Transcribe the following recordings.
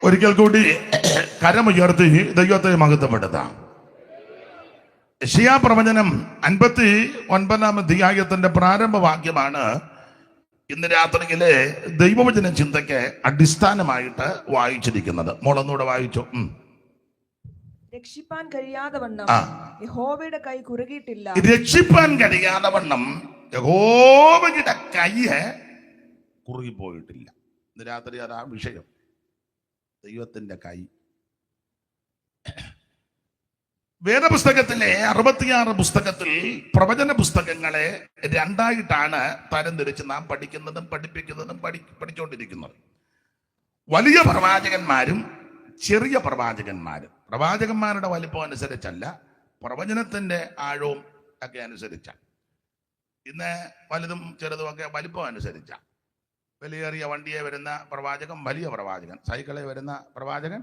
ഒരിക്കൽ കൂടി കരമുയർത്തി ദൈവത്തെ മഹത്വപ്പെടുത്താം. യെശയ്യാ പ്രവചനം 59-ാം അധ്യായത്തിന്റെ പ്രാരംഭ വാക്യമാണ് ഇന്ന് രാത്രിയിലെ ദൈവവചന ചിന്തയ്ക്ക് അടിസ്ഥാനമായിട്ട് വായിച്ചിരിക്കുന്നത്. മോളൊന്നുകൂടെ വായിച്ചു. രക്ഷിപ്പാൻ കഴിയാതെ വണ്ണം യഹോവയുടെ കൈ കുറുകിയിട്ടില്ല. രക്ഷിപ്പാൻ കഴിയാതെ വണ്ണം യഹോവയുടെ കൈ കുറുകിപ്പോയിട്ടില്ല. ഇന്ന് രാത്രി അതാ വിഷയം. ദൈവത്തിന്റെ കൈ. വേദപുസ്തകത്തിലെ 66 പുസ്തകത്തിൽ പ്രവചന പുസ്തകങ്ങളെ രണ്ടായിട്ടാണ് തരംതിരിച്ച് നാം പഠിക്കുന്നതും പഠിപ്പിക്കുന്നതും പഠിച്ചുകൊണ്ടിരിക്കുന്നത്. വലിയ പ്രവാചകന്മാരും ചെറിയ പ്രവാചകന്മാരും. പ്രവാചകന്മാരുടെ വലിപ്പം അനുസരിച്ചല്ല, പ്രവചനത്തിന്റെ ആഴവും ഒക്കെ അനുസരിച്ചാണ്. ഇന്ന് വലുതും ചെറുതും ഒക്കെ വലിപ്പം അനുസരിച്ചാണ്. വലിയേറിയ വണ്ടിയെ വരുന്ന പ്രവാചകൻ വലിയ പ്രവാചകൻ, സൈക്കിളിൽ വരുന്ന പ്രവാചകൻ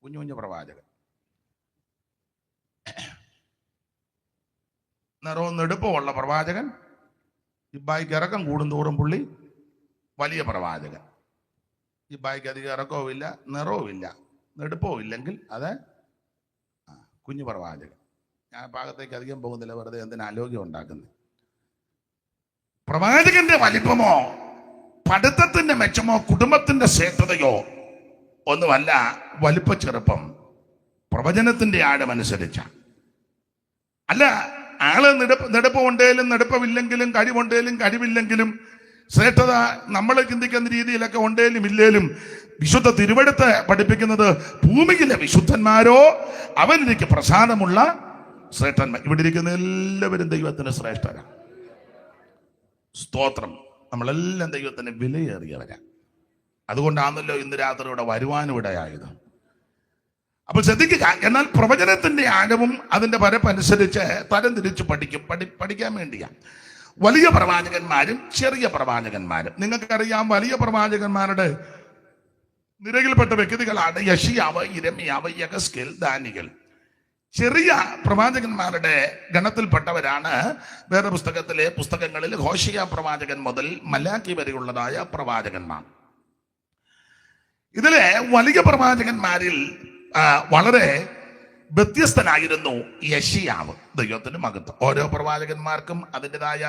കുഞ്ഞു കുഞ്ഞു പ്രവാചകൻ. നിറവും നെടുപ്പമുള്ള പ്രവാചകൻ, ഇബ്ബായിക്ക് ഇറക്കം കൂടുന്തോറും പുള്ളി വലിയ പ്രവാചകൻ. ഇബ്ബായിക്ക് അധികം ഇറക്കവും ഇല്ല, നിറവും ഇല്ല, നെടുപ്പവും ഇല്ലെങ്കിൽ അത് കുഞ്ഞു പ്രവാചകൻ. ഞാൻ ഭാഗത്തേക്ക് അധികം പോകുന്നില്ല, വെറുതെ എന്തിനാ ആലോക്യം ഉണ്ടാക്കുന്നത്. പ്രവാചകന്റെ വലിപ്പമോ പഠിത്തത്തിന്റെ മെച്ചമോ കുടുംബത്തിന്റെ ശ്രേഷ്ഠതയോ ഒന്നുമല്ല വലിപ്പ ചെറുപ്പം. പ്രവചനത്തിന്റെ ആഴമനുസരിച്ച അല്ല. ആള് നെടുപ്പ് ഉണ്ടെങ്കിലും നെടുപ്പമില്ലെങ്കിലും, കഴിവുണ്ടെങ്കിലും കഴിവില്ലെങ്കിലും, ശ്രേഷ്ഠത നമ്മൾ ചിന്തിക്കുന്ന രീതിയിലൊക്കെ ഉണ്ടെങ്കിലും ഇല്ലേലും, വിശുദ്ധ തിരുവെടുത്ത് പഠിപ്പിക്കുന്നത് ഭൂമിയിലെ വിശുദ്ധന്മാരോ അവനിലേക്ക് പ്രസാദമുള്ള ശ്രേഷ്ഠന്മാർ. ഇവിടെ ഇരിക്കുന്ന എല്ലാവരും ദൈവത്തിന് ശ്രേഷ്ഠരാണ്. സ്തോത്രം. നമ്മളെല്ലാം ദൈവത്തിന് വിലയേറിയവരാ. അതുകൊണ്ടാണല്ലോ ഇന്ന് രാത്രി ഇവിടെ വരുവാനും ഇടയായത്. അപ്പൊ ശ്രദ്ധിക്കുക. എന്നാൽ പ്രവചനത്തിന്റെ ആഴവും അതിന്റെ പരപ്പനുസരിച്ച് തരംതിരിച്ച് പഠിക്കാൻ വേണ്ടിയാ വലിയ പ്രവാചകന്മാരും ചെറിയ പ്രവാചകന്മാരും. നിങ്ങൾക്കറിയാം, വലിയ പ്രവാചകന്മാരുടെ നിരയിൽപ്പെട്ട വ്യക്തികളാണ് യെശയ്യാവ്, യിരെമ്യാവ്, യെഹെസ്കേൽ, ദാനിയേൽ. ചെറിയ പ്രവാചകന്മാരുടെ ഗണത്തിൽപ്പെട്ടവരാണ് വേറെ പുസ്തകങ്ങളിൽ ഹോശയ്യ പ്രവാചകൻ മുതൽ മലാക്കി വരെയുള്ളതായ പ്രവാചകന്മാർ. ഇതിലെ വലിയ പ്രവാചകന്മാരിൽ വളരെ വ്യത്യസ്തനായിരുന്നു യെശയ്യാവ്. ദൈവത്തിന് മഹത്വം. ഓരോ പ്രവാചകന്മാർക്കും അതിൻ്റെതായ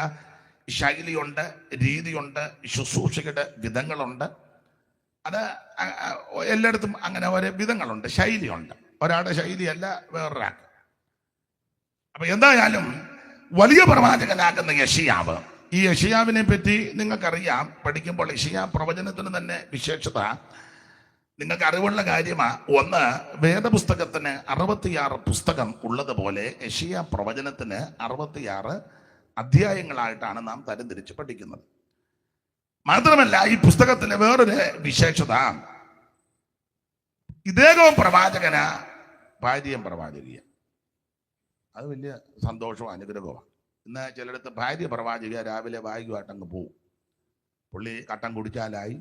ശൈലിയുണ്ട്, രീതിയുണ്ട്, ശുശ്രൂഷയുടെ വിധങ്ങളുണ്ട്. അത് എല്ലായിടത്തും അങ്ങനെ ഓരോ വിധങ്ങളുണ്ട്, ശൈലിയുണ്ട്. ഒരാളുടെ ശൈലിയല്ല വേറൊരാൾക്ക്. അപ്പൊ എന്തായാലും വലിയ പ്രവാചകനാകുന്ന യെശയ്യാവ്, ഈ യെശയ്യാവിനെ പറ്റി നിങ്ങൾക്കറിയാം. പഠിക്കുമ്പോൾ യെശയ്യാ പ്രവചനത്തിന് തന്നെ വിശേഷത നിങ്ങൾക്ക് അറിവുള്ള കാര്യമാണ്. ഒന്ന്, വേദപുസ്തകത്തിന് 66 പുസ്തകം ഉള്ളതുപോലെ യെശയ്യാ പ്രവചനത്തിന് 66 അധ്യായങ്ങളായിട്ടാണ് നാം തരംതിരിച്ച് പഠിക്കുന്നത്. മാത്രമല്ല ഈ പുസ്തകത്തിലെ വേറൊരു വിശേഷത, ഇദ്ദേഹവും പ്രവാചകന, ഭാര്യയും പ്രവാചകിയ. അത് വലിയ സന്തോഷവും അനുഗ്രഹമാണ്. ഇന്ന് ചിലയിടത്ത് ഭാര്യ പ്രവാചക രാവിലെ വായിക്കുവായിട്ടങ്ങ് പോവും. പുള്ളി കട്ടൻ കുടിച്ചാലായി,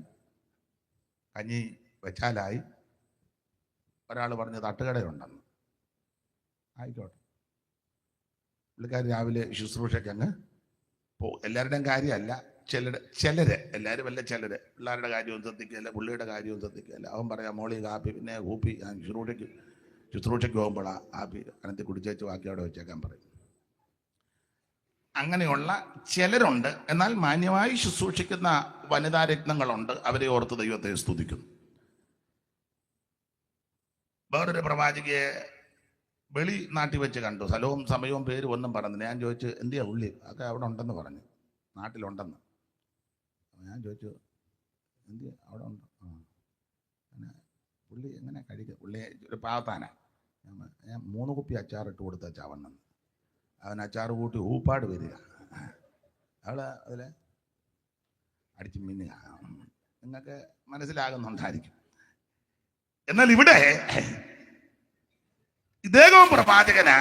കഞ്ഞി വെച്ചാലായി. ഒരാൾ പറഞ്ഞ് തട്ടുകടയുണ്ടെന്ന്. ആയിക്കോട്ടെ, പുള്ളിക്കാർ രാവിലെ ശുശ്രൂഷയ്ക്ക് അങ്ങ് പോവും. എല്ലാവരുടെയും കാര്യമല്ല, ചിലര്, എല്ലാവരും അല്ല, ചിലര്. പിള്ളേരുടെ കാര്യവും ശ്രദ്ധിക്കുകയല്ല, പുള്ളിയുടെ കാര്യവും ശ്രദ്ധിക്കുകയല്ല. അവൻ പറയാം മോളി കാപ്പി, പിന്നെ കൂപ്പി, ഞാൻ ശുശ്രൂഷയ്ക്ക് പോകുമ്പോഴാണ് കാപ്പി അനത്തി കുടിച്ചേച്ച് ബാക്കി അവിടെ വെച്ചേക്കാൻ പറയും. അങ്ങനെയുള്ള ചിലരുണ്ട്. എന്നാൽ മാന്യമായി ശുശ്രൂഷിക്കുന്ന വനിതാ രത്നങ്ങളുണ്ട്. അവരെ ഓർത്ത് ദൈവത്തെ സ്തുതിക്കുന്നു. വേറൊരു പ്രവാചകയെ വെളി നാട്ടിൽ വെച്ച് കണ്ടു. സ്ഥലവും സമയവും പേരും ഒന്നും പറഞ്ഞില്ല. ഞാൻ ചോദിച്ചു, എന്തിയാ ഉള്ളി? ഒക്കെ അവിടെ ഉണ്ടെന്ന് പറഞ്ഞു, നാട്ടിലുണ്ടെന്ന്. ഞാൻ ചോദിച്ചു, എന്ത് അവിടെ ഉണ്ട്? പിന്നെ പുള്ളി എങ്ങനെ കഴിക്കുക? പുള്ളി ഒരു പാവത്താന. ഞാൻ 3 കുപ്പി അച്ചാറിട്ട് കൊടുത്ത ചവണ്ണെന്ന്. അവൻ അച്ചാറ് കൂട്ടി ഊപ്പാട് വരിക. അവള് അതിൽ അടിച്ച് മിന്നുക. നിങ്ങൾക്ക് മനസ്സിലാകുന്നുണ്ടായിരിക്കും. എന്നാൽ ഇവിടെ ഇദ്ദേഹവും പ്രവാചകന്,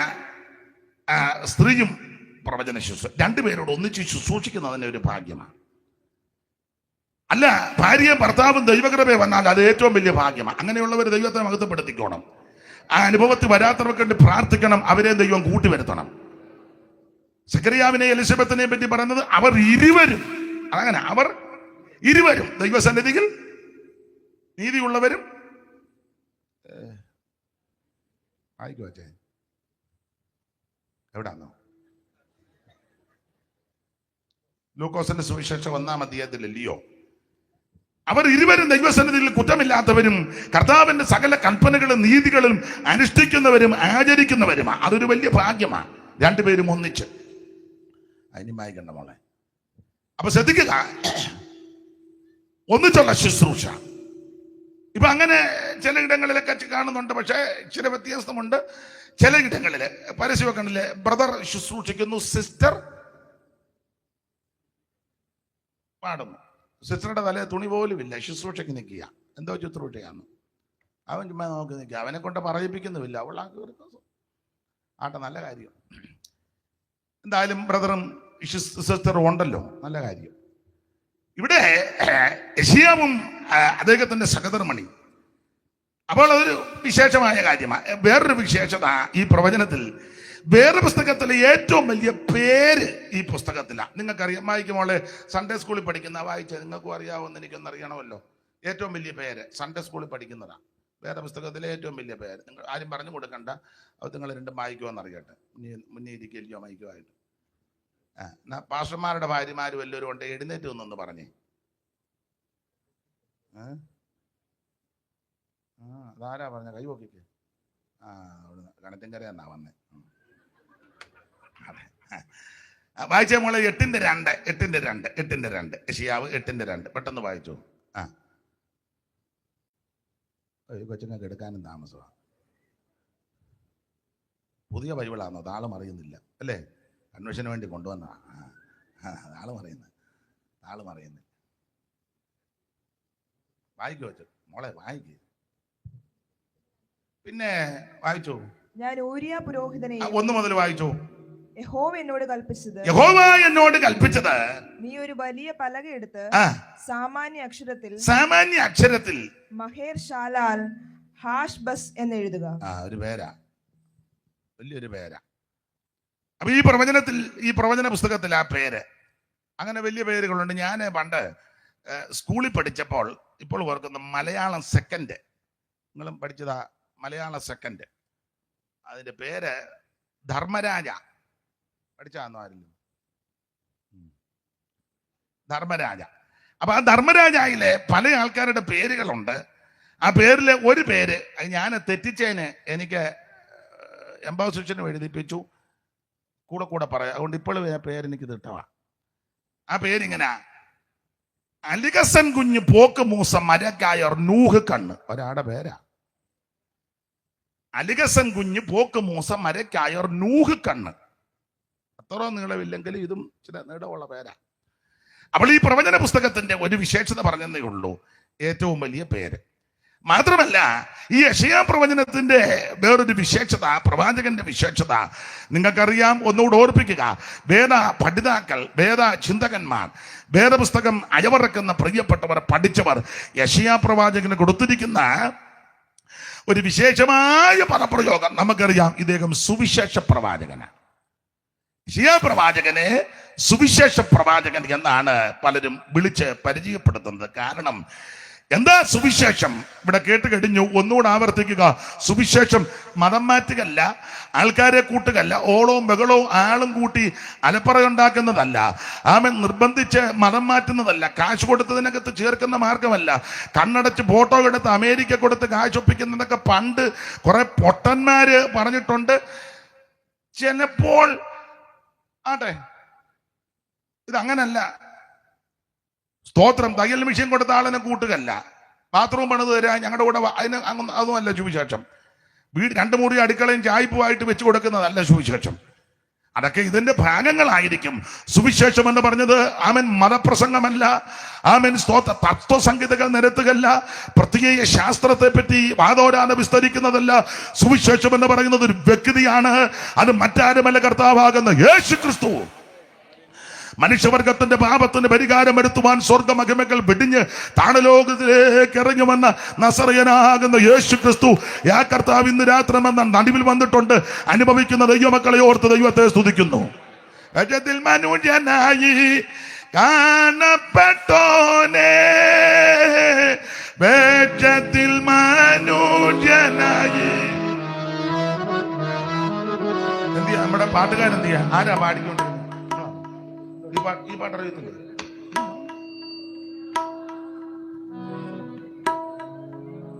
സ്ത്രീയും പ്രവചന രണ്ടുപേരോട് ഒന്നിച്ച് ശുശ്രൂഷിക്കുന്നതിന് ഒരു ഭാഗ്യമാണ്. അല്ല, ഭാര്യയും ഭർത്താവും ദൈവകൃപയെ വന്നാൽ അത് ഏറ്റവും വലിയ ഭാഗ്യമാണ്. അങ്ങനെയുള്ളവർ ദൈവത്തെ മഹത്വപ്പെടുത്തിക്കോണം. ആ അനുഭവത്തിൽ വരാത്തവർക്ക് വേണ്ടി പ്രാർത്ഥിക്കണം. അവരെ ദൈവം കൂട്ടിവരുത്തണം. സക്കറിയാവിനെ എലിസബത്തിനെ പറ്റി പറയുന്നത് അവർ ഇരുവരും, അതങ്ങനെ അവർ ഇരുവരും ദൈവസന്നിധിയിൽ നീതിയുള്ളവരും ആയിക്കോ അച്ഛേ, എവിടാന്നോ? ലൂക്കോസിന്റെ സുവിശേഷം 1-ാം അധ്യായത്തിലല്ലയോ? അവർ ഇരുവരും ദൈവസന്നിധിയിൽ കുറ്റമില്ലാത്തവരും കർത്താവിന്റെ സകല കൽപ്പനകളും നീതികളും അനുഷ്ഠിക്കുന്നവരും ആചരിക്കുന്നവരുമാണ്. അതൊരു വലിയ ഭാഗ്യമാണ്. രണ്ടുപേരും ഒന്നിച്ച്. അതിന് വായിക്കണ്ട മോളെ. അപ്പൊ ശ്രദ്ധിക്കുക, ഒന്നിച്ചുള്ള ശുശ്രൂഷ. ഇപ്പൊ അങ്ങനെ ചിലയിടങ്ങളിലൊക്കെ കാണുന്നുണ്ട്. പക്ഷേ ചില വ്യത്യാസമുണ്ട്. ചിലയിടങ്ങളിൽ പരസ്യമൊക്കെ ബ്രദർ ശുശ്രൂഷിക്കുന്നു, സിസ്റ്റർ പാടുന്നു. സിസ്റ്ററുടെ തലേ തുണി പോലും ഇല്ല, ശുശ്രൂഷയ്ക്ക് നിൽക്കുക. എന്തോ ശുശ്രൂഷയാണ്. അവൻ ചുമ്മാ നോക്കി നിൽക്കുക. അവനെ കൊണ്ട് പറയിപ്പിക്കുന്നുമില്ല. അവളാക്കി ആട്ടെ, നല്ല കാര്യം. എന്തായാലും ബ്രദറും സിസ്റ്ററും ഉണ്ടല്ലോ, നല്ല കാര്യം. ഇവിടെ യെശയ്യാവും അദ്ദേഹത്തിന്റെ സഹധർമ്മണി. അപ്പോൾ അതൊരു വിശേഷമായ കാര്യമാണ്. വേറൊരു വിശേഷത ഈ പ്രവചനത്തിൽ, വേറെ പുസ്തകത്തിലെ ഏറ്റവും വലിയ പേര് ഈ പുസ്തകത്തിലാണ്. നിങ്ങൾക്കറിയാം, വായിക്കുമോളെ, സൺഡേ സ്കൂളിൽ പഠിക്കുന്ന വായിച്ച നിങ്ങൾക്കും അറിയാവുമെന്ന് എനിക്കൊന്ന് അറിയണമല്ലോ. ഏറ്റവും വലിയ പേര് സൺഡേ സ്കൂളിൽ പഠിക്കുന്നതാണ്. വേറെ പുസ്തകത്തിലെ ഏറ്റവും വലിയ പേര്. നിങ്ങൾ ആരും പറഞ്ഞു കൊടുക്കണ്ട, അത് നിങ്ങൾ രണ്ടും വായിക്കുമെന്ന് അറിയട്ടെ. മുന്നേ ഇരിക്കല്ലോ വായിക്കുമായിട്ട്. പാസ്റ്റർമാരുടെ ഭാര്യമാരും എല്ലാവരും ഉണ്ട്. എഴുന്നേറ്റ് ഒന്നൊന്ന് പറഞ്ഞേ. അതാരാ പറഞ്ഞ? കൈ പൊക്കിക്ക്. അവിടുന്ന് കണത്തിൻകര എന്നാ വന്നേ. വായിച്ച മോളെ 8:2 യെശയ്യാവ് 8:2 പെട്ടെന്ന് വായിച്ചു. കൊച്ചുങ്ങൾക്ക് എടുക്കാനും താമസമാണ്. പുതിയ ബൈബിളാണോ? താളം അറിയുന്നില്ല അല്ലേ? കൺവെൻഷന് വേണ്ടി കൊണ്ടുവന്ന താളം അറിയുന്നില്ല. വായിക്കോ വെച്ചു മോളെ, വായിക്കേ. പിന്നെ വായിച്ചു. ഞാൻ ഊരിയ പുരോഹിതനെ 1 മുതൽ വായിച്ചു. യഹോവ എന്നോട് കൽപ്പിച്ചത്, നീ ഒരു വലിയ പലക എടുത്ത് സാമാന്യ അക്ഷരത്തിൽ മഹേർ ഷാലാൽ ഹാഷ് ബസ് എന്ന് എഴുതുക. ഒരു പേരാ, വലിയൊരു പേരാ. അപ്പൊ ഈ പ്രവചന പുസ്തകത്തിൽ ആ പേര്, അങ്ങനെ വലിയ പേരുകളുണ്ട്. ഞാൻ പണ്ട് സ്കൂളിൽ പഠിച്ചപ്പോൾ, ഇപ്പോൾ ഓർക്കുന്ന മലയാളം സെക്കൻഡ്, നിങ്ങളും പഠിച്ചതാ മലയാളം സെക്കൻഡ്. അതിന്റെ പേര് ധർമ്മരാജ. പഠിച്ചാന്നോ ആരിലും? ധർമ്മരാജ. അപ്പൊ ആ ധർമ്മരാജയിലെ പല ആൾക്കാരുടെ പേരുകളുണ്ട്. ആ പേരിലെ ഒരു പേര് ഞാൻ തെറ്റിച്ചതിന് എനിക്ക് എംബോസിഷനും എഴുതിപ്പിച്ചു, കൂടെ പറയാം. അതുകൊണ്ട് ഇപ്പോഴും ആ പേരെനിക്ക് തിട്ടവാ. ആ പേരിങ്ങനെ, അലികസൻ കുഞ്ഞ് പോക്ക് മൂസ മരക്കായർ നൂഹ് കണ്ണ്. ഒരാടെ പേരാ. അലികസൻ കുഞ്ഞ് പോക്ക് മൂസ മരക്കായർ നൂഹ് കണ്ണ്. അത്ര നീളമില്ലെങ്കിൽ ഇതും ചില നീളമുള്ള പേരാ. അപ്പോൾ ഈ പ്രവചന പുസ്തകത്തിന്റെ ഒരു വിശേഷത പറഞ്ഞതേ ഉള്ളൂ, ഏറ്റവും വലിയ പേര്. മാത്രമല്ല, ഈ യെശയ്യാ പ്രവചനത്തിന്റെ വേറൊരു വിശേഷത, പ്രവാചകന്റെ വിശേഷത നിങ്ങൾക്കറിയാം. ഒന്നുകൂടെ ഓർപ്പിക്കുക. വേദ പഠിതാക്കൾ, വേദ ചിന്തകന്മാർ, വേദപുസ്തകം അയവിറക്കുന്ന പ്രിയപ്പെട്ടവർ, പഠിച്ചവർ, യെശയ്യാ പ്രവാചകന് കൊടുത്തിരിക്കുന്ന ഒരു വിശേഷമായ പദപ്രയോഗം നമുക്കറിയാം. ഇദ്ദേഹം സുവിശേഷ പ്രവാചകനാണ്. യെശയ്യാ പ്രവാചകനെ സുവിശേഷ പ്രവാചകൻ എന്നാണ് പലരും വിളിച്ച് പരിചയപ്പെടുത്തുന്നത്. കാരണം എന്താ സുവിശേഷം? ഇവിടെ കേട്ട് കഴിഞ്ഞു. ഒന്നുകൂടെ ആവർത്തിക്കുക. സുവിശേഷം മതം മാറ്റുകയല്ല, ആൾക്കാരെ കൂട്ടുകയല്ല, ഓളവും ബഹളവും ആളും കൂട്ടി അലപ്പറയുണ്ടാക്കുന്നതല്ല, ആമൻ നിർബന്ധിച്ച് മതം മാറ്റുന്നതല്ല, കാശ് കൊടുത്തതിനകത്ത് ചേർക്കുന്ന മാർഗമല്ല, കണ്ണടച്ച് ഫോട്ടോ എടുത്ത് അമേരിക്ക കൊടുത്ത് കാശ് ഒപ്പിക്കുന്നതൊക്കെ പണ്ട് കുറെ പൊട്ടന്മാര് പറഞ്ഞിട്ടുണ്ട്. ചിലപ്പോൾ ആട്ടെ, ഇതങ്ങനല്ല. സ്തോത്രം. തയ്യൽ മെഷീൻ കൊടുത്ത ആളിനെ കൂട്ടുകയല്ല, ബാത്റൂം പണിത് തരാൻ ഞങ്ങളുടെ കൂടെ അതിന് അതുമല്ല സുവിശേഷം. വീട് 2 മുറി അടുക്കളയും ചായ്പുമായിട്ട് വെച്ച് കൊടുക്കുന്നതല്ല സുവിശേഷം. അതൊക്കെ ഇതിന്റെ ഭാഗങ്ങളായിരിക്കും. സുവിശേഷം എന്ന് പറഞ്ഞത് ആമൻ മതപ്രസംഗമല്ല, ആമൻ സ്തോത്ര തത്വസംഹിതകൾ നിരത്തുകയല്ല, പ്രത്യേക ശാസ്ത്രത്തെ പറ്റി വാദോരാന വിസ്തരിക്കുന്നതല്ല. സുവിശേഷം എന്ന് പറയുന്നത് ഒരു വ്യക്തിയാണ്. അത് മറ്റാരുമല്ല, കർത്താവാകുന്ന യേശു ക്രിസ്തു. മനുഷ്യവർഗത്തിന്റെ പാപത്തിന് പരിഹാരം വരുത്തുവാൻ സ്വർഗമഹിമകൾ വെടിഞ്ഞ് താണലോകത്തിലേക്ക് ഇറങ്ങി വന്ന നസറയനാകുന്ന യേശു ക്രിസ്തു, യാ കർത്താവ് ഇന്ന് രാത്രി എന്ന നടുവിൽ വന്നിട്ടുണ്ട്. അനുഭവിക്കുന്ന ദൈവമക്കളെ ഓർത്ത് ദൈവത്തെ സ്തുതിക്കുന്നു. മനുഷ്യനായി കാണപ്പെട്ടോനെ വേഷത്തിൽ മനുഷ്യനായി. എന്തിയാ നമ്മുടെ പാട്ടുകാരെന്തിയാ? ആരാ പാടിക്കൊണ്ടിരുന്നത്? ഈ പാട്ട് അറിയത്തില്ല.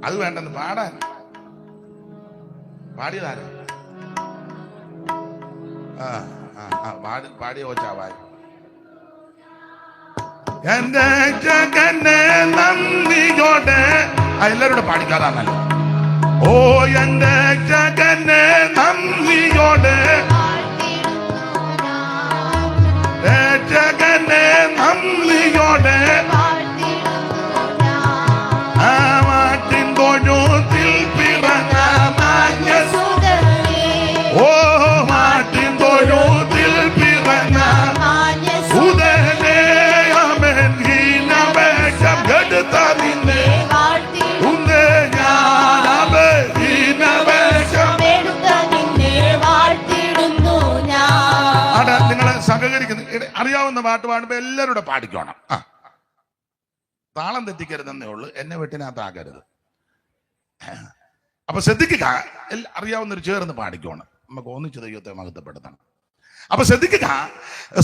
അത് വേണ്ടെന്ന് പാടാൻ പാടിയതാരാ? പാടിയ ഓച്ചാവായി. എന്റെ ജഗന്നെ നന്ദിയോടെ എല്ലാവരോടും പാടിക്കാതാണല്ലോ. ഓ എന്റെ ജഗന്നെ നന്ദിയോടെ, ജഗന്നെ നന്ദിയോടെ മാട്ടിൻ തൊഴുത്തിൽ പിറന്ന ഓ മാട്ടിൻ തൊഴുത്തിൽ പിറന്ന നിങ്ങളെ സഹകരിക്കുന്നു. അറിയാവുന്ന പാട്ട് പാടുമ്പോ എല്ലാവരും കൂടെ പാടിക്കണം. താളം തെറ്റിക്കരുതെന്നേ ഉള്ളു, എന്നെ വെട്ടിനകത്താക്കരുത്. അപ്പൊ ശ്രദ്ധിക്കുക, അറിയാവുന്നൊരു ചേർന്ന് പാടിക്കണം. നമുക്ക് ഒന്നിച്ച് ദൈവത്തെ മഹത്വപ്പെടുത്തണം. അപ്പൊ ശ്രദ്ധിക്കുക,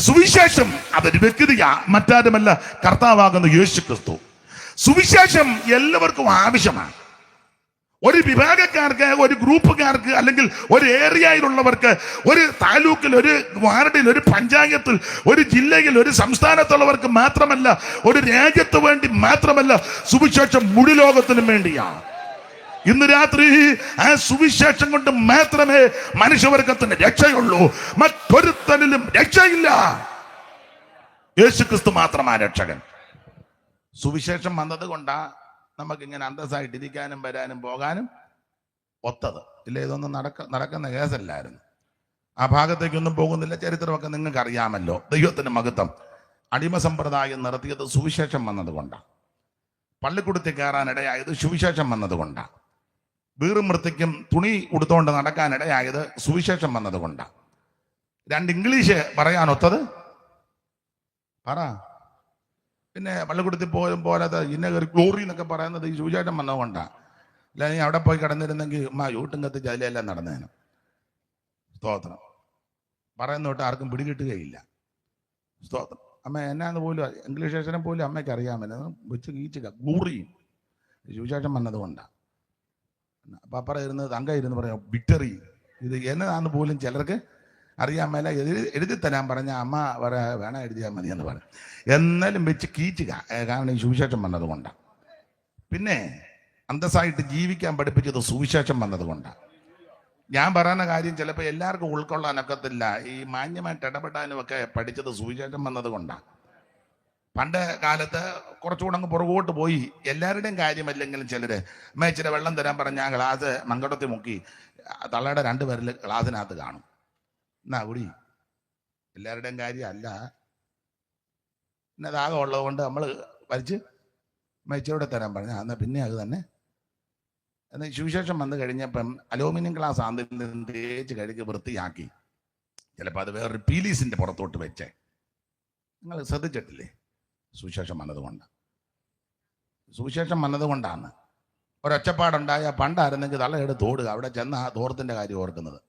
സുവിശേഷം അതൊരു വ്യക്തിയാ, മറ്റാരുമല്ല, കർത്താവാകുന്ന യേശു ക്രിസ്തു. സുവിശേഷം എല്ലാവർക്കും ആവശ്യമാണ്. ഒരു വിഭാഗക്കാർക്ക്, ഒരു ഗ്രൂപ്പുകാർക്ക്, അല്ലെങ്കിൽ ഒരു ഏരിയയിലുള്ളവർക്ക്, ഒരു താലൂക്കിൽ, ഒരു വാർഡിൽ, ഒരു പഞ്ചായത്തിൽ, ഒരു ജില്ലയിൽ, ഒരു സംസ്ഥാനത്തുള്ളവർക്ക് മാത്രമല്ല, ഒരു രാജ്യത്ത് വേണ്ടി മാത്രമല്ല, സുവിശേഷം മുഴു ലോകത്തിനും വേണ്ടിയാണ്. ഇന്ന് രാത്രി ആ സുവിശേഷം കൊണ്ട് മാത്രമേ മനുഷ്യവർഗത്തിന് രക്ഷയുള്ളൂ. മറ്റൊരുത്തനിലും രക്ഷയില്ല. യേശുക്രിസ്തു മാത്രമാണ് രക്ഷകൻ. സുവിശേഷം വന്നത് കൊണ്ടാ നമുക്കിങ്ങനെ അന്തസ്സായിട്ടിരിക്കാനും വരാനും പോകാനും ഒത്തത്. ഇല്ല, ഇതൊന്നും നടക്കുന്ന കേസല്ലായിരുന്നു. ആ ഭാഗത്തേക്കൊന്നും പോകുന്നില്ല. ചരിത്രമൊക്കെ നിങ്ങൾക്ക് അറിയാമല്ലോ. ദൈവത്തിന്റെ മഹത്വം. അടിമ സമ്പ്രദായം നിർത്തിയത് സുവിശേഷം വന്നതുകൊണ്ടാണ്. പള്ളിക്കൂടത്തിൽ കയറാനിടയായത് സുവിശേഷം വന്നതുകൊണ്ടാണ്. വീറും വൃത്തിക്കും തുണി ഉടുത്തോണ്ട് നടക്കാനിടയായത് സുവിശേഷം വന്നതുകൊണ്ടാണ്. രണ്ട് ഇംഗ്ലീഷ് പറയാനൊത്തത് പറ. പിന്നെ പള്ളിക്കൂടത്തിൽ പോലും പോരാതെ ഇന്ന കയറി ഗ്ലോറി എന്നൊക്കെ പറയുന്നത് ഈ സുവിശേഷം വന്നതുകൊണ്ടാണ്. അല്ല, നീ അവിടെ പോയി കിടന്നിരുന്നെങ്കിൽ യൂട്ടും കത്തിച്ച് അതിലെല്ലാം നടന്നേനെ. സ്തോത്രം. പറയുന്ന തൊട്ട് ആർക്കും പിടികിട്ടുകയില്ല. സ്തോത്രം. അമ്മ എന്നാന്ന് പോലും ഇംഗ്ലീഷ് ശേഷനെ പോലും അമ്മയ്ക്ക് അറിയാമല്ലോ. വെച്ച് കീച്ചുക ഗ്ലോറിയും സുവിശേഷം വന്നതുകൊണ്ടാണ്. അപ്പം അപ്പുറം ഇരുന്ന് തങ്ക ഇരുന്ന് പറയാം വിക്ടറി. ഇത് എന്നതാന്ന് പോലും ചിലർക്ക് അറിയാൻ മേല. എഴുതി തരാൻ പറഞ്ഞ അമ്മ വേണം എഴുതിയാൽ മതി എന്ന് പറയും. എന്നാലും വെച്ച് കീച്ചുക. കാരണം ഈ സുവിശേഷം വന്നതുകൊണ്ടാണ്. പിന്നെ അന്തസ്സായിട്ട് ജീവിക്കാൻ പഠിപ്പിച്ചത് സുവിശേഷം വന്നതുകൊണ്ടാണ്. ഞാൻ പറയുന്ന കാര്യം ചിലപ്പോൾ എല്ലാവർക്കും ഉൾക്കൊള്ളാനൊക്കത്തില്ല. ഈ മാന്യമായിട്ട് ഇടപെടാനും ഒക്കെ പഠിച്ചത് സുവിശേഷം വന്നതുകൊണ്ടാണ്. പണ്ട് കാലത്ത് കുറച്ചുകൂടെ അങ്ങ് പുറകോട്ട് പോയി. എല്ലാവരുടെയും കാര്യമല്ലെങ്കിലും ചിലര് അമ്മ ഇച്ചിരി വെള്ളം തരാൻ പറഞ്ഞാൽ ഗ്ലാസ് മങ്കടത്തിൽ മുക്കി തള്ളയുടെ 2 പേരിൽ ഗ്ലാസിനകത്ത് കാണും. എന്നാ കുടി. എല്ലാവരുടെയും കാര്യമല്ല. പിന്നെ ദാഹം ഉള്ളത് കൊണ്ട് നമ്മൾ വലിച്ച് ഇച്ചിരൂടെ തരാൻ പറഞ്ഞാൽ എന്നാൽ പിന്നെ അത് തന്നെ. എന്നാൽ സുവിശേഷം വന്നു കഴിഞ്ഞപ്പം അലൂമിനിയം ഗ്ലാസ് ആദ്യം തേച്ച് കഴുകി വൃത്തിയാക്കി ചിലപ്പോൾ അത് വേറൊരു പീലീസിന്റെ പുറത്തോട്ട് വെച്ചേ. നിങ്ങൾ ശ്രദ്ധിച്ചിട്ടില്ലേ? സുവിശേഷം വന്നതുകൊണ്ടാണ്. സുവിശേഷം വന്നതുകൊണ്ടാണ്. ഒരൊച്ചപ്പാടുണ്ടായ പണ്ടായിരുന്നെങ്കിൽ തള്ളയെടുത്ത് ഓടുക. അവിടെ ചെന്ന ആ തോർത്തിന്റെ കാര്യം ഓർക്കുന്നത്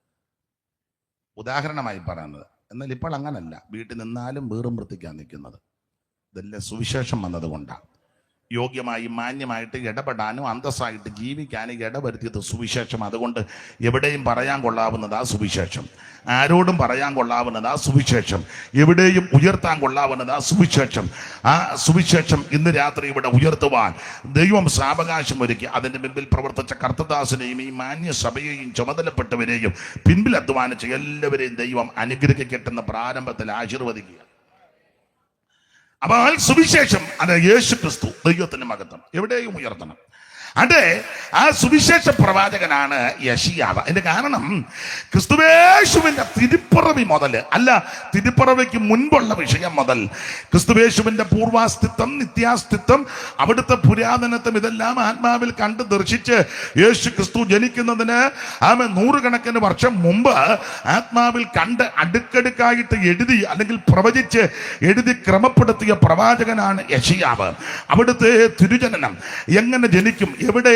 ഉദാഹരണമായി പറയുന്നത്. എന്നാൽ ഇപ്പോൾ അങ്ങനല്ല. വീട്ടിൽ നിന്നാലും വീറും വൃത്തിക്കാൻ നിൽക്കുന്നത്. ഇതെല്ലാം സുവിശേഷം വന്നതുകൊണ്ടാണ്. യോഗ്യമായി മാന്യമായിട്ട് ഇടപെടാനും അന്തസ്സായിട്ട് ജീവിക്കാനും ഇടവരുത്തിയത് സുവിശേഷം. അതുകൊണ്ട് എവിടെയും പറയാൻ കൊള്ളാവുന്നതാ സുവിശേഷം. ആരോടും പറയാൻ കൊള്ളാവുന്നതാ സുവിശേഷം. എവിടെയും ഉയർത്താൻ കൊള്ളാവുന്നതാ സുവിശേഷം. ആ സുവിശേഷം ഇന്ന് രാത്രി ഇവിടെ ഉയർത്തുവാൻ ദൈവം സാവകാശം ഒരുക്കി. അതിന്റെ മുമ്പിൽ പ്രവർത്തിച്ച കർത്തദാസനെയും ഈ മാന്യ സഭയെയും ചുമതലപ്പെട്ടവരെയും പിൻപിൽ അധ്വാനിച്ച എല്ലാവരെയും ദൈവം അനുഗ്രഹിക്കട്ടെന്ന് പ്രാരംഭത്തിൽ ആശീർവദിക്കുക. അപ്പോൾ സുവിശേഷം അത് യേശു ക്രിസ്തു ദൈവത്തിന്റെ മഹത്വം എവിടെയും ഉയർത്തണം. അതെ, ആ സുവിശേഷ പ്രവാചകനാണ് യെശയ്യാവ്. അതിന്റെ കാരണം ക്രിസ്തുവേശുവിന്റെ തിരുപ്പിറവി മുതൽ, അല്ല തിരുപ്പിറവിക്ക് മുൻപുള്ള വിഷയം മുതൽ, ക്രിസ്തുവേശുവിന്റെ പൂർവാസ്തിത്വം, നിത്യാസ്തിത്വം, അവിടുത്തെ പുരാതനത്വം, ഇതെല്ലാം ആത്മാവിൽ കണ്ട് ദർശിച്ച് യേശു ക്രിസ്തു ജനിക്കുന്നതിന് നൂറുകണക്കിന് വർഷം മുമ്പ് ആത്മാവിൽ കണ്ട് അടുക്കടുക്കായിട്ട് എഴുതി അല്ലെങ്കിൽ പ്രവചിച്ച് എഴുതി ക്രമപ്പെടുത്തിയ പ്രവാചകനാണ് യെശയ്യാവ്. അവിടുത്തെ തിരുജനനം എങ്ങനെ ജനിക്കും, എവിടെ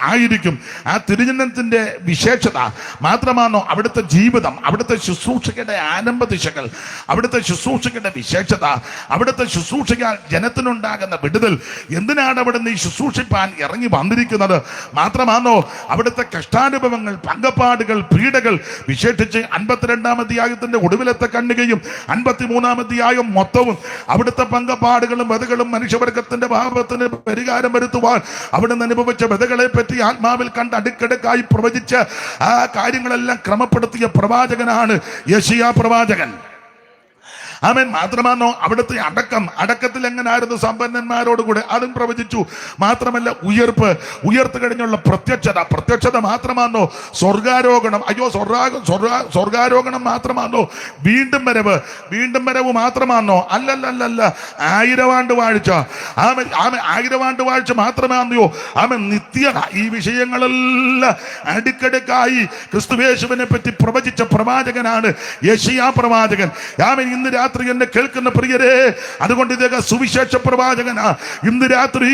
ആയിരിക്കും, ആ തിരുജനനത്തിന്റെ വിശേഷത മാത്രമാണോ അവിടുത്തെ ജീവിതം, അവിടുത്തെ ശുശ്രൂഷയുടെ ആരംഭ ദിശകൾ, അവിടുത്തെ ശുശ്രൂഷയുടെ വിശേഷത, അവിടുത്തെ ശുശ്രൂഷ ജനത്തിനുണ്ടാകുന്ന വിടുതൽ, എന്തിനാണ് അവിടെ നിന്ന് ഈ ശുശ്രൂഷിപ്പാൻ ഇറങ്ങി വന്നിരിക്കുന്നത് മാത്രമാണോ അവിടുത്തെ കഷ്ടാനുഭവങ്ങൾ, പങ്കപ്പാടുകൾ, പീഡകൾ, വിശേഷിച്ച് 52-ാം അധ്യായത്തിന്റെ ഒടുവിലത്തെ കണ്ണുകയും 53-ാം അധ്യായം മൊത്തവും അവിടുത്തെ പങ്കപ്പാടുകളും വധകളും മനുഷ്യവർഗത്തിന്റെ പാപത്തിന് പരിഹാരം വരുത്തുവാൻ അവിടുന്ന് അനുഭവിച്ച വധകളെ പറ്റി ആത്മാവിൽ കണ്ട് അടുക്കടുക്കായി പ്രവചിച്ച് ആ കാര്യങ്ങളെല്ലാം ക്രമപ്പെടുത്തിയ പ്രവാചകനാണ് യെശയ്യാ പ്രവാചകൻ. ആമേൻ. മാത്രമാണോ അവിടുത്തെ അടക്കത്തിൽ എങ്ങനായിരുന്നു സമ്പന്നന്മാരോടുകൂടെ, അതും പ്രവചിച്ചു. മാത്രമല്ല ഉയർത്ത് കഴിഞ്ഞുള്ള പ്രത്യക്ഷത മാത്രമാണോ സ്വർഗാരോഹണം, സ്വർഗാരോഹണം മാത്രമാണോ വീണ്ടും വരവ് മാത്രമാണോ, അല്ലല്ല 1000 ആണ്ട് വാഴ്ച, ആമേൻ 1000 ആണ്ട് വാഴ്ച മാത്രമാണോ, ആമേൻ നിത്യത. ഈ വിഷയങ്ങളെല്ലാം അടുക്കടുക്കായി ക്രിസ്തുയേശുവിനെ പറ്റി പ്രവചിച്ച പ്രവാചകനാണ് യെശയ്യാ പ്രവാചകൻ. ആമേൻ. ഇന്ന് രാത്രി എന്നെ കേൾക്കുന്ന പ്രിയരെ, അതുകൊണ്ട് ഇദ്ദേഹം സുവിശേഷ പ്രവാചകനാ. ഇന്ന് രാത്രി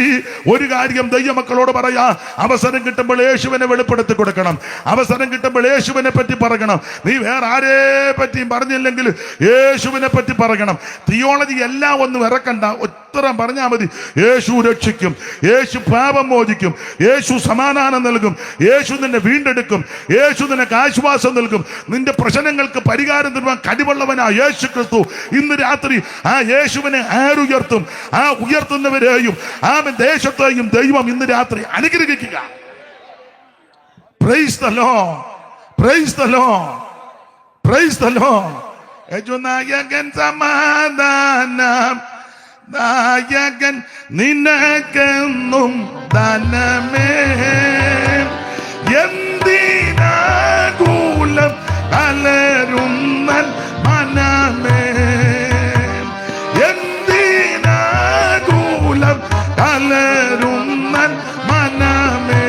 ഒരു കാര്യം ദൈവമക്കളോട് പറയാ, അവസരം കിട്ടുമ്പോൾ യേശുവിനെ വെളിപ്പെടുത്തി കൊടുക്കണം. അവസരം കിട്ടുമ്പോൾ യേശുവിനെ പറ്റി പറയണം. നീ വേറെ ആരെ പറ്റിയും പറഞ്ഞില്ലെങ്കിൽ യേശുവിനെ പറ്റി പറയണം. തിയോളജി എല്ലാം ഒന്നും ഇറക്കണ്ട, ഉത്തരം പറഞ്ഞാൽ മതി. യേശു രക്ഷിക്കും, യേശു പാപം മോചിക്കും, യേശു സമാധാനം നൽകും, യേശു നിന്നെ വീണ്ടെടുക്കും, യേശു നിനക്ക് ആശ്വാസം നൽകും, നിന്റെ പ്രശ്നങ്ങൾക്ക് പരിഹാരം തരുവാൻ കഴിവുള്ളവനാ യേശു ക്രിസ്തു. ഇന്ന് രാത്രി ആ യേശുവിനെ ആരുയർത്തും, ആ ഉയർത്തുന്നവരെയും ആ ദേശത്തെയും ദൈവം ഇന്ന് രാത്രി അനുഗ്രഹിക്കുക. Praise the Lord, praise the Lord, praise the Lord. യേശുനായകൻ സമാധാനം, നായകൻ നിനക്കെന്നും ദാനമേ, എന്തിനാകുലം അലറുന്നൽ മനമേ, എന്തിനാകുലം അലറുന്നൽ മനമേ.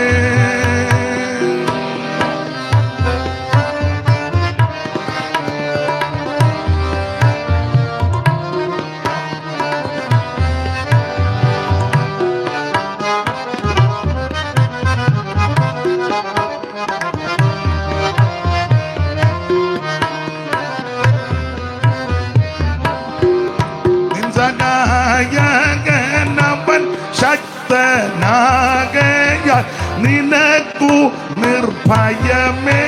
സഹായകനവൻ ശക്തനാകയാൽ നിനക്കു നിർഭയമേ,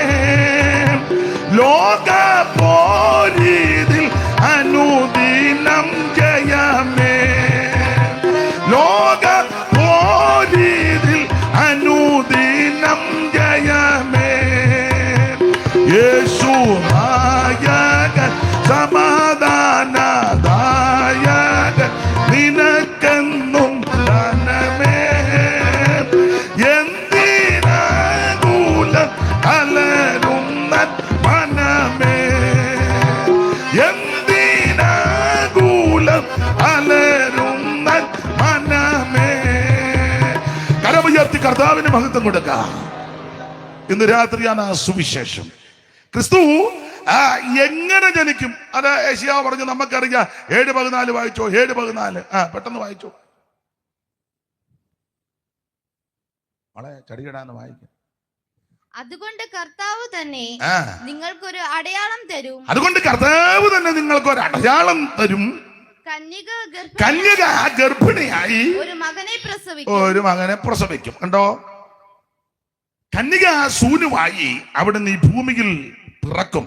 ലോക പോരിതിൽ അനുദിനം ജയമേ, ലോക പോരിതിൽ അനുദിനം ജയമേ. യേശു നായകൻ സമാധാനദായകൻ നിനക്കെന്നും ദാനമേ, എന്തിനാകുലം അലറുന്ന മനമേ, എന്തിനാകുലം അലറുന്ന മനമേ. കരമുയർത്തി കർത്താവിന് മഹത്വം കൊടുക്കാം. ഇന്ന് രാത്രിയാണ് ആ സുവിശേഷം. ക്രിസ്തു എങ്ങനെ ജനിക്കും? അത് യെശയ്യാ പറഞ്ഞു, നമുക്കറിയാം. 7:14 വായിച്ചോ, 7:14 പെട്ടെന്ന് വായിച്ചോ, വളരെ ചടികിടാന്ന് വായിക്കും. അതുകൊണ്ട് കർത്താവ് തന്നെ നിങ്ങൾക്കൊരു അടയാളം തരും. അതുകൊണ്ട് കർത്താവ് തന്നെ നിങ്ങൾക്കൊരു അടയാളം തരും. കന്യക ഗർഭിണിയായി ഒരു മകനെ പ്രസവിക്കും. കണ്ടോ, കന്യക സൂനുവായി അവിടുന്ന് ഈ ഭൂമിയിൽ പിറക്കും.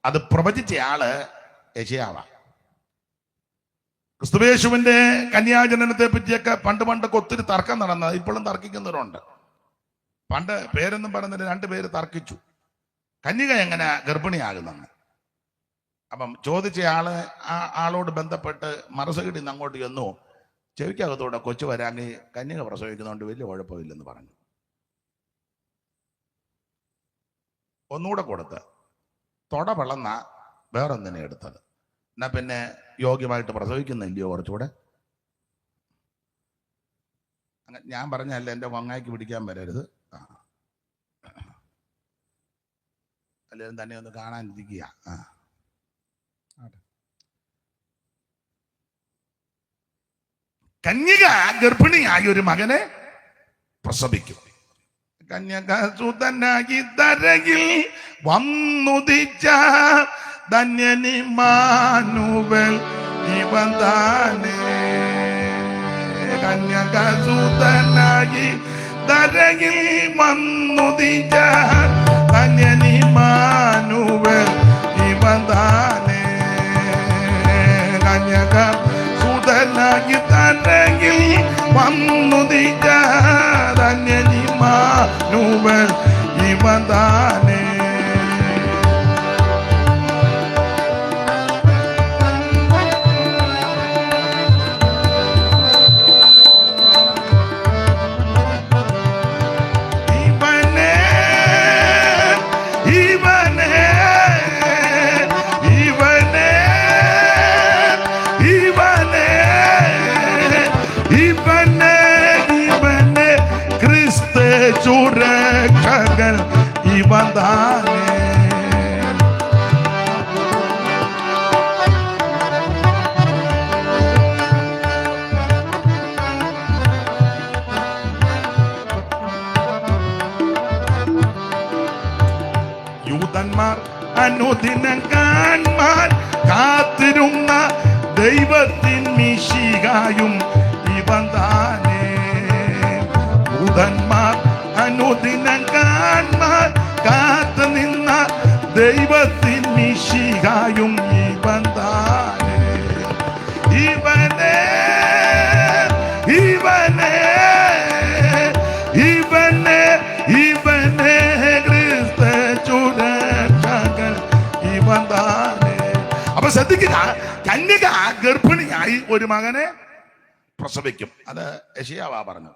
അത് പ്രവചിച്ചയാള് യെശയ്യാവാ. ക്രിസ്തുയേശുവിന്റെ കന്യാജനനത്തെ പറ്റിയൊക്കെ പണ്ടൊക്കെ ഒത്തിരി തർക്കം നടന്നത്, ഇപ്പോഴും തർക്കിക്കുന്നവരുണ്ട്. പണ്ട് പേരൊന്നും പറഞ്ഞിട്ട് 2 പേര് തർക്കിച്ചു, കന്യക എങ്ങനെ ഗർഭിണിയാകുന്നെന്ന്. അപ്പം ചോദിച്ചയാള് ആ ആളോട് ബന്ധപ്പെട്ട് മറുസൈഡിൽ നിന്ന് അങ്ങോട്ട് ചെന്നു, ചെവിക്കകത്തൂടെ കൊച്ചു വരാങ്ങി കന്യക പ്രസവിക്കുന്നതുകൊണ്ട് വലിയ കുഴപ്പമില്ലെന്ന് പറഞ്ഞു. ഒന്നുകൂടെ കൊടുത്ത് തൊട പിളന്ന വേറൊന്നിനെ എടുത്തത്. എന്നാ പിന്നെ യോഗ്യമായിട്ട് പ്രസവിക്കുന്നില്ലയോ കുറച്ചുകൂടെ? ഞാൻ പറഞ്ഞല്ല, എൻ്റെ കൊങ്ങായ്ക്ക് പിടിക്കാൻ വരരുത്. എല്ലാവരും തന്നെ ഒന്ന് കാണാനിരിക്കുക. കന്യക ഗർഭിണിയായി ഒരു മകനെ പ്രസവിക്കും. കന്യകാസുതനായി ധരയിൽ വന്നുദിച്ച ധന്യനിമാനുവൽ ഇവൻ താനേ. കന്യകാസുതനായി ധരയിൽ വന്നുദിച്ച ധന്യനിമാനുവൽ ഇവൻ താനേ. കന്യകാസുതനായി ധരയിൽ വന്നുദിച്ച ധന്യനിമാനുവൽ ഇവൻ താനേ. സുരക്ഷകൻ ഇവൻ താനേ. യൂതന്മാർ അനുദിനം കാൺമാൻ കാത്തിരുന്ന ദൈവത്തിൻ മിശിഹായും ഇവൻ താനേ. യൂതന്മാർ അനുദിനം കാൺമാൻ കാത്തു നിന്ന ദൈവത്തിൻ മിശിഹായും ഇവൻ താനേ. ഇവനെ ഇവനെ ഇവനെ ഇവനെ ക്രിസ്തു ചുരക്ഷകൻ ഇവൻ താനേ. അപ്പൊ ശ്രദ്ധിക്കുക, കന്യക ഗർഭിണിയായി ഒരു മകനെ പ്രസവിക്കും. അത് യെശയ്യാവാ പറഞ്ഞു.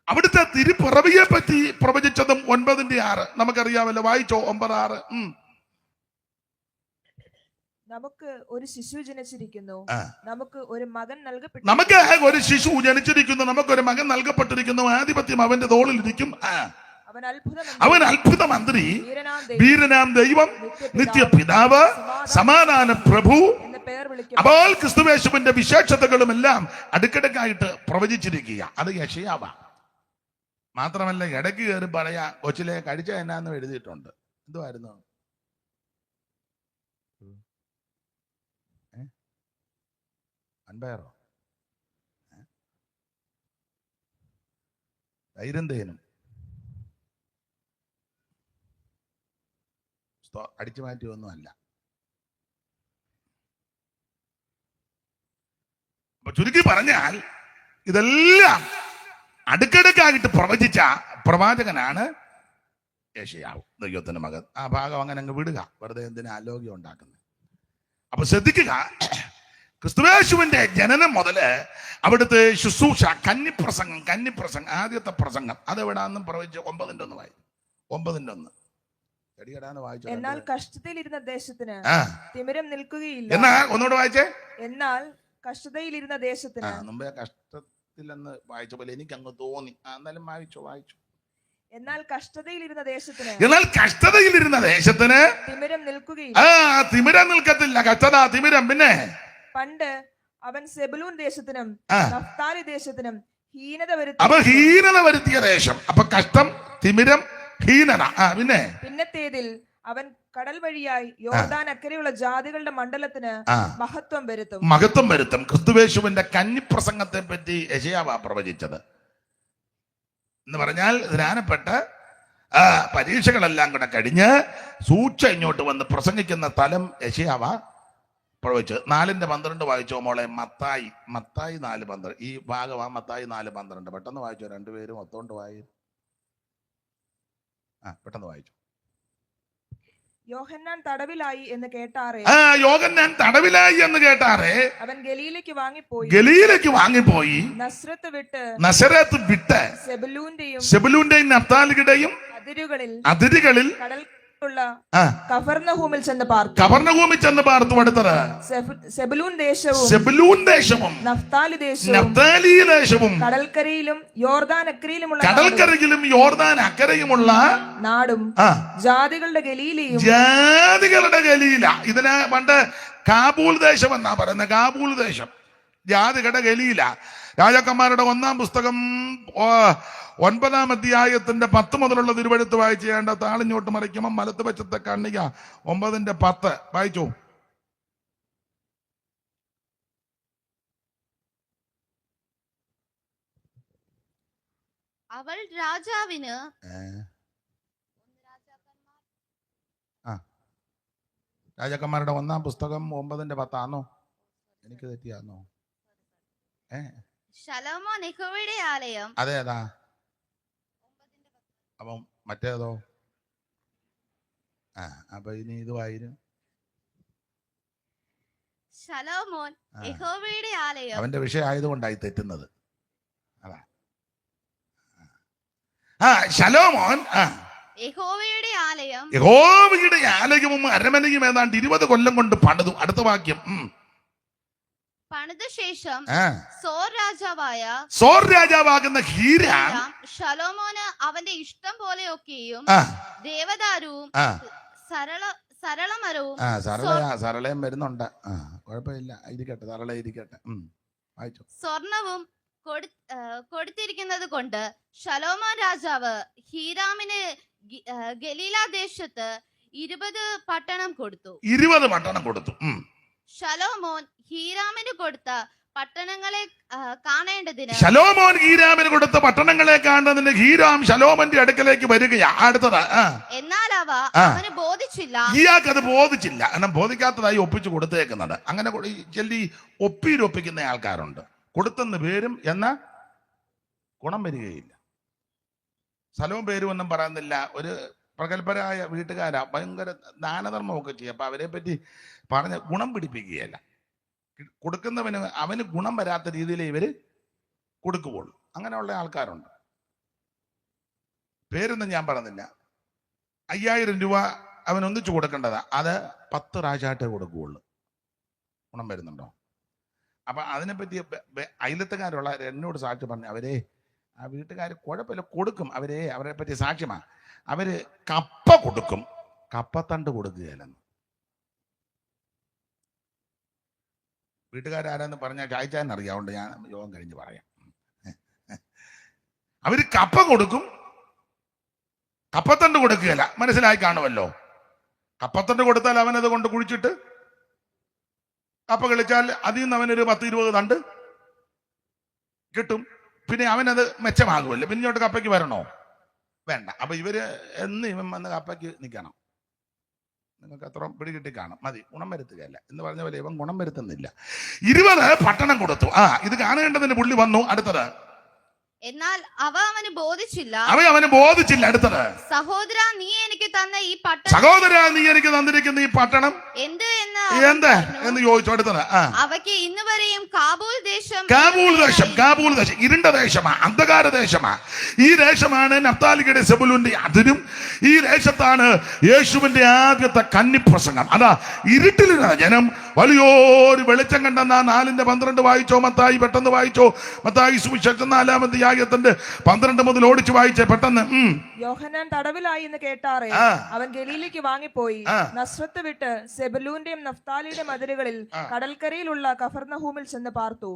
അവിടുത്തെ തിരുപ്പിറവിയെ പറ്റി പ്രവചിച്ചതും 9:6 നമുക്കറിയാമല്ലോ. വായിച്ചോ 9:6. നമുക്ക് ഒരു ശിശു ജനിച്ചിരിക്കുന്നു, നമുക്ക് ഒരു മകൻ നൽകപ്പെട്ടു. നമുക്ക് ഒരു ശിശു ജനിച്ചിരിക്കുന്നു, നമുക്കൊരു മകൻ നൽകപ്പെട്ടിരിക്കുന്നു. ആധിപത്യം അവന്റെ തോളിലിരിക്കും. അവൻ അത്ഭുത മന്ത്രി, വീരനാം ദൈവം, നിത്യപിതാവ്, സമാധാന പ്രഭു. അപ്പോൾ ക്രിസ്തുവേശുവിന്റെ വിശേഷതകളും എല്ലാം അടുക്കിടക്കായിട്ട് പ്രവചിച്ചിരിക്കുക. അത് യെശയ്യാവാ. മാത്രമല്ല ഇടയ്ക്ക് കയറി പറയാ കൊച്ചിലെ കഴിച്ച എന്നാന്ന് എഴുതിയിട്ടുണ്ട്. എന്തുവായിരുന്നു? അൻപയറോ തൈരും തേനും അടിച്ചു മാറ്റിയൊന്നും അല്ല. അപ്പൊ ചുരുക്കി പറഞ്ഞാൽ ഇതെല്ലാം അടുക്കടുക്കായിട്ട് പ്രവചിച്ച പ്രവാചകനാണ് യെശയ്യാവ്, ദൈവത്തിന്റെ മകൻ. ആ ഭാഗം അങ്ങനെ അങ്ങ് വിടുക, വെറുതെ എന്തിനാ ആലോക്യം ഉണ്ടാക്കുന്നത്. അപ്പൊ ശ്രദ്ധിക്കുക, ക്രിസ്തുയേശുവിന്റെ ജനനം മുതല് അവിടുത്തെ ശുശ്രൂഷ, കന്നിപ്രസംഗം, ആദ്യത്തെ പ്രസംഗം അതെവിടാന്നും പ്രവചിച്ച് 9:1 വായി. 9:1 വായിച്ചു. എന്നാൽ കഷ്ടതയിലിരുന്ന ദേശത്തിന് തിമിരം നിൽക്കുകയില്ല. ഒന്നുകൂടെ വായിച്ചേ. എന്നാൽ കഷ്ടതയിലിരുന്ന ദേശത്തിന്. മുമ്പേ കഷ്ടത്തിലെന്ന് വായിച്ച പോലെ എനിക്ക് അങ്ങ് തോന്നി. എന്നാലും വായിച്ചു. എന്നാൽ കഷ്ടതയിലിരുന്ന ദേശത്തിന് തിമിരം നിൽക്കുകയില്ല. തിമിരം നിൽക്കത്തില്ല. കഷ്ടത, തിമിരം. പിന്നെ പണ്ട് അവൻ സെബുലൂൻ ദേശത്തിനും നഫ്താലി ദേശത്തിനും ഹീനത വരുത്തിയ ദേശം. അപ്പൊ കഷ്ടം, തിമിരം, ഹീനത. പിന്നെ പിന്നത്തേതിൽ അവൻ കടൽ വഴിയായി യോർദാൻ അക്കരെയുള്ള ജാതികളുടെ മണ്ഡലത്തിന് മഹത്വം വരുത്തും. ക്രിസ്തുവേശുവിന്റെ കന്നിപ്രസംഗത്തെ പറ്റി യെശയ്യാവാ പ്രവചിച്ചത്. എന്ന് പറഞ്ഞാൽ ധ്യാനപ്പെട്ട് പരീക്ഷകളെല്ലാം കൂടെ കഴിഞ്ഞ് സൂക്ഷ ഇങ്ങോട്ട് വന്ന് പ്രസംഗിക്കുന്ന സ്ഥലം യെശയ്യാവാ പ്രവചിച്ചത്. 4:12 വായിച്ചോ മോളെ. മത്തായി 4:12. ഈ ഭാഗമാ മത്തായി 4:12. പെട്ടെന്ന് വായിച്ചോ, രണ്ടുപേരും ഒത്തോണ്ട് വായി. പെട്ടെന്ന് വായിച്ചു. യോഹന്നാൻ തടവിലായി എന്ന് കേട്ടാറേ യോഹന്നാൻ തടവിലായി എന്ന് കേട്ടാറേ അവൻ ഗലീലയ്ക്ക് വാങ്ങിപ്പോയി നസറേത്ത് വിട്ട് സെബുലൂന്റെയും നഫ്താലിയുടെയും അതിരുകളിൽ കഫർന്നഹൂമിൽ ചെന്ന് പാർത്തു. അടുത്തത് സെബുലൂൻ ദേശവും നഫ്താലി ദേശവും കടൽക്കരയിലും യോർദാൻ അക്കരയുമുള്ള നാടും ജാതികളുടെ ഗലീല. ഇതിന് പണ്ട് കാബൂൾ ദേശം എന്നാ പറയുന്നത്. കാബൂൾ ദേശം ജാതികളുടെ ഗലീല. രാജാക്കന്മാരുടെ 1-ാം പുസ്തകം 9-ാം അധ്യായത്തിന്റെ 10 മുതലുള്ള തിരുവഴുത്ത് വായിച്ചു ചെയ്യേണ്ട. താളിഞ്ഞോട്ട് മറിക്കുമ്പോൾ വലത്ത് വശത്തെ കണ്ണിക 9:10 വായിച്ചു. അവൾ രാജാവിന് രാജാക്കന്മാരുടെ 1-ാം പുസ്തകം 9:10 ആണോ? എനിക്ക് തെറ്റിയാന്നോ? ശലോമോൻ യഹോവയുടെ ആലയം. അതേതാ? അപ്പം മറ്റേതോ? അപ്പൊ ഇനി ഇതുവായിരുന്നു ശലോമോൻ യഹോവയുടെ ആലയം. അവന്റെ വിഷയം ആയതുകൊണ്ടായി തെറ്റുന്നത്. അതാ ശലോമോൻ യഹോവയുടെ ആലയവും അരമനയും ഏതാണ്ട് 20 കൊല്ലം കൊണ്ട് പണിതു. അടുത്ത വാക്യം. പണിത ശേഷം സോർ രാജാവാകുന്ന ഹീരാം ശലോമോന് അവന്റെ ഇഷ്ടം പോലെയൊക്കെയും ദേവദാരുവും സരളമരവും സരളയും വരുന്നുണ്ട്. കുഴപ്പമില്ല, ഇരിക്കട്ടെ, സരള ഇരിക്കട്ടെ. സ്വർണവും കൊടുത്തിരിക്കുന്നത് കൊണ്ട് ശലോമോൻ രാജാവ് ഹീരാമിന് ഗലീല ദേശത്ത് 20 പട്ടണം കൊടുത്തു. ശലോമോൻ ഹീരാമിന് കൊടുത്ത പട്ടണങ്ങളെ കാണേണ്ടതിന് ഹീരാം ശലോമന്റെ അടുക്കലേക്ക് വരികയാ. അടുത്തത്. എന്നാൽ അവന് ബോധിച്ചില്ല. ഇയാൾക്കത് ബോധിച്ചില്ല. കാരണം ബോധിക്കാത്തതായി ഒപ്പിച്ചു കൊടുത്തേക്കുന്നത്. അങ്ങനെ ചെല്ലി ഒപ്പിക്കുന്ന ആൾക്കാരുണ്ട്. കൊടുത്തെന്ന് പേരും എന്ന ഗുണം വരികയില്ല. സ്ഥലവും പേരും ഒന്നും പറയുന്നില്ല. ഒരു പ്രഗത്ഭരായ വീട്ടുകാരാ, ഭയങ്കര ദാനധർമ്മമൊക്കെ ചെയ്യും. അപ്പൊ അവരെ പറ്റി പറഞ്ഞ് ഗുണം പിടിപ്പിക്കുകയല്ല. കൊടുക്കുന്നവന് അവന് ഗുണം വരാത്ത രീതിയിൽ ഇവര് കൊടുക്കുകയുള്ളൂ. അങ്ങനെയുള്ള ആൾക്കാരുണ്ട്. പേരൊന്നും ഞാൻ പറഞ്ഞില്ല. 5000 രൂപ അവൻ ഒന്നിച്ചു കൊടുക്കേണ്ടതാ. അത് 10 പ്രാവശ്യമായിട്ടേ കൊടുക്കുകയുള്ളൂ. ഗുണം വരുന്നുണ്ടോ? അപ്പൊ അതിനെപ്പറ്റി അയലത്തുകാരുള്ള എന്നോട് സാക്ഷി പറഞ്ഞു. അവരെ ആ വീട്ടുകാർ കുഴപ്പമില്ല, കൊടുക്കും. അവരെ പറ്റി സാക്ഷ്യമാ. അവര് കപ്പ കൊടുക്കും, കപ്പത്തണ്ട് കൊടുക്കുകയല്ലെന്ന്. വീട്ടുകാരാരെന്ന് പറഞ്ഞാൽ ചായച്ചാൻ അറിയാവുണ്ട്. ഞാൻ യോഗം കഴിഞ്ഞ് പറയാം. അവര് കപ്പ കൊടുക്കും, കപ്പത്തണ്ട് കൊടുക്കുകയല്ല. മനസ്സിലായി കാണുമല്ലോ. കപ്പത്തണ്ട് കൊടുത്താൽ അവനത് കൊണ്ട് കുഴിച്ചിട്ട് കപ്പ കളിച്ചാൽ അതിൽ നിന്ന് അവനൊരു 10-20 തണ്ട് കിട്ടും. പിന്നെ അവനത് മെച്ചമാകുമല്ലോ. പിന്നെ ഇങ്ങോട്ട് കപ്പയ്ക്ക് വരണോ? വേണ്ട. അപ്പൊ ഇവര് ഇവൻ വന്ന് കപ്പയ്ക്ക് നിൽക്കണം. നിങ്ങൾക്ക് അത്ര പിടികിട്ടി കാണും. മതി, ഗുണം വരുത്തുകയല്ല എന്ന് പറഞ്ഞ പോലെ ഇവൻ ഗുണം വരുത്തുന്നില്ല. 20 പട്ടണം കൊടുത്തു. ഇത് കാണേണ്ടതിന് പുള്ളി വന്നു. അടുത്തത്. എന്നാൽ അവന് ബോധിച്ചില്ല. അടുത്തത്. സഹോദരാ, നീ എനിക്ക് തന്നിരിക്കുന്ന ഈ പട്ടണം എന്ത് എന്ന് ചോദിച്ചു. അടുത്തത്. അവയ്ക്ക് ഇന്ന് വരെയും കാബൂൾ ദേശം ഇരുണ്ട ദേശമാ, അന്ധകാര ദേശമാ. ഈ ദേശമാണ് നഫ്താലിയുടെ സെബുലൂന്റെ അതിരും. ഈ ദേശത്താണ് യേശുവിന്റെ ആദ്യത്തെ കന്നിപ്രസംഗം. അതാ ഇരുട്ടിലിരുന്ന ജനം വലിയൊരു വെളിച്ചം കണ്ടെന്ന 4:12 വായിച്ചോ? മത്തായി പെട്ടെന്ന് വായിച്ചോ? മത്തായി സുവിശേഷം 4-ാം അധ്യായത്തിന്റെ 12 മുതൽ ഓടിച്ചു വായിച്ചേ പെട്ടെന്ന്. യോഹന്നാൻ തടവിലായി എന്ന് കേട്ടാറേ അവൻ ഗലീലയ്ക്ക് വാങ്ങിപ്പോയി നസ്രത്ത് വിട്ട് സെബുലൂന്റെയും നഫ്താലിയുടെയും അതിരുകളിൽ കടൽക്കരയിലുള്ള കഫർന്നഹൂമിൽ ചെന്ന് പാർത്തു.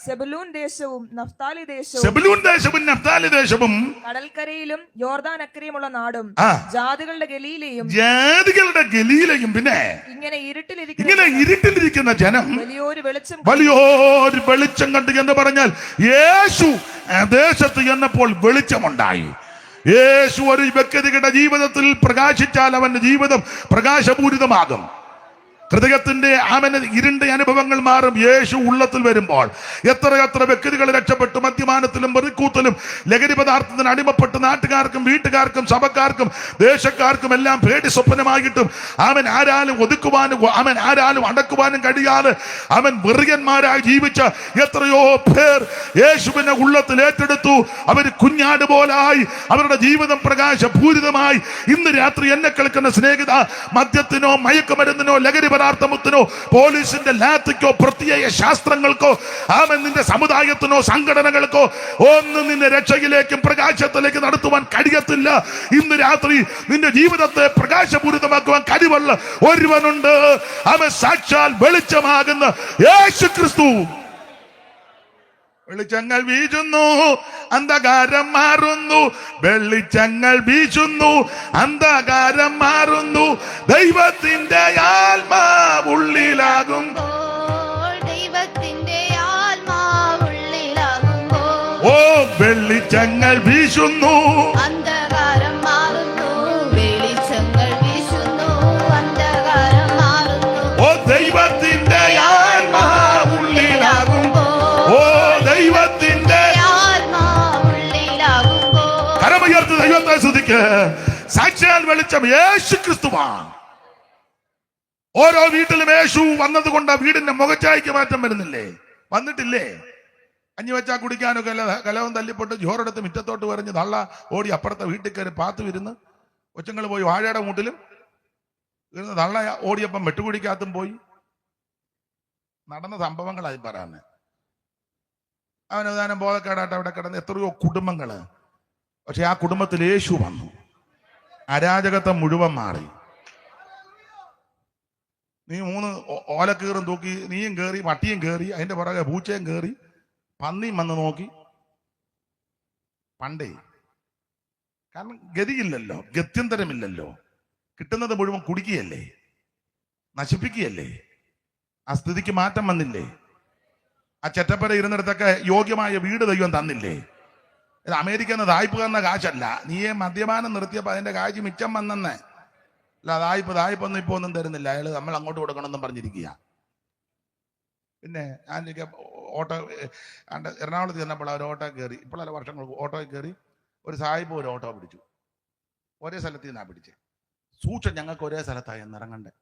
സെബുലൂൻ ദേശവും നഫ്താലി ദേശവും കടൽക്കരയിലും യോർദാൻ അക്കരയുമുള്ള നാടും ജാതികളുടെ ഗലീലയും പിന്നെ ഇങ്ങനെ ഇരുട്ടിലിരിക്കുന്ന ജനം വലിയൊരു വെളിച്ചം കണ്ടു എന്ന് പറഞ്ഞാൽ യേശു ദേശത്ത് എന്നപ്പോൾ വെളിച്ചമുണ്ടായി. യേശു ഒരു വ്യക്തിയുടെ ജീവിതത്തിൽ പ്രകാശിച്ചാൽ അവന്റെ ജീവിതം പ്രകാശപൂരിതമാകും. ഹൃദയത്തിന്റെ ഇരുണ്ട അനുഭവങ്ങൾ മാറും യേശു ഉള്ളത്തിൽ വരുമ്പോൾ. എത്ര വ്യക്തികൾ രക്ഷപ്പെട്ടു. മദ്യപാനത്തിലും വെറിക്കൂത്തലും ലഹരി പദാർത്ഥത്തിന് അടിമപ്പെട്ട് നാട്ടുകാർക്കും വീട്ടുകാർക്കും സഭക്കാർക്കും ദേശക്കാർക്കും എല്ലാം പേടി സ്വപ്നമായിട്ടും ആരാലും ഒതുക്കുവാനും ആരാലും അടക്കുവാനും കഴിയാതെ വെറിയന്മാരായി ജീവിച്ച എത്രയോ പേർ യേശുവിനെ ഉള്ളത്തിൽ ഏറ്റെടുത്തു. അവർ കുഞ്ഞാട് പോലായി അവരുടെ ജീവിതം പ്രകാശപൂരിതമായി. ഇന്ന് രാത്രി എന്നെ കേൾക്കുന്ന സ്നേഹിത, മദ്യത്തിനോ മയക്കുമരുന്നിനോ ലഹരി പദാർത്ഥത്തിനോ പോലീസിന്റെ ലാത്തിക്കോ പ്രത്യേക ശാസ്ത്രങ്ങൾക്കോ നിന്റെ സമുദായത്തിനോ സംഘടനകൾക്കോ ഒന്നും നിന്നെ രക്ഷയിലേക്കും പ്രകാശത്തിലേക്ക് നടത്തുവാൻ കഴിയത്തില്ല. ഇന്ന് രാത്രി നിന്റെ ജീവിതത്തെ പ്രകാശപൂരിതമാക്കുവാൻ കഴിവുള്ള ഒരുവനുണ്ട്. അവൻ സാക്ഷാൽ വെളിച്ചമാകുന്ന യേശു ക്രിസ്തു. വെളിച്ചങ്ങൾ വീശുന്നു, അന്ധകാരം മാറുന്നു. വെളിച്ചങ്ങൾ വീശുന്നു, അന്ധകാരം മാറുന്നു. ദൈവത്തിന്റെ ആത്മാവുള്ളിലാകുമ്പോ ദൈവത്തിന്റെ ആത്മാവുള്ളിലാകുമ്പോ ഓ വെളിച്ചങ്ങൾ വീശുന്നു, അന്ധകാരം മാറുന്നു. വെളിച്ചങ്ങൾ വീശുന്നു, അന്ധകാരം മാറുന്നു. ഓ ദൈവത്തിന്റെ ആത്മാവുള്ളിലാകുമ്പോ ഓ ദൈവത്തിന്റെ ആത്മാവുള്ളിലാകുമ്പോ കരമുയർത്തി ദൈവത്തെ സ്തുതിക്ക്. സാക്ഷാൽ വെളിച്ചം യേശു ക്രിസ്തുവാണ്. ഓരോ വീട്ടിലും യേശു വന്നത് കൊണ്ട് വീടിന്റെ മുഖച്ചായ്ക്ക് മാറ്റം വരുന്നില്ലേ? വന്നിട്ടില്ലേ? കഞ്ഞി വെച്ചാൽ കുടിക്കാനൊക്കെ കലവും തല്ലിപ്പൊട്ട് ജോറെടുത്ത് മുറ്റത്തോട്ട് പറഞ്ഞ് തള്ള ഓടി അപ്പുറത്തെ വീട്ടിൽ കയറി പാത്തു ഇരുന്ന് കൊച്ചുങ്ങൾ പോയി വാഴയുടെ മൂട്ടിലും ഇരുന്ന് തള്ള ഓടിയപ്പം വെട്ടുകുടിക്കകത്തും പോയി നടന്ന സംഭവങ്ങളായി പറയാന്ന്. അവനവധാനം ബോധക്കേടായിട്ട് അവിടെ കിടന്ന് എത്രയോ കുടുംബങ്ങള്. പക്ഷെ ആ കുടുംബത്തിൽ യേശു വന്നു. അരാജകത്വം മുഴുവൻ മാറി. നീ 3 ഓലക്കീറും തൂക്കി നീയും കയറി, പട്ടിയും കയറി, അതിന്റെ പുറകെ പൂച്ചയും കയറി, പന്നിയും വന്ന് നോക്കി. പണ്ടേ കാരണം ഗതിയില്ലല്ലോ, ഗത്യന്തരമില്ലല്ലോ. കിട്ടുന്നത് മുഴുവൻ കുടിക്കുകയല്ലേ, നശിപ്പിക്കുകയല്ലേ. ആ സ്ഥിതിക്ക് മാറ്റം വന്നില്ലേ? ആ ചെറ്റപ്പര ഇരുന്നിടത്തൊക്കെ യോഗ്യമായ വീട് ദൈവം തന്നില്ലേ? ഇത് അമേരിക്കയിൽ നിന്ന് തായ്പ തന്ന കാശല്ല. നീയെ മദ്യപാനം നിർത്തിയപ്പോൾ അതിന്റെ കാശ് മിച്ചം വന്നെന്നേ. അല്ല തായ്പൊന്നും ഇപ്പൊ ഒന്നും തരുന്നില്ല. അയാൾ നമ്മൾ അങ്ങോട്ട് കൊടുക്കണമെന്നും പറഞ്ഞിരിക്കുക. പിന്നെ ഞാൻ ഓട്ടോ എറണാകുളത്ത് ചെന്നപ്പോൾ അവർ ഓട്ടോ കയറി, ഇപ്പോഴല്ല വർഷങ്ങൾക്ക് ഓട്ടോയിൽ കയറി ഒരു സായിപ്പ് ഒരു ഓട്ടോ പിടിച്ചു. ഒരേ സ്ഥലത്ത് നിന്നാ പിടിച്ചേ. സൂക്ഷം, ഞങ്ങൾക്ക് ഒരേ സ്ഥലത്തായി എന്നിറങ്ങണ്ടേ.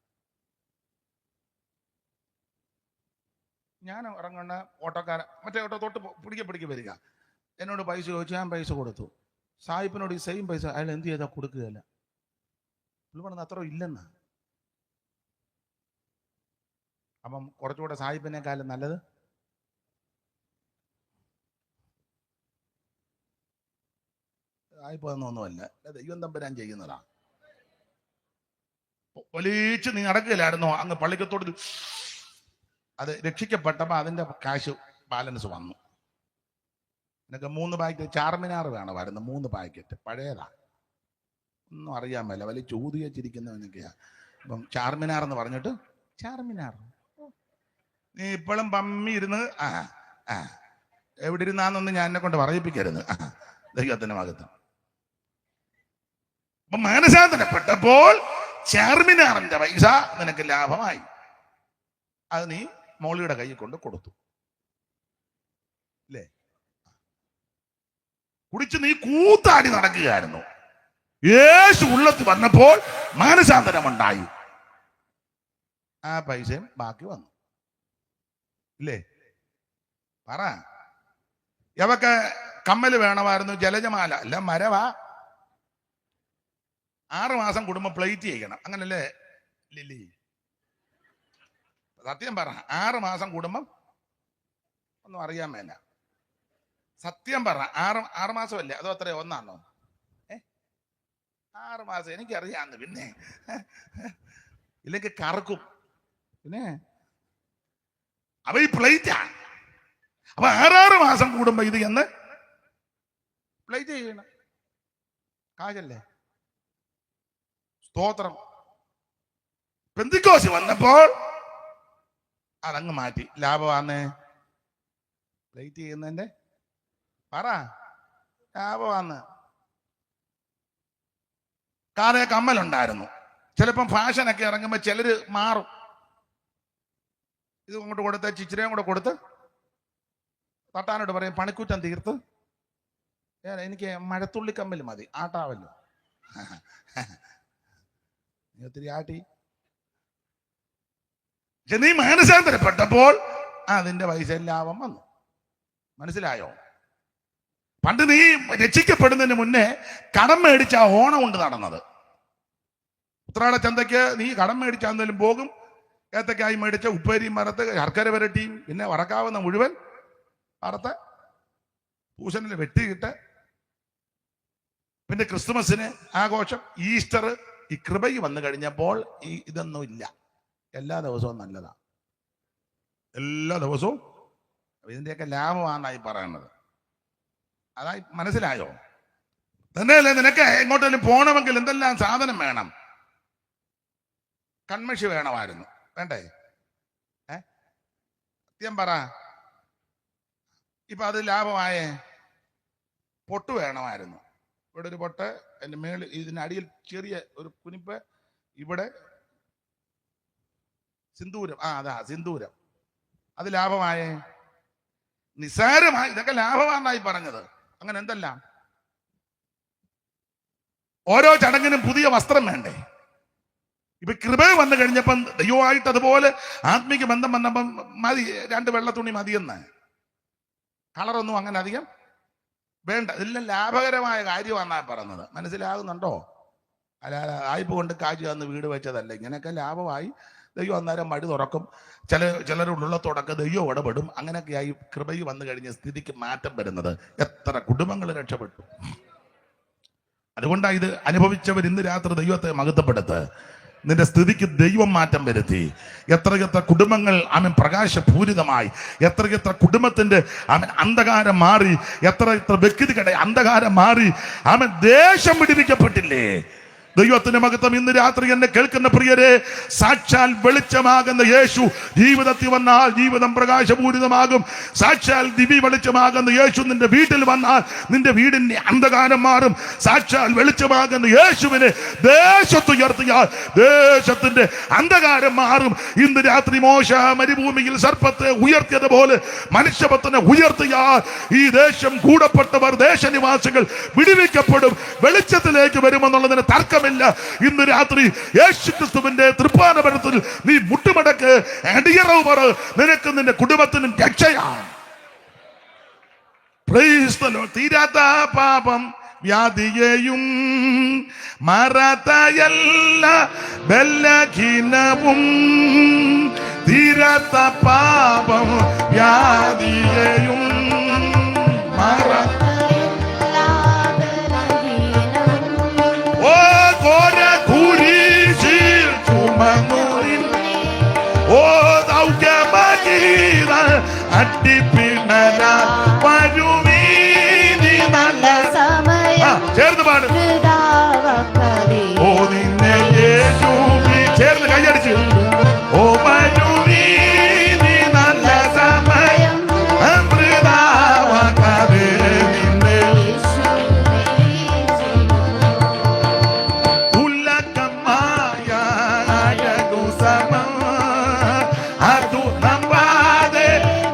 ഞാൻ ഇറങ്ങുന്ന ഓട്ടോക്കാരൻ മറ്റേ ഓട്ടോ തൊട്ട് പിടിക്കെ വരിക. എന്നോട് പൈസ ചോദിച്ചു, ഞാൻ പൈസ കൊടുത്തു. സായിപ്പിനോട് ഈ സെയിം പൈസ അയാൾ എന്ത് ചെയ്താൽ കൊടുക്കുകയല്ല. പറഞ്ഞത് അത്ര ഇല്ലെന്നാ. അപ്പം കുറച്ചുകൂടെ സായിപ്പിനേക്കാളും നല്ലത് സായിപ്പൊന്നുമല്ല, ദൈവം തമ്പുരാൻ ചെയ്യുന്നതാ. ഒലിച്ച് നീ നടക്കുകയില്ലായിരുന്നോ അങ്ങ് പള്ളിക്കത്തോട്. അത് രക്ഷിക്കപ്പെട്ടപ്പോൾ അതിന്റെ കാശ് ബാലൻസ് വന്നു. എനിക്ക് 3 പാക്കറ്റ് ചാർമിനാർ വേണം വരുന്നത്. 3 പാക്കറ്റ് പഴയതാ, ഒന്നും അറിയാൻ മേല, വലിയ ചോദ്യ വെച്ചിരിക്കുന്നവനൊക്കെയാ. അപ്പം ചാർമിനാർ എന്ന് പറഞ്ഞിട്ട് ചാർമിനാർ നീ ഇപ്പോഴും പമ്മി ഇരുന്ന് എവിടെ ഇരുന്നാന്നൊന്നും ഞാൻ എന്നെ കൊണ്ട് പറയിപ്പിക്കരുത്. ദൈവത്തിന്റെ ഭാഗത്ത് അപ്പൊ മാനസാന്തരപ്പെട്ടപ്പോൾ ചാർമിനാറിന്റെ പൈസ നിനക്ക് ലാഭമായി. അത് നീ മോളിയുടെ കയ്യിൽ കൊണ്ട് കൊടുത്തു അല്ലേ? കുടിച്ച് നീ കൂത്താടി നടക്കുകയായിരുന്നു. യേശു ഉള്ളത്തിൽ വന്നപ്പോൾ മാനസാന്തരമുണ്ടായി. ആ പൈസയും ബാക്കി വന്നു ഇല്ലേ? പറ. യവക്ക് കമ്മല് വേണമായിരുന്നു, ജലജമാല അല്ല മരവാ. 6 മാസം കുടുംബം പ്ലേറ്റ് ചെയ്യണം, അങ്ങനല്ലേ ലില്ലി? സത്യം പറ, 6 മാസം കുടുംബം ഒന്നും അറിയാൻ മേല. സത്യം പറ, 6 മാസമല്ലേ? അതോ അത്രയോ 1 ആണോ? 6 മാസം എനിക്കറിയാന്ന്. പിന്നെ ഇല്ലെങ്കിൽ കറക്കും. പിന്നെ അവ ഈ പ്ലേറ്റാ. അപ്പൊ 6 മാസം കൂടുമ്പോ ഇത് എന്ന് പ്ലേറ്റ് ചെയ്യണം. കാശല്ലേ? സ്തോത്രം. പെന്തിക്കോസ് വന്നപ്പോൾ അതങ്ങ് മാറ്റി. ലാഭമാണ് പ്ലേറ്റ് ചെയ്യുന്നതിന്റെ. പറ, ലാഭമാണ്. കാലേ കമ്മലുണ്ടായിരുന്നു. ചിലപ്പം ഫാഷനൊക്കെ ഇറങ്ങുമ്പോൾ ചിലര് മാറും. ഇത് അങ്ങോട്ട് കൊടുത്ത് ചിച്ചിരയും കൂടെ കൊടുത്ത് തട്ടാനോട് പറയും പണിക്കുറ്റം തീർത്ത്. എനിക്ക് മഴത്തുള്ളി കമ്മൽ മതി, ആട്ടാവല്ലോ. നീ ഒത്തിരി ആട്ടി. പക്ഷെ നീ മാനസാന്തരപ്പെട്ടപ്പോൾ അതിന്റെ പൈസ ലാഭം വന്നു. മനസ്സിലായോ? പണ്ട് നീ രക്ഷിക്കപ്പെടുന്നതിന് മുന്നേ കടം മേടിച്ച ഓണം കൊണ്ട് നടന്നത്. ഉത്രാട ചന്തയ്ക്ക് നീ കടം മേടിച്ചാന്നേലും പോകും. ഏത്തക്കായി മേടിച്ച ഉപ്പേരിയും വറുത്ത് ശർക്കര വരട്ടിയും പിന്നെ വറക്കാവുന്ന മുഴുവൻ വറുത്ത് പൂശനിൽ വെട്ടിയിട്ട് പിന്നെ ക്രിസ്തുമസിന് ആഘോഷം, ഈസ്റ്റർ. ഈ കൃപയ്ക്ക് വന്നു കഴിഞ്ഞപ്പോൾ ഇതൊന്നും ഇല്ല. എല്ലാ ദിവസവും നല്ലതാ, എല്ലാ ദിവസവും. ഇതിന്റെയൊക്കെ ലാഭമാണെന്നായി പറയുന്നത്. അതായി മനസ്സിലായോ? തന്നെയല്ലേ നിനക്ക് എങ്ങോട്ടെങ്കിലും പോകണമെങ്കിൽ എന്തെല്ലാം സാധനം വേണം? കൺമഷി വേണമായിരുന്നു, വേണ്ടേ? സത്യം പറ. ഇപ്പൊ അത് ലാഭമായേ. പൊട്ട് വേണമായിരുന്നു. ഇവിടെ ഒരു പൊട്ട്, എൻ്റെ മേളിൽ ഇതിനടിയിൽ ചെറിയ ഒരു കുനിപ്പ്, ഇവിടെ സിന്ദൂരം. അതാ സിന്ദൂരം. അത് ലാഭമായേ. നിസാരമായി. ഇതൊക്കെ ലാഭമാണെന്നായി പറഞ്ഞത്. അങ്ങനെ എന്തെല്ലാം. ഓരോ ചടങ്ങിനും പുതിയ വസ്ത്രം വേണ്ടേ? ഇപ്പൊ കൃപ വന്നു കഴിഞ്ഞപ്പം ദൈവമായിട്ട് അതുപോലെ ആത്മീക ബന്ധം വന്നപ്പം മതി, 2 വെള്ള തുണി മതിയെന്ന്. കളറൊന്നും അങ്ങനെ അധികം വേണ്ട. ഇതെല്ലാം ലാഭകരമായ കാര്യമാണെന്നാ പറഞ്ഞത്. മനസ്സിലാകുന്നുണ്ടോ? അല്ല, ആയിപ്പ് കൊണ്ട് കാശ് തന്ന് വീട് വെച്ചതല്ല. ഇങ്ങനെയൊക്കെ ലാഭമായി. ദൈവം അന്നേരം മടി തുറക്കും. ചിലരുടെ ഉള്ളത്തോടൊക്കെ ദൈവം ഇടപെടും. അങ്ങനെയൊക്കെയായി കൃപയിൽ വന്നു കഴിഞ്ഞ സ്ഥിതിക്ക് മാറ്റം വരുന്നത്. എത്ര കുടുംബങ്ങൾ രക്ഷപ്പെട്ടു. അതുകൊണ്ടാണ് ഇത് അനുഭവിച്ചവർ ഇന്ന് രാത്രി ദൈവത്തെ മഹത്വപ്പെടുത്ത്. നിന്റെ സ്ഥിതിക്ക് ദൈവം മാറ്റം വരുത്തി. എത്ര കുടുംബങ്ങൾ പ്രകാശപൂരിതമായി. എത്ര കുടുംബത്തിന്റെ അന്ധകാരം മാറി. എത്ര വ്യക്തികളുടെ അന്ധകാരം മാറി. ദേശം വിടിവിക്കപ്പെട്ടില്ലേ? ദൈവത്തിന്റെ മഹത്വം. ഇന്ന് രാത്രി എന്നെ കേൾക്കുന്ന പ്രിയരെ, സാക്ഷാൽ വെളിച്ചമാകുന്ന യേശു ജീവിതത്തിൽ വന്നാൽ ജീവിതം പ്രകാശപൂരിതമാകും. സാക്ഷാൽ ദിവ്യ വെളിച്ചമാകുന്ന യേശു നിന്റെ വീട്ടിൽ വന്നാൽ നിന്റെ വീടിന്റെ അന്ധകാരം മാറും. സാക്ഷാൽ വെളിച്ചമാകുന്ന യേശുവിനെ ദേശത്തുയർത്തിയാൽ ദേശത്തിന്റെ അന്ധകാരം മാറും. ഇന്ന് രാത്രി മോശ മരുഭൂമിയിൽ സർപ്പത്തെ ഉയർത്തിയതുപോലെ മനുഷ്യപത്തിനെ ഉയർത്തിയാൽ ഈ ദേശം കൂടപ്പെട്ടവർ, ദേശനിവാസികൾ വിടുവിക്കപ്പെടും, വെളിച്ചത്തിലേക്ക് വരുമെന്നുള്ളതിന് തർക്കം. ഇന്ന് രാത്രി യേശുക്രിസ്തുവിന്റെ തൃപ്പാനപരത്തിൽ നീ മുട്ടുമടക്ക്, അടിയറവ് പറ. നിനക്ക് നിന്റെ കുടുംബത്തിനും രക്ഷയാണ്. തീരാത്ത പാപം വ്യാധിയെയും മാറാത്ത എല്ലാ ബലഹീനവും, തീരാത്ത പാപം വ്യാധിയെയും മാറാത്ത ചേർന്ന് പാടും. ഓ നിന്നെ യേശു ചേർന്ന് കൈയടിച്ച്. ഓ മരുവീനി നല്ല സമയം അമൃതാവാക്കാതെ നിന്നെ ഉല്ലക്കമായ അഴകു സമം അതു നമ്പാതെ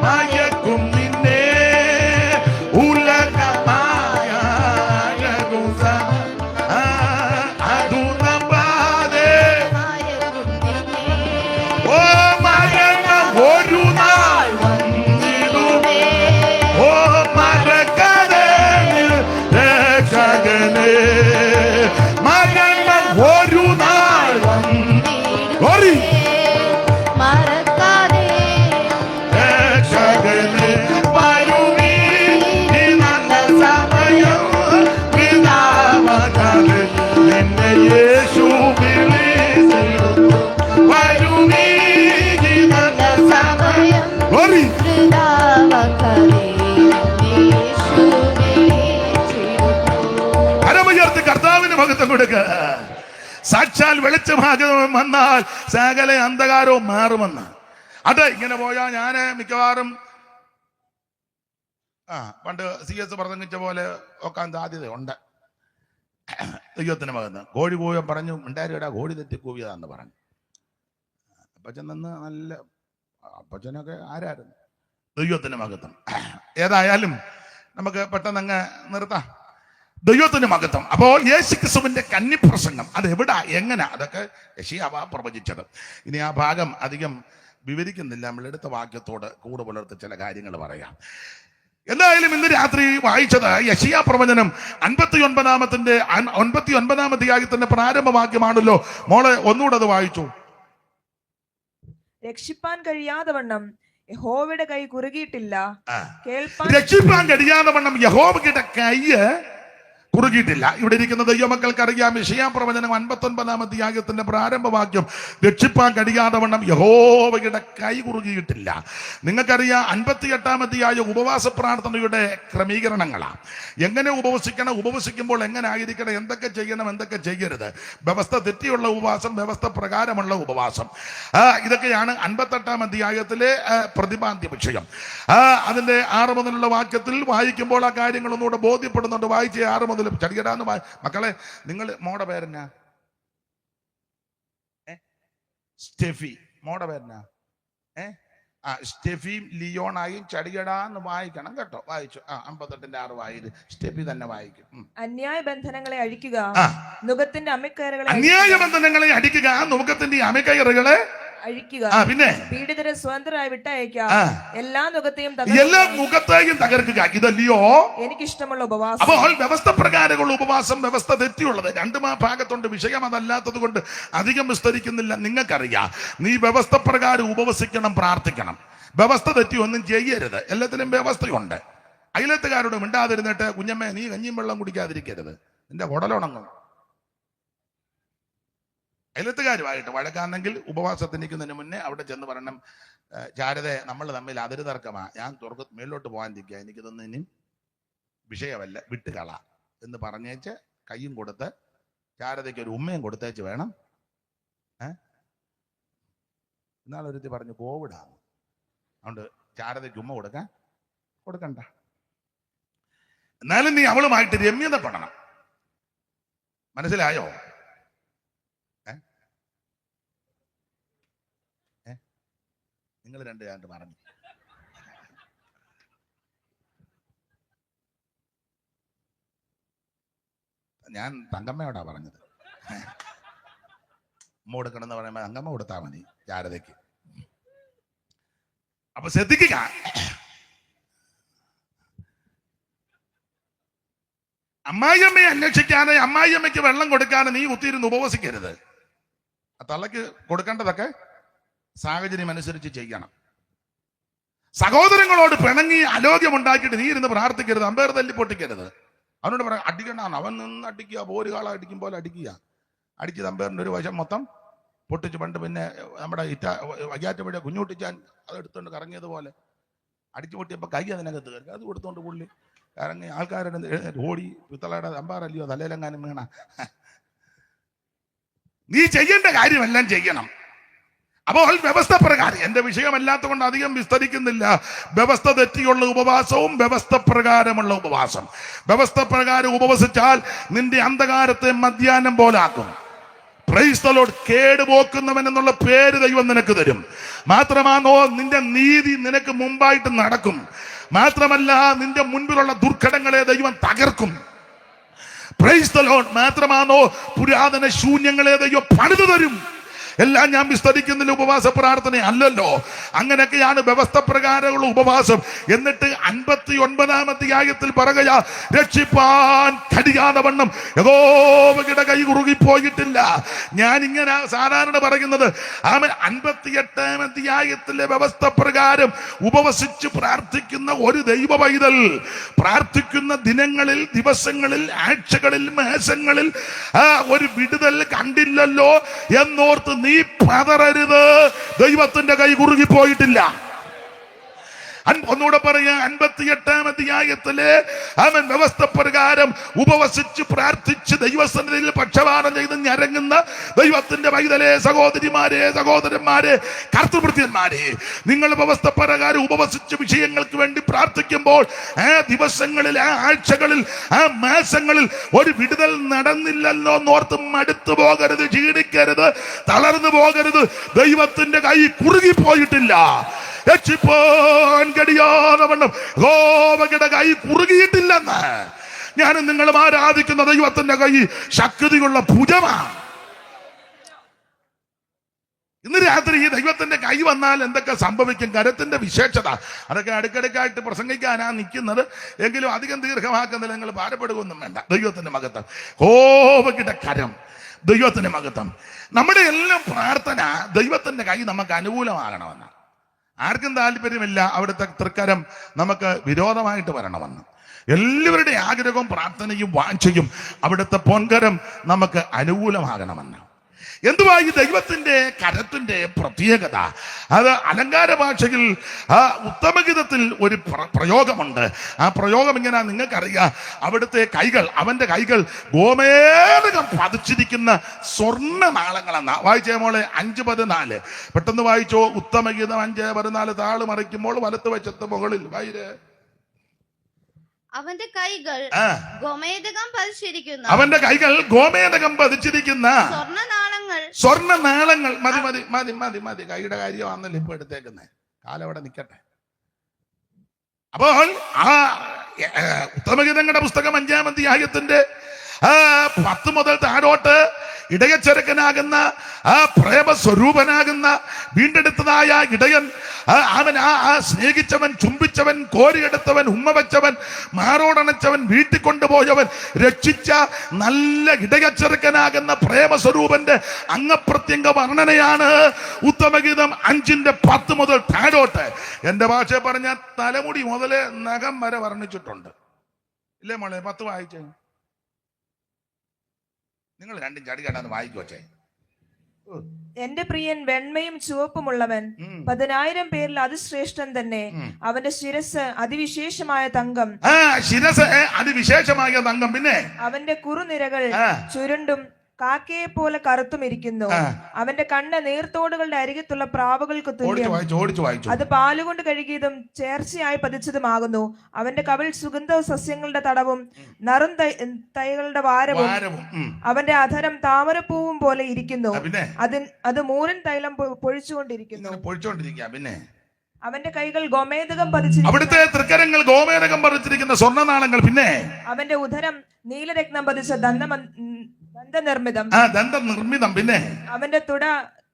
മയക്കും നിന്നെ. ഉല്ലക്കമായ അഴകു സമം അതു നമ്പാതെ. ഓ മരണം ഒരു നാൾ വന്നിടുമേ. ഓ മറക്കാതെ രക്ഷകനെ. മരണം ഒരു നാൾ വന്നിടുമേ. രക്ഷകനെ വരുവീ നല്ല സമയം പിതാവാകാതെ നിന്നെ യേശു വിളിച്ചിടുന്നു. വരുവീ നല്ല സമയം കരമുയർത്തി കർത്താവിന് മഹത്വം കൊടുക്കുക. സാക്ഷാൽ വെളിച്ചമാകും വന്നാൽ സകല അന്ധകാരവും മാറുമെന്ന്. അത് ഇങ്ങനെ പോയാൽ ഞാൻ മിക്കവാറും പണ്ട് CS പ്രസംഗിച്ച പോലെ ഒക്കാൻ സാധ്യതയുണ്ട്. ദൈവത്തിന് മകന്ന് കോഴി കൂവൻ പറഞ്ഞു, ഉണ്ടായിടാ കോഴി തെറ്റി കൂവിയതാന്ന് പറഞ്ഞു. അപ്പൊ ചെന്ന് നല്ല അപ്പച്ചനൊക്കെ ആരായിരുന്നു? ദൈവത്തിന് മഹത്വം. ഏതായാലും നമുക്ക് പെട്ടെന്ന് അങ്ങ് നിർത്താം. ദൈവത്തിന് മഹത്വം. അപ്പോൾ യേശുക്രിസ്തുവിന്റെ കന്നിപ്രസംഗം അത് എവിടാ, എങ്ങനെ, അതൊക്കെ യെശയ്യാവാ പ്രവചിച്ചത്. ഇനി ആ ഭാഗം അധികം വിവരിക്കുന്നില്ല, നമ്മളെടുത്ത വാക്യത്തോട് കൂടെ പുലർത്തി ചില കാര്യങ്ങൾ പറയാം. എന്തായാലും ഇന്ന് രാത്രി വായിച്ചത് യെശയ്യാ പ്രവചനം 59 അധ്യായത്തിന്റെ പ്രാരംഭവാക്യമാണല്ലോ. മോളെ ഒന്നുകൂടെ അത് വായിച്ചു. രക്ഷിപ്പാൻ കഴിയാതെ വണ്ണം യഹോവയുടെ കൈ കുറുകിയിട്ടില്ല, രക്ഷിപ്പാൻ കഴിയാതെ വണ്ണം യഹോവയുടെ കൈ കുറുകിയിട്ടില്ല. ഇവിടെ ഇരിക്കുന്ന ദൈവമക്കൾക്ക് അറിയാം, യെശയ്യാ പ്രവചനം 59 അധ്യായത്തിന്റെ പ്രാരംഭവാക്യം, രക്ഷിപ്പാൻ കഴിയാതെ വണ്ണം യഹോവയുടെ കൈ കുറുകിയിട്ടില്ല. നിങ്ങൾക്കറിയാം 58 അധ്യായ ഉപവാസ പ്രാർത്ഥനയുടെ ക്രമീകരണങ്ങളാണ്. എങ്ങനെ ഉപവസിക്കണം, ഉപവസിക്കുമ്പോൾ എങ്ങനെ ആയിരിക്കണം, എന്തൊക്കെ ചെയ്യണം, എന്തൊക്കെ ചെയ്യരുത്, വ്യവസ്ഥ തെറ്റിയുള്ള ഉപവാസം, വ്യവസ്ഥ പ്രകാരമുള്ള ഉപവാസം, ഇതൊക്കെയാണ് 58 അധ്യായത്തിലെ പ്രതിപാദ്യ വിഷയം. അതിന്റെ 6 മുതലുള്ള വാക്യത്തിൽ വായിക്കുമ്പോൾ ആ കാര്യങ്ങളൊന്നുകൂടെ ബോധ്യപ്പെടുന്നുണ്ട്. വായിച്ച 6 മുതൽ ചടികടാന്ന് മക്കളെ. നിങ്ങൾ മോടെ പേരെന്നാ? സ്റ്റെഫി. മോടെ പേരെന്നാ? സ്റ്റെഫിയും ലിയോണായും ചടികടാന്ന് വായിക്കണം കേട്ടോ. വായിച്ചു. 58-6 വായില് സ്റ്റെഫി തന്നെ വായിക്കും. അന്യായ ബന്ധനങ്ങളെ അഴിക്കുക, നുകത്തിന്റെ അമിക്കയറുകളെ അന്യായ ബന്ധനങ്ങളെ അടിക്കുക, നുകത്തിന്റെ അമിക്കയറുകളെ അഴിക്കുക, പിന്നെ പീഡിതരെ സ്വതന്ത്രരായി വിട്ടയക്കാം, എല്ലാ നുകത്തെയും തകർക്കുക. ഇതല്ലയോ എനിക്കിഷ്ടമുള്ള ഉപവാസം. അപ്പോൾ വ്യവസ്ഥ പ്രകാരമുള്ള ഉപവാസം, വ്യവസ്ഥ തെറ്റിയുള്ളത്. 2 ഭാഗത്തുണ്ട്. വിഷയം അതല്ലാത്തത് കൊണ്ട് അധികം വിസ്തരിക്കുന്നില്ല. നിങ്ങൾക്കറിയാം, നീ വ്യവസ്ഥ പ്രകാരം ഉപവസിക്കണം, പ്രാർത്ഥിക്കണം. വ്യവസ്ഥ തെറ്റി ഒന്നും ചെയ്യരുത്. എല്ലാത്തിനും വ്യവസ്ഥയുണ്ട്. അയലത്തുകാരോട് മിണ്ടാതിരുന്നിട്ട് കുഞ്ഞമ്മ നീ കഞ്ഞിയും വെള്ളം കുടിക്കാതിരിക്കരുത്, നിന്റെ കുടലുണങ്ങും. അയലത്തുകാരുമായിട്ട് വഴക്കാണെങ്കിൽ ഉപവാസത്തിന് നിൽക്കുന്നതിന് മുന്നേ അവിടെ ചെന്ന് പറയണം, ശാരദ നമ്മൾ തമ്മിൽ അതിര് തർക്കമാ, ഞാൻ മേലോട്ട് പോകാനിരിക്കുക, എനിക്കിതൊന്നും ഇനി വിഷയമല്ല, വിട്ടുകള എന്ന് പറഞ്ഞേച്ച് കയ്യും കൊടുത്ത് ശാരദയ്ക്ക് ഒരു ഉമ്മയും കൊടുത്തേച്ച് വേണം. ഇന്നാളൊരുത്തി പറഞ്ഞു കോവിഡാണ്, അതുകൊണ്ട് ശാരദയ്ക്ക് ഉമ്മ കൊടുക്കണ്ട. എന്നാലും നീ അവളുമായിട്ട് രമ്യതപ്പെടണം. മനസ്സിലായോ? നിങ്ങൾ 2 കണ്ട് പറഞ്ഞു. ഞാൻ തങ്കമ്മയോടാ പറഞ്ഞത്. ഉമ്മ കൊടുക്കണമെന്ന് പറയുമ്പോൾ തങ്കമ്മ കൊടുത്താൽ മതി ശാരദയ്ക്ക്. അപ്പൊ ശ്രദ്ധിക്കുക, അമ്മായിയമ്മയെ അന്വേഷിക്കാതെ അമ്മായിയമ്മയ്ക്ക് വെള്ളം കൊടുക്കാതെ നീ കുത്തിയിരുന്ന് ഉപവസിക്കരുത്. ആ തള്ളക്ക് കൊടുക്കേണ്ടതൊക്കെ സാഹചര്യം അനുസരിച്ച് ചെയ്യണം. സഹോദരങ്ങളോട് പിണങ്ങി അലോഗ്യമുണ്ടാക്കിയിട്ട് നീ ഇരുന്ന് പ്രാർത്ഥിക്കരുത്, അമ്പേർ തല്ലി പൊട്ടിക്കരുത്. അവനോട് പറയാം അടിക്കണ്ടാണ്, അവൻ നിന്ന് അടിക്കുക, ഒരു കാളം അടിക്കും പോലെ അടിക്കുക. അടിച്ചത് അമ്പേറിന്റെ ഒരു വശം മൊത്തം പൊട്ടിച്ച്. പണ്ട് പിന്നെ നമ്മുടെ വയ്യാറ്റപ്പുഴ കുഞ്ഞുട്ടിച്ചാൻ അതെടുത്തോണ്ട് കറങ്ങിയതുപോലെ അടിച്ചു പൊട്ടിയപ്പോൾ കൈ അതിനകത്ത് കയറി, അത് കൊടുത്തോണ്ട് പുള്ളി ഇറങ്ങി. ആൾക്കാരുടെ ഓടി, പിത്തളയുടെ അമ്പാറല്ലയോ തലയിലെങ്ങാനും വീണ. നീ ചെയ്യേണ്ട കാര്യമെല്ലാം ചെയ്യണം. അപ്പോൾ വ്യവസ്ഥ പ്രകാരം, എന്റെ വിഷയമല്ലാത്ത കൊണ്ട് അധികം വിസ്തരിക്കുന്നില്ല. വ്യവസ്ഥ തെറ്റിയുള്ള ഉപവാസവും വ്യവസ്ഥ പ്രകാരമുള്ള ഉപവാസം. വ്യവസ്ഥ പ്രകാരം ഉപവസിച്ചാൽ നിന്റെ അന്ധകാരത്തെ മധ്യാഹ്നം പോലാക്കും. Praise the Lord. കേടുപോക്കുന്നവൻ എന്നുള്ള പേര് ദൈവം നിനക്ക് തരും. മാത്രമാണോ നിന്റെ നീതി നിനക്ക് മുമ്പായിട്ട് നടക്കും. മാത്രമല്ല നിന്റെ മുൻപിലുള്ള ദുർഘടങ്ങളെ ദൈവം തകർക്കും. Price the Lord. മാത്രമാണോ പുരാതന ശൂന്യങ്ങളെ ദൈവം പണിതു തരും. എല്ലാം ഞാൻ വിസ്തരിക്കുന്നില്ല, ഉപവാസ പ്രാർത്ഥന അല്ലല്ലോ. അങ്ങനെയൊക്കെയാണ് വ്യവസ്ഥ പ്രകാരമുള്ള ഉപവാസം. എന്നിട്ട് 59 അധ്യായത്തിൽ പറയുക, രക്ഷിപ്പാൻ കഴിയാതെ വണ്ണം യഹോവയുടെ കൈ കുറുകിപ്പോയിട്ടില്ല. ഞാൻ ഇങ്ങനെ സാധാരണ പറയുന്നത്, 58 അധ്യായത്തിലെ വ്യവസ്ഥ പ്രകാരം ഉപവസിച്ച് പ്രാർത്ഥിക്കുന്ന ഒരു ദൈവ പൈതൽ പ്രാർത്ഥിക്കുന്ന ദിനങ്ങളിൽ, ദിവസങ്ങളിൽ, ആഴ്ചകളിൽ, മാസങ്ങളിൽ ഒരു വിടുതൽ കണ്ടില്ലല്ലോ എന്നോർത്ത് നീ പതറരുത്. ദൈവത്തിന്റെ കൈ കുറുകിപ്പോയിട്ടില്ല. ഒന്നുകൂടെ പറയാ, 58-ാം അധ്യായത്തില് അവൻ വ്യവസ്ഥ പ്രകാരം ഉപവസിച്ച് പ്രാർത്ഥിച്ച് ദൈവസന്നിധിയിൽ പക്ഷപാതം ചെയ്ത് ഞരങ്ങുന്ന ദൈവത്തിന്റെ പൈതലേ, സഹോദരിമാരെ, സഹോദരന്മാരെ, കർത്തൃഭൃത്യന്മാരെ, നിങ്ങൾ വ്യവസ്ഥ പ്രകാരം ഉപവസിച്ച് വിഷയങ്ങൾക്ക് വേണ്ടി പ്രാർത്ഥിക്കുമ്പോൾ ആ ദിവസങ്ങളിൽ, ആ ആഴ്ചകളിൽ, ആ മാസങ്ങളിൽ ഒരു വിടുതൽ നടന്നില്ലല്ലോ എന്നോർത്ത് മടുത്തു പോകരുത്, ക്ഷീണിക്കരുത്, തളർന്നു പോകരുത്. ദൈവത്തിന്റെ കൈ കുറുകിപ്പോയിട്ടില്ല. യഹോവയുടെ കൈ കുറുകിയിട്ടില്ലെന്ന്. ഞാനും നിങ്ങളും ആരാധിക്കുന്ന ദൈവത്തിന്റെ കൈ ശക്തിയുള്ള ഭുജമാണ്. ഇന്ന് രാത്രി ഈ ദൈവത്തിന്റെ കൈ വന്നാൽ എന്തൊക്കെ സംഭവിക്കും? കരത്തിന്റെ വിശേഷത അതൊക്കെ അടുക്കടുക്കായിട്ട് പ്രസംഗിക്കാനാ നിൽക്കുന്നത്. എങ്കിലും അധികം ദീർഘമാക്കുന്നില്ല, നിങ്ങൾ ഭാരപ്പെടുകയൊന്നും വേണ്ട. ദൈവത്തിന്റെ മഹത്വം, യഹോവയുടെ കരം, ദൈവത്തിന്റെ മഹത്വം. നമ്മുടെ എല്ലാം പ്രാർത്ഥന ദൈവത്തിന്റെ കൈ നമുക്ക് അനുകൂലമാകണമെന്ന്. ആർക്കും താല്പര്യമില്ല അവിടുത്തെ തൃക്കരം നമുക്ക് വിരോധമായിട്ട് വരണമെന്ന്. എല്ലാവരുടെ ആഗ്രഹവും പ്രാർത്ഥനയും വാഞ്ചയും അവിടുത്തെ പൊൻകരം നമുക്ക് അനുകൂലമാകണമെന്ന്. എന്തുവാ ഈ ദൈവത്തിന്റെ കരത്തിന്റെ പ്രത്യേകത? അത് അലങ്കാര ഭാഷയിൽ ഉത്തമഗീതത്തിൽ ഒരു പ്രയോഗമുണ്ട്. ആ പ്രയോഗം ഇങ്ങനെ, നിങ്ങൾക്കറിയാം, അവിടുത്തെ കൈകൾ, അവന്റെ കൈകൾ ഗോമേതകം പതിച്ചിരിക്കുന്ന സ്വർണ്ണ നാളങ്ങളെന്നാ. വായിച്ചേ മോളെ, 5:14 പെട്ടെന്ന് വായിച്ചോ. ഉത്തമഗീതം 5:14. താള് മറിക്കുമ്പോൾ വലത്ത് വശത്ത് മുകളിൽ വായിര്. അവന്റെ കൈകൾ ഗോമേതകം പതിച്ചിരിക്കുന്ന, അവന്റെ കൈകൾ ഗോമേതകം പതിച്ചിരിക്കുന്ന സ്വർണ്ണ നാളങ്ങൾ. മതി മതി മതി മതി മതി. കൈയുടെ കാര്യമാണല്ലോ ഇപ്പൊ എടുത്തേക്കുന്നത്. കാലം അവിടെ നിൽക്കട്ടെ. അപ്പോൾ ആ ഉത്തമഗീതങ്ങളുടെ പുസ്തകം 5-ാം അധ്യായത്തിന്റെ 10 മുതൽ താഴോട്ട് ഇടയച്ചെറുക്കനാകുന്ന ആ പ്രേമസ്വരൂപനാകുന്ന വീണ്ടെടുത്തതായ ഇടയൻ, അവൻ ആ സ്നേഹിച്ചവൻ, ചുംബിച്ചവൻ, കോരിയെടുത്തവൻ, ഉമ്മ വെച്ചവൻ, മാറോടണച്ചവൻ, വീട്ടിൽ കൊണ്ടുപോയവൻ, രക്ഷിച്ച നല്ല ഇടയച്ചെറുക്കനാകുന്ന പ്രേമസ്വരൂപന്റെ അംഗപ്രത്യംഗ വർണ്ണനയാണ് ഉത്തമഗീതം 5:10 മുതൽ താഴോട്ട്. എന്റെ ഭാഷ പറഞ്ഞ തലമുടി മുതല് നഖം വരെ വർണ്ണിച്ചിട്ടുണ്ട്. ഇല്ലേ മോളെ? 10 വായിച്ചേ. നിങ്ങൾ രണ്ടും ചടി കണ്ടാന്ന് വായിക്കോച്ചേ. എന്റെ പ്രിയൻ വെണ്മയും ചുവപ്പുമുള്ളവൻ, 10,000 പേരിൽ അതിശ്രേഷ്ഠൻ തന്നെ. അവന്റെ ശിരസ് അതിവിശേഷമായ തങ്കം. ശിരസ് അതിവിശേഷമായ തങ്കം. പിന്നെ അവന്റെ കുറുനിരകൾ ചുരുണ്ടും കാക്കയെ പോലെ കറുത്തും ഇരിക്കുന്നു. അവന്റെ കണ്ണ് നീർത്തോടുകളുടെ അരികത്തുള്ള പ്രാവുകൾക്ക് തുല്യം. അത് പാലുകൊണ്ട് കഴുകിയതും ചേർച്ചയായി പതിച്ചതുമാകുന്നു. അവന്റെ കവിൾ സുഗന്ധ സസ്യങ്ങളുടെ തടവും നറും തൈകളുടെ വാരവും. അവന്റെ അധരം താമരപ്പൂവും പോലെ ഇരിക്കുന്നു. അത് മൂരൻ തൈലം പൊഴിച്ചുകൊണ്ടിരിക്കുന്നു. പിന്നെ അവന്റെ കൈകൾ ഗോമേതകം പതിച്ചിരിക്കുന്നു. അവിടുത്തെ തൃക്കരങ്ങൾ ഗോമേതകം പതിച്ചിരിക്കുന്ന സ്വർണ്ണനാളങ്ങൾ. പിന്നെ അവന്റെ ഉദരം നീലരത്നം പതിച്ച ദന്തനിർമ്മിതം. പിന്നെ അവന്റെ തുട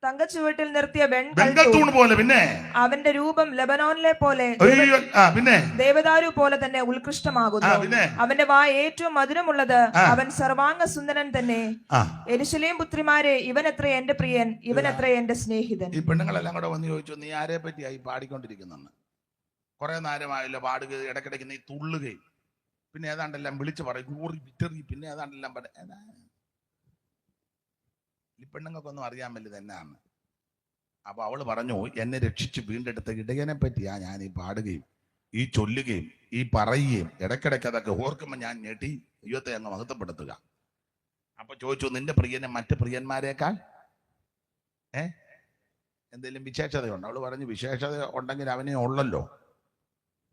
തങ്കച്ചുവട്ടിൽ നിർത്തിയ വെങ്കൽത്തൂൺ പോലെ. പിന്നെ അവന്റെ രൂപം ലെബനോനിലെ പോലെ, പിന്നെ ദേവദാരു പോലെ തന്നെ ഉത്കൃഷ്ടമാകുന്നു. അവന്റെ വായ ഏറ്റവും മധുരമുള്ളത്. അവൻ സർവാംഗ സുന്ദരൻ തന്നെ. യെരൂശലേം പുത്രിമാരെ, ഇവനത്ര എന്റെ പ്രിയൻ, ഇവനത്ര എന്റെ സ്നേഹിതൻ. ഈ പെണ്ണുങ്ങളെല്ലാം കൂടെ വന്ന് ചോദിച്ചു, നീ ആരെ പറ്റിയായി പാടിക്കൊണ്ടിരിക്കുന്നെന്ന്. കുറെ നേരമായില്ല പാടുകയും ഇടയ്ക്കിടയ്ക്ക് നീ തുള്ളുകയും പിന്നെ ഏതാണ്ടെല്ലാം വിളിച്ചു പറയും, ഊറി വിറ്ററി, പിന്നെ ഏതാണ്ടെല്ലാം ഈ പെണ്ണുങ്ങൾക്കൊന്നും അറിയാൻ വലുത് എന്നാണ്. അപ്പൊ അവള് പറഞ്ഞു, എന്നെ രക്ഷിച്ച് വീണ്ടെടുത്ത ഇടയനെ പറ്റിയാ ഞാൻ ഈ പാടുകയും ഈ ചൊല്ലുകയും ഈ പറയുകയും. ഇടയ്ക്കിടയ്ക്ക് അതൊക്കെ ഓർക്കുമ്പോൾ ഞാൻ ഞെട്ടി ദൈവത്തെ അങ്ങ് മഹത്വപ്പെടുത്തുക. അപ്പൊ ചോദിച്ചു, നിന്റെ പ്രിയനെ മറ്റ് പ്രിയന്മാരെക്കാൾ എന്തെങ്കിലും വിശേഷതയുണ്ട്? അവള് പറഞ്ഞു, വിശേഷത ഉണ്ടെങ്കിൽ അവനെ ഉള്ളല്ലോ.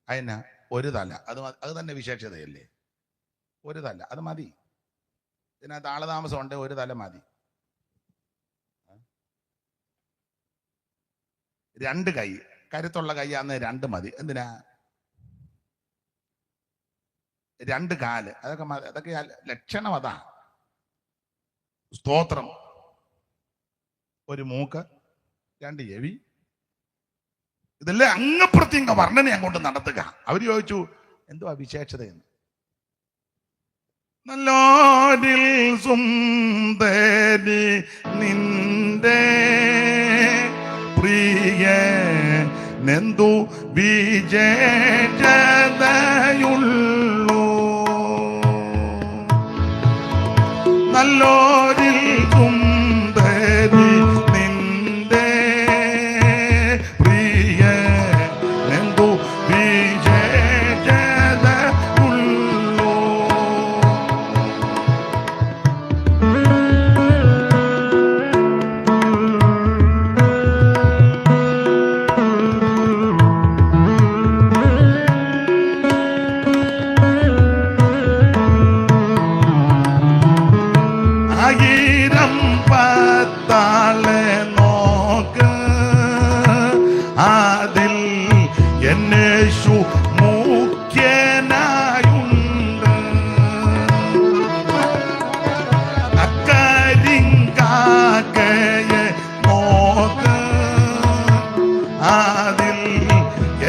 അതിനാ ഒരു തല, അത് തന്നെ വിശേഷതയല്ലേ? ഒരു തല അത് മതി. ഇതിനകത്ത് ആളതാമസം ഉണ്ട്, ഒരു തല മതി. 2 കൈ, കരുത്തുള്ള കൈയാന്ന് 2 മതി. എന്തിനാ? 2 കാല്, അതൊക്കെ മതി. അതൊക്കെ ലക്ഷണം അതാ. സ്തോത്രം. ഒരു മൂക്ക്, 2 ചെവി, ഇതെല്ലാം അംഗപ്രത്യംഗ വർണ്ണന അങ്ങോട്ട് നടത്തുക. അവര് ചോദിച്ചു, എന്തുവാ വിശേഷതയെന്ന്. നല്ലോരിൽ സുന്ദരി നിന്റെ പ്രിയനെന്തു വിജേഷതയുള്ളൂ. നല്ലോരിൽ സുന്ദരി നിന്റെ പ്രിയനെന്തു ആയിരം പത്താളെ നോക്ക്, അതിൽ എന്നേശു മുഖ്യനായുണ്ട്. അക്കരിങ്കാക്കയെ നോക്ക്, അതിൽ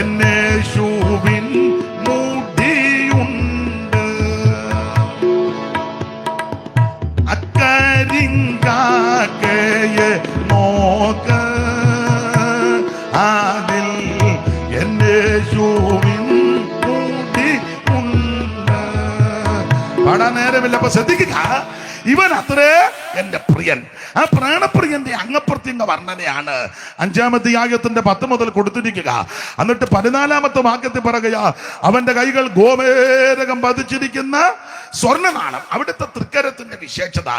എന്നേശുവിൻ മുടിയുണ്ട്. അക്കരിങ്കാക്കയെ നോക്ക്, അതിൽ എന്നേശുവിൻ മുടിയുണ്ട്. പാടാൻ നേരമില്ല, അപ്പൊ ശ്രദ്ധിക്കുക. ഇവൻ അത്രേ എന്റെ പ്രിയൻ. ആ പ്രാണപ്രിയന്റെ അങ്ങപ്രത്യംഗ വർണ്ണനയാണ് 5-ാം അധ്യായത്തിന്റെ 10 മുതൽ കൊടുത്തിരിക്കുക. എന്നിട്ട് 14-ാമത്തെ വാക്യത്തിൽ പറയുക, അവന്റെ കൈകൾ ഗോമേരകം പതിച്ചിരിക്കുന്ന സ്വർണ്ണനാണം. അവിടുത്തെ തൃക്കരത്തിന്റെ വിശേഷത,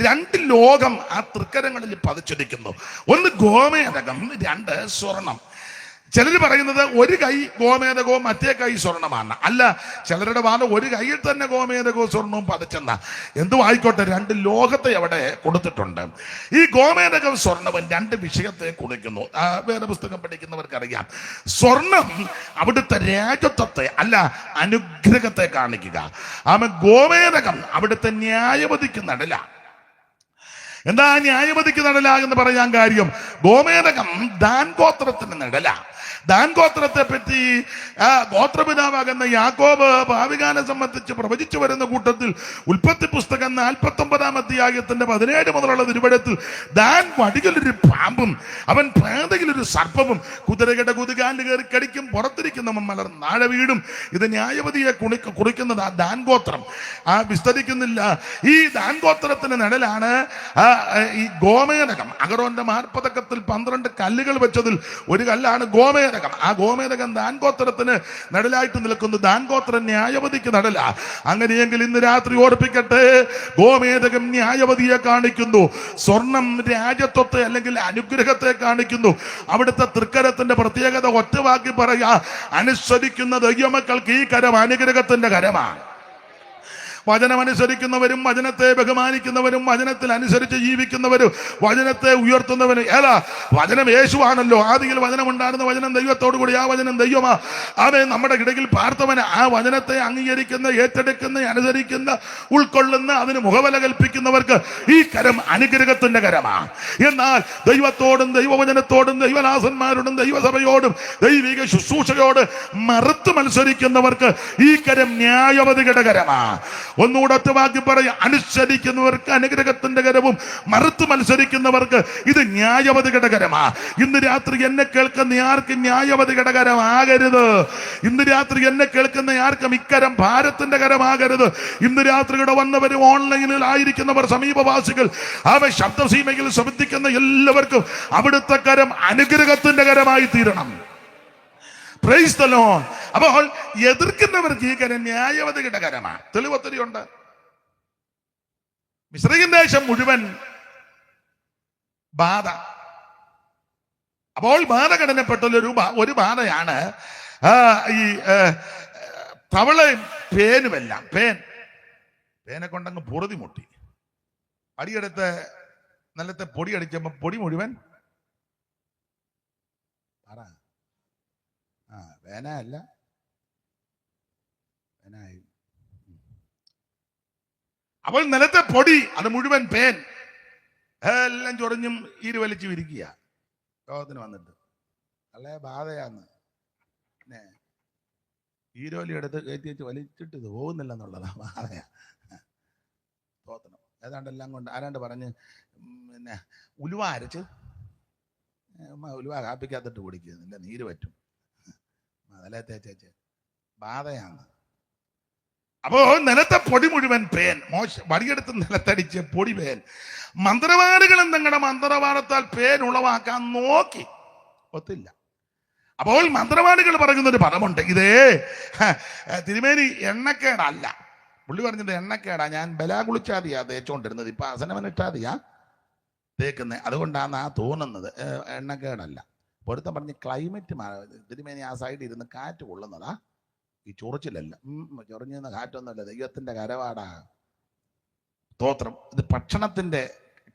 2 ലോകം ആ തൃക്കരങ്ങളിൽ പതിച്ചിരിക്കുന്നു. ഒന്ന് ഗോമേരകം, 2 സ്വർണം. ചിലർ പറയുന്നത് ഒരു കൈ ഗോമേതകവും മറ്റേ കൈ സ്വർണമാണ്. അല്ല, ചിലരുടെ വാദം ഒരു കൈയിൽ തന്നെ ഗോമേതകവും സ്വർണവും പതിച്ചെന്ന. എന്തു ആയിക്കോട്ടെ, 2 ലോകത്തെ അവിടെ കൊടുത്തിട്ടുണ്ട്. ഈ ഗോമേതകവും സ്വർണവും 2 വിഷയത്തെ കുറിക്കുന്നു. വേറെ പുസ്തകം പഠിക്കുന്നവർക്കറിയാം. സ്വർണം അവിടുത്തെ രാജത്വത്തെ അല്ല അനുഗ്രഹത്തെ കാണിക്കുക. ഗോമേതകം അവിടുത്തെ ന്യായവതിക്ക് നടല. എന്താ ന്യായവതിക്ക് നടല എന്ന് പറയാൻ കാര്യം? ഗോമേതകം ദാൻ ഗോത്രത്തിന് നടല. ദാൻ ഗോത്രത്തെ പറ്റി ഗോത്രപിതാവാകുന്ന യാക്കോബ് ഭാവികാനെ സംബന്ധിച്ച് പ്രവചിച്ചു വരുന്ന കൂട്ടത്തിൽ ഉൽപ്പത്തി പുസ്തകം 49-ാം അധ്യായത്തിന്റെ 17 മുതലുള്ള തിരുവചനത്തിൽ ദാൻ വടികളൊരു പാമ്പും അവൻ പ്രാതകിലൊരു സർപ്പവും കുതിരകളുടെ കുതികാലിൽ കയറി കടിക്കും, പുറത്തിരിക്കുന്നവൻ മലർ നാഴ വീടും. ഇത് ന്യായവതിയെ കുറിക്കുന്നത് ആ ദാൻ ഗോത്രം. വിസ്തരിക്കുന്നില്ല. ഈ ദാൻ ഗോത്രത്തിന് നിഴലാണ് ഈ ഗോമേതകം. അഹരോന്റെ മാർപ്പതക്കത്തിൽ 12 കല്ലുകൾ വെച്ചതിൽ ഒരു കല്ലാണ് ഗോമേതകം. ആ ഗോമേതകം ദാൻ ഗോത്രത്തിന് നടലായിട്ട് നിൽക്കുന്നു. ദാൻ ഗോത്രം ന്യായവതിക്ക് നടല. അങ്ങനെയെങ്കിൽ ഇന്ന് രാത്രി ഓർപ്പിക്കട്ടെ, ഗോമേതകം ന്യായവതിയെ കാണിക്കുന്നു. സ്വർണം രാജത്വത്തെ അല്ലെങ്കിൽ അനുഗ്രഹത്തെ കാണിക്കുന്നു. അവിടുത്തെ തൃക്കരത്തിന്റെ പ്രത്യേകത ഒറ്റവാക്കി പറയുക, അനുസരിക്കുന്ന ദൈവമക്കൾക്ക് ഈ കരം അനുഗ്രഹത്തിന്റെ കരമാണ്. വചനമനുസരിക്കുന്നവരും വചനത്തെ ബഹുമാനിക്കുന്നവരും വചനത്തിൽ അനുസരിച്ച് ജീവിക്കുന്നവരും വചനത്തെ ഉയർത്തുന്നവരും. വചനം യേശുവാണല്ലോ. ആദിയിൽ വചനം ഉണ്ടായിരുന്ന വചനം ദൈവത്തോടു കൂടി, ആ വചനം ദൈവമാ. അവൻ നമ്മുടെ ഇടയിൽ പാർത്തവന്. ആ വചനത്തെ അംഗീകരിക്കുന്ന, ഏറ്റെടുക്കുന്ന, അനുസരിക്കുന്ന, ഉൾക്കൊള്ളുന്ന, അതിന് മുഖവില കൽപ്പിക്കുന്നവർക്ക് ഈ കരം അനുഗ്രഹത്തിന്റെ കരമാണ്. എന്നാൽ ദൈവത്തോടും ദൈവവചനത്തോടും ദൈവദാസന്മാരോടും ദൈവസഭയോടും ദൈവിക ശുശ്രൂഷയോട് മറുത്ത് മത്സരിക്കുന്നവർക്ക് ഈ കരം ന്യായവതിയുടെ കരമാണ്. ഒന്നുകൂടെ ഒറ്റവാക്കി പറയും, അനുസരിക്കുന്നവർക്ക് അനുഗ്രഹത്തിന്റെ കരവും മറുത്ത് മത്സരിക്കുന്നവർക്ക് ഇത് ന്യായവതിയുടെ കരമാ. ഇന്ന് രാത്രി എന്നെ കേൾക്കുന്ന ആർക്കും ന്യായവതിയുടെ കരമാകരുത്. ഇന്ന് രാത്രി എന്നെ കേൾക്കുന്ന ആർക്കും ഇക്കരം ഭാരത്തിന്റെ കരമാകരുത്. ഇന്ന് രാത്രി ഇവിടെ വന്നവരും ഓൺലൈനിൽ ആയിരിക്കുന്നവർ, സമീപവാസികൾ, അവ ശബ്ദസീമയിൽ ശ്രദ്ധിക്കുന്ന എല്ലാവർക്കും അവിടുത്തെ കരം അനുഗ്രഹത്തിന്റെ കരമായി തീരണം. Price the Lord. അപ്പോൾ എതിർക്കുന്നവർക്ക് ഈ കരം ന്യായവതിയുടെ കരമാണ്. തെളിവൊത്തിരിയുണ്ട്. മിസ്രയീം ദേശം മുഴുവൻ ബാധ. അപ്പോൾ ബാധഘടനപ്പെട്ട ഒരു ബാധയാണ് ഈ തവളയും പേനുമെല്ലാം. പേനെ കൊണ്ടങ്ങ് പൊറുതി മുട്ടി അടിയെടുത്ത് നിലത്തെ പൊടി അടിച്ചപ്പോ പൊടി മുഴുവൻ വേനയല്ല വേനായി. അപ്പോൾ നിലത്തെ പൊടി അത് മുഴുവൻ പേൻ എല്ലാം ചൊറിഞ്ഞും ഈരുവലിച്ചു വിരിക്കുക. രോഗത്തിന് വന്നിട്ട് അല്ലേ ബാധയാന്ന്. പിന്നെ ഈരോലി എടുത്ത് കയറ്റി വെച്ച് വലിച്ചിട്ട് ഇത് പോകുന്നില്ലെന്നുള്ളതാ ബാധയാ. തോത്തണം ഏതാണ്ടെല്ലാം കൊണ്ട് ആരാണ്ട് പറഞ്ഞ് പിന്നെ ഉലുവ അരച്ച് ഉലുവ കാപ്പിക്കകത്തിട്ട് കുടിക്കുക, നിന്റെ നീര് പറ്റും, അതല്ലേ തേച്ചേച്ച് ബാധയാണ്. അപ്പോ നിലത്തെ പൊടി മുഴുവൻ പേൻ. വടിയെടുത്ത് നിലത്തടിച്ച് പൊടി പേൻ. മന്ത്രവാദികളും തങ്ങളുടെ മന്ത്രവാദത്താൽ പേൻ ഉളവാക്കാൻ നോക്കി, ഒത്തില്ല. അപ്പോൾ മന്ത്രവാദികൾ പറയുന്നൊരു പദമുണ്ട്, ഇതേ തിരുമേനി എണ്ണക്കേടല്ല. പുള്ളി പറഞ്ഞത് എണ്ണക്കേടാ, ഞാൻ ബലാ കുളിച്ചാതിയാ തേച്ചോണ്ടിരുന്നത്, ഇപ്പൊ അസനമനിട്ടാതിയാ തേക്കുന്നത്, അതുകൊണ്ടാണ് ആ തോന്നുന്നത്, എണ്ണക്കേടല്ല. പൊരുത്തം പറഞ്ഞ് ക്ലൈമറ്റ് തിരുമേനി ആ സൈഡിൽ ഇരുന്ന് കാറ്റ് കൊള്ളുന്നതാ, ഈ ചൊറിച്ചിലല്ല. ചൊറിഞ്ഞുന്ന കാറ്റൊന്നുമല്ല, ദൈവത്തിന്റെ കരവാടാ. സ്തോത്രം. ഇത് ഭക്ഷണത്തിന്റെ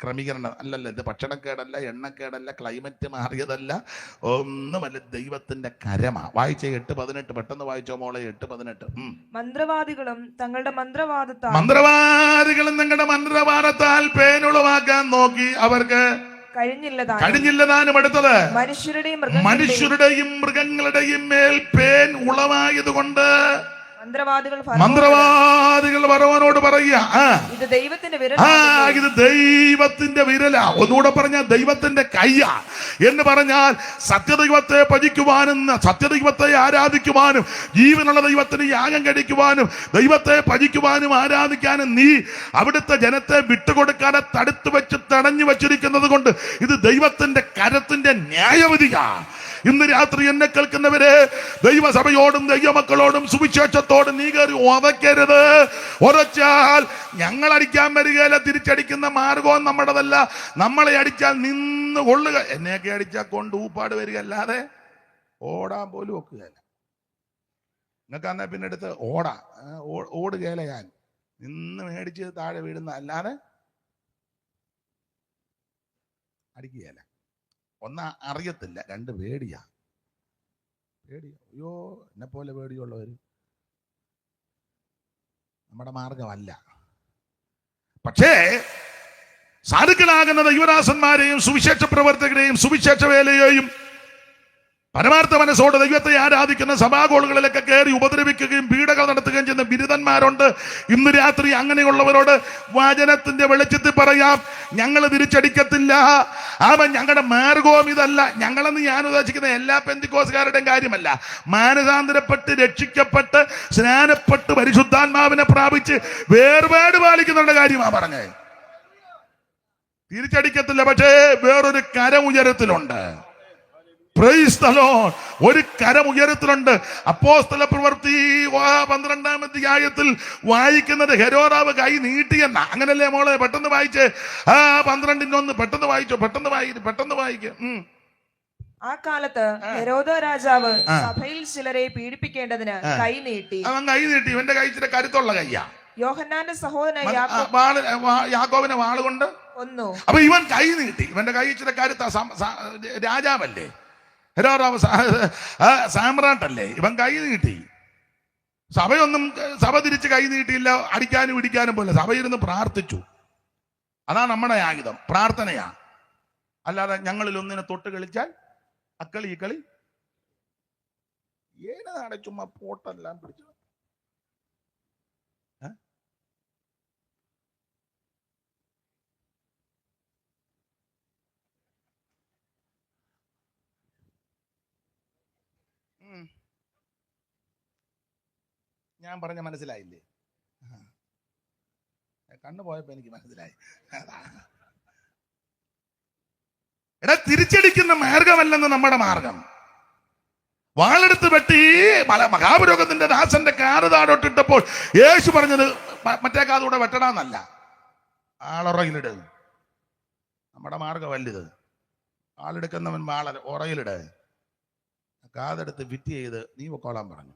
ക്രമീകരണം അല്ലല്ല, ഇത് ഭക്ഷണക്കേടല്ല, എണ്ണക്കേടല്ല, ക്ലൈമറ്റ് മാറിയതല്ല, ഒന്നുമല്ല, ദൈവത്തിന്റെ കരമാ. വായിച്ച 8:18 പെട്ടെന്ന് വായിച്ചോ മോളെ. 8:18. മന്ത്രവാദികളും തങ്ങളുടെ മന്ത്രവാദത്താൽ പേനുളവാക്കാൻ നോക്കി, അവർക്ക് കഴിഞ്ഞില്ലതാനും. അടുത്തത് മനുഷ്യരുടെയും മൃഗങ്ങളുടെയും മേൽ പേൻ ഉളവായതുകൊണ്ട് മന്ത്രവാദികൾ ഫറവോനോട് പറയുക, ഇത് ദൈവത്തിന്റെ വിരലാ. ഒന്നുകൂടെ പറഞ്ഞാൽ ദൈവത്തിന്റെ കയ്യാ എന്ന് പറഞ്ഞാൽ സത്യദൈവത്തെ ഭജിക്കുവാനും സത്യദൈവത്തെ ആരാധിക്കുവാനും ജീവനുള്ള ദൈവത്തിന് യാഗം കഴിക്കുവാനും ദൈവത്തെ ഭജിക്കുവാനും ആരാധിക്കാനും നീ അവിടുത്തെ ജനത്തെ വിട്ടുകൊടുക്കാതെ തടുത്തു വെച്ച് തടഞ്ഞു വച്ചിരിക്കുന്നത് കൊണ്ട് ഇത് ദൈവത്തിന്റെ കരത്തിന്റെ ന്യായവിധിയാ. ഇന്ന് രാത്രി എന്നെ കേൾക്കുന്നവരെ, ദൈവസഭയോടും ദൈവമക്കളോടും സുവിശേഷത്തോടും നീ കയറി ഉറക്കരുത്. ഉറച്ചാൽ ഞങ്ങൾ അടിക്കാൻ വരികയില്ല. തിരിച്ചടിക്കുന്ന മാർഗവും നമ്മുടേതല്ല. നമ്മളെ അടിച്ചാൽ നിന്ന് കൊള്ളുക. എന്നെയൊക്കെ അടിച്ചാൽ കൊണ്ട് ഊപ്പാട് വരിക, അല്ലാതെ ഓടാൻ പോലും ഒക്കുകയില്ല. നിങ്ങൾക്ക് അന്നേ പിന്നെ എടുത്ത് ഓടുകയില്ല. ഞാൻ നിന്ന് മേടിച്ച് താഴെ വീഴുന്ന അല്ലാതെ അടിക്കുകയില്ല. ഒന്ന് അറിയത്തില്ല, 2 പേടിയാ. അയ്യോ, എന്നെ പോലെ പേടിയുള്ളവർ നമ്മുടെ മാർഗമല്ല. പക്ഷേ സാധുക്കളാകുന്ന ദൈവദാസന്മാരെയും സുവിശേഷ പ്രവർത്തകരെയും സുവിശേഷ വേലയെയും പരമാർത്ഥ മനസ്സോട് ദൈവത്തെ ആരാധിക്കുന്ന സഭാകോളുകളിലൊക്കെ കയറി ഉപദ്രവിക്കുകയും പീഡകൾ നടത്തുകയും ചെയ്യുന്ന ബിരുദന്മാരുണ്ട്. ഇന്ന് രാത്രി അങ്ങനെയുള്ളവരോട് വചനത്തിന്റെ വെളിച്ചത്തിൽ പറയാം, ഞങ്ങൾ തിരിച്ചടിക്കത്തില്ല. അവൻ ഞങ്ങളുടെ മാർഗവും ഇതല്ല. ഞങ്ങളെന്ന് ഞാൻ ഉദ്ദേശിക്കുന്ന എല്ലാ പെന്തിക്കോസുകാരുടെയും കാര്യമല്ല. മാനസാന്തരപ്പെട്ട് രക്ഷിക്കപ്പെട്ട് സ്നാനപ്പെട്ട് പരിശുദ്ധാത്മാവിനെ പ്രാപിച്ച് വേർപാട് പാലിക്കുന്നവരുടെ കാര്യമാണ് പറഞ്ഞത്. തിരിച്ചടിക്കത്തില്ല. പക്ഷേ വേറൊരു കരം ഉയരത്തിലുണ്ട്. Price the Lord. ഒരു കരം ഉയരത്തിലുണ്ട്. അപ്പോസ്തല പ്രവൃത്തി 12-ാം അധ്യായത്തിൽ വായിക്കുന്നത് ഹെരോദാവ് കൈ നീട്ടിയെന്ന. അങ്ങനല്ലേ മോളെ? പെട്ടെന്ന് വായിച്ചേ. 12:1 പെട്ടെന്ന് വായിക്ക. ആ കാലത്ത് ഹെരോദ രാജാവ് സഭയിൽ ചിലരെ പീഡിപ്പിക്കേണ്ടതിന് കൈ നീട്ടി. അവൻ കൈ നീട്ടി. ഇവന്റെ കൈ ഇച്ചിരി കരുത്തുള്ള കയ്യാ. യോഹന്നാന്റെ സഹോദരൻ യാക്കോബിനെ വാളുകൊണ്ട് കൊന്നു. അപ്പൊ ഇവൻ കൈ നീട്ടി. ഇവന്റെ കൈ ഇച്ചിരി കരുത്ത. രാജാവല്ലേ, ഹെരോദാവ് സാമ്രാട്ടല്ലേ. ഇവൻ കൈ നീട്ടി. സഭ തിരിച്ച് കൈ നീട്ടിയില്ല. അടിക്കാനും ഇടിക്കാനും പോലെ സഭയിരുന്ന് പ്രാർത്ഥിച്ചു. അതാണ് നമ്മുടെ ആയുധം, പ്രാർത്ഥനയാ. അല്ലാതെ ഞങ്ങളിൽ ഒന്നിനെ തൊട്ട് കളിച്ചാൽ അക്കളി ഈ കളി ഏതാണ്? ചുമ്മാ പോട്ടെല്ലാം പിടിച്ചു. ഞാൻ പറഞ്ഞ മനസ്സിലായില്ലേ? കണ്ണു പോയപ്പോ എനിക്ക് മനസ്സിലായി. എടാ, തിരിച്ചടിക്കുന്ന മാർഗമല്ലെന്ന് നമ്മുടെ മാർഗം. വാളെടുത്ത് വെട്ടി മഹാപുരോഗത്തിന്റെ ദാസന്റെ കാറ് താഴോട്ടിട്ടപ്പോൾ യേശു പറഞ്ഞത് മറ്റേ കാതുകൂടെ വെട്ടണമെന്നല്ല, ആളുറയിലിട്. നമ്മുടെ മാർഗം വലുത്. ആളെടുക്കുന്നവൻ ഉറയിലിട്. കാതെടുത്ത് ഫിറ്റ് ചെയ്ത് നീ പൊക്കോളാൻ പറഞ്ഞു.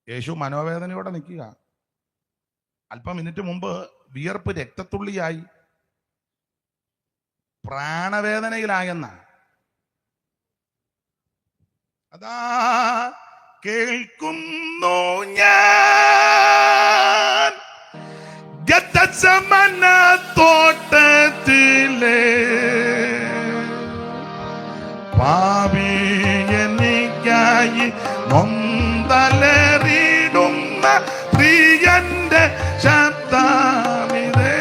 യേശു മനോവേദനയോടെ നിൽക്കുക. അല്പം മിനിറ്റ് മുമ്പ് വിയർപ്പ് രക്തത്തുള്ളിയായി പ്രാണവേദനയിലായെന്ന. അതാ കേൾക്കുന്നു ഞാൻ ഗെത്സമന തോട്ടത്തിലെ പാപി എനിക്കായി നൊന്തലറിടുന്ന പ്രിയന്റെ ശബ്ദമിതേ.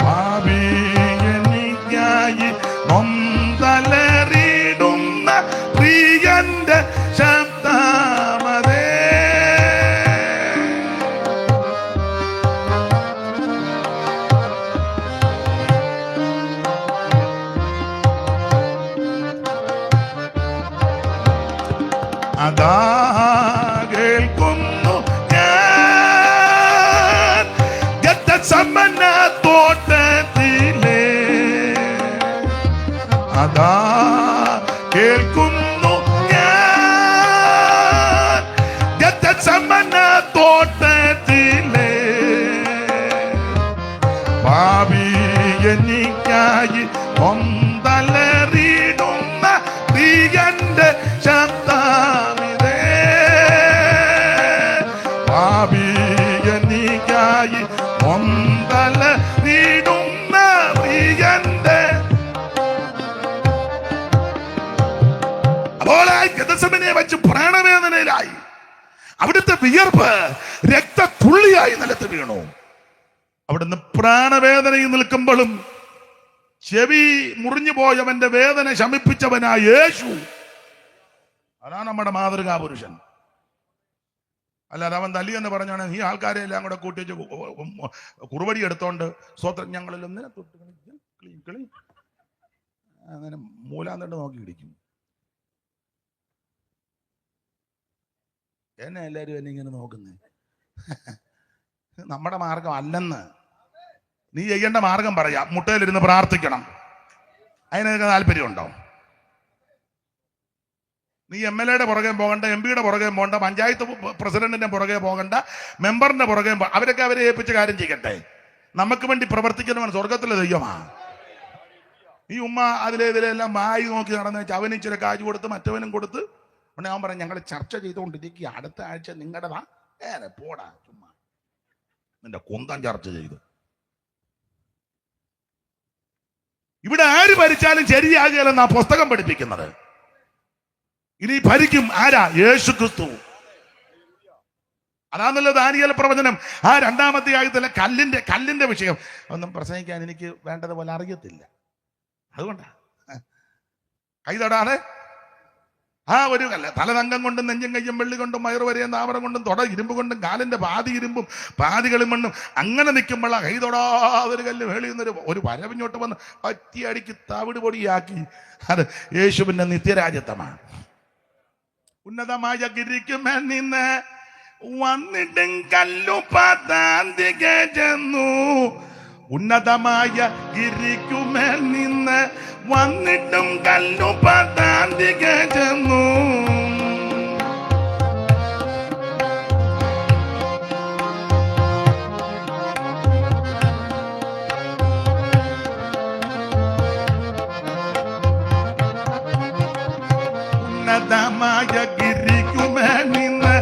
പാപി എനിക്കായി നൊന്തലറിടുന്ന പ്രിയന്റെ ശബ്ദമതേ. അതാ കേൾക്കുന്നു ഞാൻ ഗെത്സമന തോട്ടത്തിലെ. അതാ കേൾക്കുന്നു ഞാൻ ഗെത്സമന തോട്ടത്തിലെ. ഭാവി എനിക്കായി ഒന്തലറിടുന്ന പ്രിയന്റെ ശബ്ദമിതേ. ഭാവി എനിക്കായി ഒന്തലറിടുന്ന പ്രിയന്റെ. അപ്പോൾ ഗെത്സമനെ വെച്ച് പ്രാണവേദനയിലായി. അവിടുത്തെ വിയർപ്പ് രക്തത്തുള്ളിയായി നിലത്ത് വീണു. അവിടുന്ന് പ്രാണവേദനയിൽ നിൽക്കുമ്പോഴും ചെവി മുറിഞ്ഞു പോയവന്റെ വേദന ശമിപ്പിച്ചവനായ യേശു. അതാണ് നമ്മുടെ മാതൃകാ പുരുഷൻ. അല്ലാതെ അവൻ തല്ലിയെന്ന് പറഞ്ഞാണ് ഈ ആൾക്കാരെ എല്ലാം കൂടെ കൂട്ടിച്ച് കുറുവടി എടുത്തോണ്ട് സ്വന്തം ഞങ്ങളിലൊന്നിനെ തൊട്ട് കളി അങ്ങനെ മൂലാന്തണ്ട് നോക്കി ഇടിക്കും. എന്നെ എല്ലാവരും എന്നെ ഇങ്ങനെ നോക്കുന്നേ. നമ്മുടെ മാർഗം അല്ലെന്ന്. നീ ചെയ്യേണ്ട മാർഗം പറയാം. മുട്ടയിലിരുന്ന് പ്രാർത്ഥിക്കണം. അതിനൊക്കെ താല്പര്യമുണ്ടോ? നീ MLA-യുടെ പുറകെ പോകണ്ട, MP-യുടെ പുറകെ പോകണ്ട, പഞ്ചായത്ത് പ്രസിഡന്റിന്റെ പുറകെ പോകണ്ട, മെമ്പറിന്റെ പുറകെ അവരൊക്കെ അവരെ ഏൽപ്പിച്ച കാര്യം ചെയ്യട്ടെ. നമുക്ക് വേണ്ടി പ്രവർത്തിക്കുന്നവൻ സ്വർഗത്തിലെ ദൈവമാ. ഈ ഉമ്മ ഇതിലെല്ലാം വായി നോക്കി നടന്നു വെച്ചാൽ അവന് ഇച്ചിരി കാശ് കൊടുത്ത് മറ്റവനും കൊടുത്ത്. ഉടനെ അവൻ പറഞ്ഞു ഞങ്ങൾ ചർച്ച ചെയ്തുകൊണ്ടിരിക്കുക, അടുത്ത ആഴ്ച നിങ്ങളുടെതാ. പോടാ ചുമ്മാ നിന്റെ കുന്തം ചർച്ച ചെയ്തു. ഇവിടെ ആര് ഭരിച്ചാലും ശരിയാകുകയല്ലെന്നാ പുസ്തകം പഠിപ്പിക്കുന്നത്. ഇനി ഭരിക്കും ആരാ? യേശു ക്രിസ്തു. അതാണല്ലോ ദാനിയേൽ പ്രവചനം. ആ 2-ാം അധ്യായത്തിലെ കല്ലിന്റെ വിഷയം ഒന്നും പ്രസംഗിക്കാൻ എനിക്ക് വേണ്ടതുപോലെ അറിയത്തില്ല. അതുകൊണ്ടാ കൈ തൊടാതെ ആ ഒരു കല്ല് തലതങ്കം കൊണ്ടും നെഞ്ചും കയ്യും വെള്ളി കൊണ്ടും വയറ് വരെയും താമരം കൊണ്ടും തുട ഇരുമ്പ് കൊണ്ടും കാലിന്റെ പാതി ഇരുമ്പും പാതികളും മണ്ണും അങ്ങനെ നിൽക്കുമ്പോഴാ കൈ തൊടാതൊരു കല്ല് വേളി ഒരു വരവിഞ്ഞോട്ട് വന്ന് പറ്റിയടിക്ക് തവിട് പൊടിയാക്കി. അത് യേശുവിന്റെ നിത്യരാജ്യത്വമാണ്. ഉന്നതമായ ഗിരിക്കുമേൽ നിന്ന് വന്നിട്ടും കല്ലു പാതാന്തികെ ചെന്നു. ഉന്നതമായ ഗിരിക്കുമേൽ നിന്ന് വന്നിട്ടും കല്ലു പാതാന്തികെ ചെന്നു. ഉന്നതമായ ഗിരിക്കുമേൽ നിന്ന്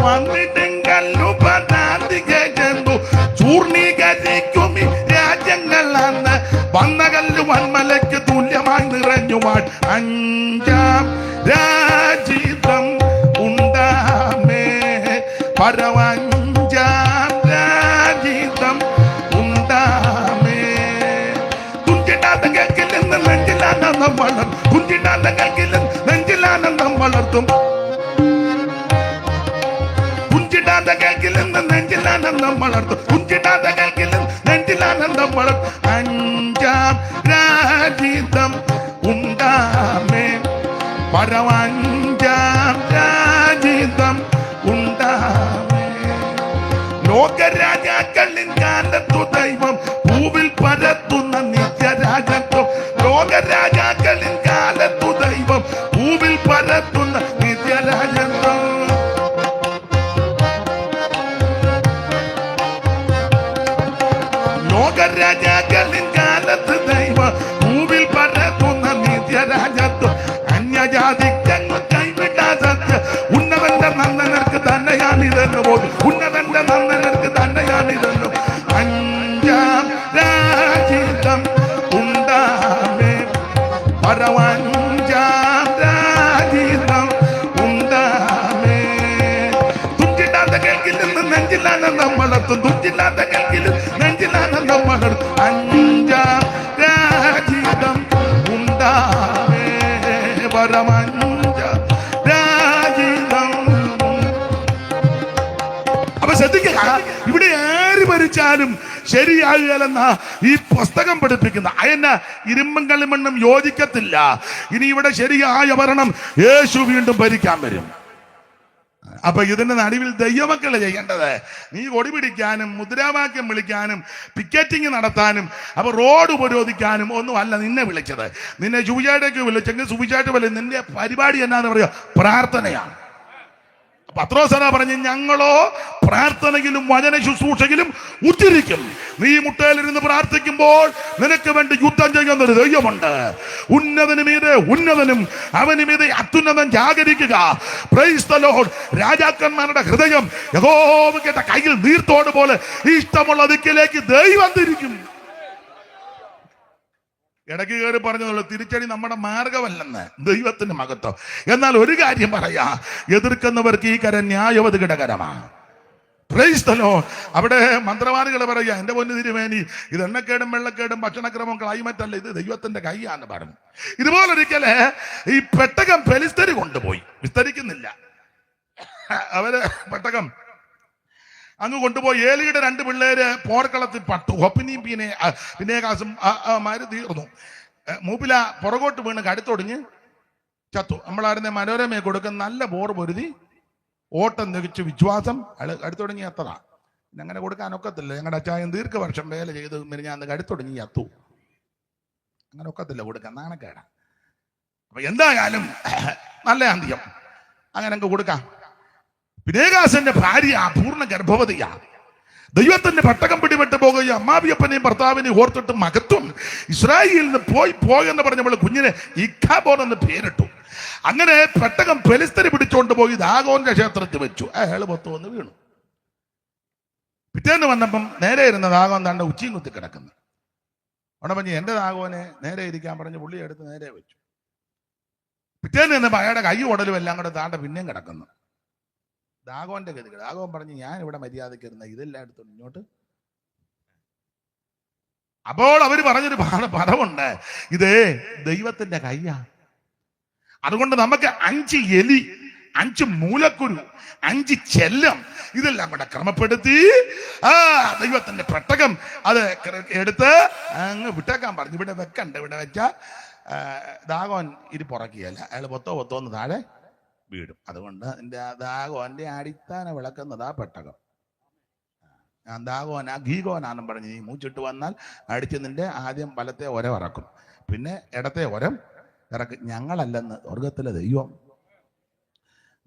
വന്നിട്ടും കല്ലു പാതാന്തികെ ചെന്നു. ചൂർണീകരിക്കും രാജ്യങ്ങളാണ് വന്ന കല്ലു വന്മലയ്ക്ക് തുല്യമായി നിറഞ്ഞുവാൻ. 5-ാം രാജ്യം ഉണ്ടാമേ പരവ. 5-ാം രാജ്യം ഉണ്ടാമേ. തുഞ്ചിടാത്ത കേൾക്കിൽ നിന്ന് നെഞ്ചിലാനന്ദം വളർത്തും. തുഞ്ചിടാത്ത കേൾക്കിൽ നെഞ്ചിലാനന്ദം വളർത്തും. കുഞ്ചിടാത്ത കേൾക്കിൽ നിന്ന് നെഞ്ചിലാനന്ദം വളർത്തും. കുഞ്ചിടാത്ത കേൾക്കിൽ നെഞ്ചിലാനന്ദം വളർത്തും. 5-ാം രാജ്യം ഉണ്ടാമേ പരവ. 5-ാം രാജ്യം ഉണ്ടാമേ. ലോകരാജാക്കളിൻ കാലത്തു ദൈവം ഭൂവിൽ പരത്തുന്ന നിത്യരാജത്വം. ലോകരാജാക്കളിൻ കാലത്തു ദൈവം ഭൂവിൽ പരത്തുന്ന നിത്യരാജത്വം. ലോകരാജാക്കളിൻ കാലത്ത് ദൈവം ഭൂവിൽ പരത്തുന്ന നിത്യരാജത്വം. അന്യജാതിക്കങ്ങ് കൈവിടാ സത്യം. ഉന്നതന്റെ നന്ദനർക്ക് തന്നെയാണിതെന്ന് പോലും. ഉന്നതന്റെ നന്ദനർക്ക് തന്നെയാണിതെന്നും. 5-ാം രാജ്യം ഉണ്ടാമേ പരവ. 5-ാം രാജ്യം ഉണ്ടാമേ. തുഞ്ചിടാത്ത കേൾക്കിൽ നിന്ന് നെഞ്ചിലാനന്ദം വളർത്തും. തുഞ്ചില്ലാത്ത കേൾക്കിൽ നെഞ്ചിലാനന്ദം വളർത്തും. 5-ാം രാജ്യം ഉണ്ടാമേ പരവ. 5-ാം രാജ്യം. അപ്പൊ ശ്രദ്ധിക്കുക, ഇവിടെ ആര് ഭരിച്ചാലും ശരിയാകുകയല്ലെന്ന ഈ പുസ്തകം പഠിപ്പിക്കുന്ന അയന്ന ഇരുമ്പും കളിമണ്ണും യോജിക്കത്തില്ല. ഇനി ഇവിടെ ശരിയായ ഭരണം യേശു വീണ്ടും ഭരിക്കാൻ വരും. അപ്പൊ ഇതിന്റെ നടുവിൽ ദൈവമക്കളെ ചെയ്യേണ്ടത് നീ കൊടി പിടിക്കാനും മുദ്രാവാക്യം വിളിക്കാനും പിക്കറ്റിംഗ് നടത്താനും അപ്പൊ റോഡ് ഉപരോധിക്കാനും ഒന്നും അല്ല നിന്നെ വിളിച്ചത്. നിന്നെ സുവിശേഷയ്ക്ക് വിളിച്ചെങ്കിൽ സുവിശേഷ നിന്റെ പരിപാടി എന്നാന്ന് പറയുക പ്രാർത്ഥനയാണ്. പത്രോസന പറഞ്ഞ് ഞങ്ങളോ പ്രാർത്ഥനയിലും വചന ശുശ്രൂഷയിലും ഉച്ചരിക്കും. നീ മുട്ടയിലിരുന്ന് പ്രാർത്ഥിക്കുമ്പോൾ നിനക്ക് വേണ്ടി യുദ്ധം ചെയ്യുന്ന ഒരു ദൈവമുണ്ട്. ഉന്നതന് മീതെ ഉന്നതനും അവന് മീതെ അത്യുന്നതൻ ജാഗരിക്കുക. Praise the Lord. രാജാക്കന്മാരുടെ ഹൃദയം യഹോവയുടെ കയ്യിൽ നീർത്തോട് പോലെ ഇഷ്ടമുള്ള ദിക്കിലേക്ക് ദൈവം തിരിക്കും. ഇടയ്ക്ക് കയറി പറഞ്ഞതുള്ളൂ, തിരിച്ചടി നമ്മുടെ മാർഗമല്ലെന്ന്, ദൈവത്തിന്റെ മഹത്വം. എന്നാൽ ഒരു കാര്യം പറയാ, എതിർക്കുന്നവർക്ക് ഈ കരം ന്യായവതിയുടെ കരമാണ്. Praise the Lord. അവിടെ മന്ത്രവാദികൾ പറയാ, എന്റെ പൊന്നു തിരുമേനി, ഇത് എണ്ണക്കേടും വെള്ളക്കേടും ഭക്ഷണക്രമം ക്ലൈമറ്റ് അല്ല, ഇത് ദൈവത്തിന്റെ കൈയാന്ന് പറഞ്ഞു. ഇതുപോലൊരിക്കല് ഈ പെട്ടകം ഫെലിസ്തര് കൊണ്ടുപോയി, വിസ്തരിക്കുന്നില്ല. അവര് പെട്ടകം അങ്ങ് കൊണ്ടുപോയി. ഏലിയുടെ 2 പിള്ളേര് പോർക്കളത്തിൽ പട്ടു. ഒപ്പിനിയും പിന്നേകാസും മാര് തീർന്നു. മൂപ്പില പുറകോട്ട് വീണ് കടുത്തൊടിഞ്ഞ് ചത്തു. നമ്മളായിരുന്നെ മനോരമയെ കൊടുക്കുന്ന നല്ല ബോർ പൊരുതി ഓട്ടം തികച്ചു വിശ്വാസം അയാൾ കടുത്തൊടിഞ്ഞ് ചത്തതാ. പിന്നെ അങ്ങനെ കൊടുക്കാനൊക്കത്തില്ല. ഞങ്ങളുടെ അച്ചായൻ ദീർഘവർഷം വേല ചെയ്ത് ഞാൻ കടുത്തൊടിഞ്ഞ് ചത്തു. അങ്ങനെ ഒക്കത്തില്ല കൊടുക്കാൻ, നാണക്കേട. അപ്പൊ എന്തായാലും നല്ല അന്ത്യം, അങ്ങനെ അങ്ങ് കൊടുക്കാം. പിനേകാസിന്റെ ഭാര്യ പൂർണ്ണ ഗർഭവതിയാ. ദൈവത്തിന്റെ പട്ടകം പിടിപെട്ട് പോകുകയും അമ്മാവിയപ്പനെയും ഭർത്താവിനെയും ഓർത്തിട്ട് മകത്വം ഇസ്രായേലിൽ നിന്ന് പോയെന്ന് പറഞ്ഞപ്പോൾ കുഞ്ഞിനെ ഇഖാബോൻ എന്ന് പേരിട്ടു. അങ്ങനെ പെട്ടകം ഫെലിസ്തരെ പിടിച്ചുകൊണ്ട് പോയി ദാഗോന്റെ ക്ഷേത്രത്തിൽ വെച്ചു. അയാള് പൊത്തു വന്ന് വീണു. പിറ്റേന്ന് വന്നപ്പം നേരെ ഇരുന്ന ദാഗോൻ താണ്ട ഉച്ചയും കുത്തി കിടക്കുന്നു. അവിടെ പറഞ്ഞ് എന്റെ ദാഗോനെ നേരെ ഇരിക്കാൻ പറഞ്ഞ് പുള്ളി എടുത്ത് നേരെ വെച്ചു. പിറ്റേന്ന് നിന്നപ്പോ അയാളുടെ കൈ ഉടലും എല്ലാം കൂടെ താണ്ട പിന്നെയും കിടക്കുന്നു. ദാഗോന്റെ ഗതികൾ. ദാഗോൻ പറഞ്ഞു, ഞാൻ ഇവിടെ മര്യാദയ്ക്ക് ഇരുന്ന ഇതെല്ലാം എടുത്തോണ്ട് ഇങ്ങോട്ട്. അപ്പോൾ അവര് പറഞ്ഞൊരു പദമുണ്ട്, ഇത് ദൈവത്തിന്റെ കയ്യാ. അതുകൊണ്ട് നമുക്ക് 5 എലി, 5 മൂലക്കുരു, 5 ചെല്ലം ഇതെല്ലാം കൂടെ ക്രമപ്പെടുത്തി ദൈവത്തിന്റെ പെട്ടകം അത് എടുത്ത് അങ്ങ് വിട്ടേക്കാൻ പറഞ്ഞു. ഇവിടെ വെക്കണ്ട, ഇവിടെ വെച്ചാ ദാഗോൻ ഇരിപ്പുറക്കിയല്ല, അയാൾ പൊത്തോന്ന് താഴെ വീടും. അതുകൊണ്ട് എൻ്റെ ദാഗോന്റെ അടിസ്ഥാന വിളക്കുന്നതാ പെട്ടകം. ഞാൻ ദാഗോനാ ഗീഗോനാന്നും പറഞ്ഞ് നീ മൂച്ചിട്ട് വന്നാൽ അടിച്ച് നിന്റെ ആദ്യം വലത്തെ ഒരം ഇറക്കും, പിന്നെ ഇടത്തെ ഒരം ഇറക്കും. ഞങ്ങളല്ലെന്ന് സ്വർഗത്തിലെ ദൈവം.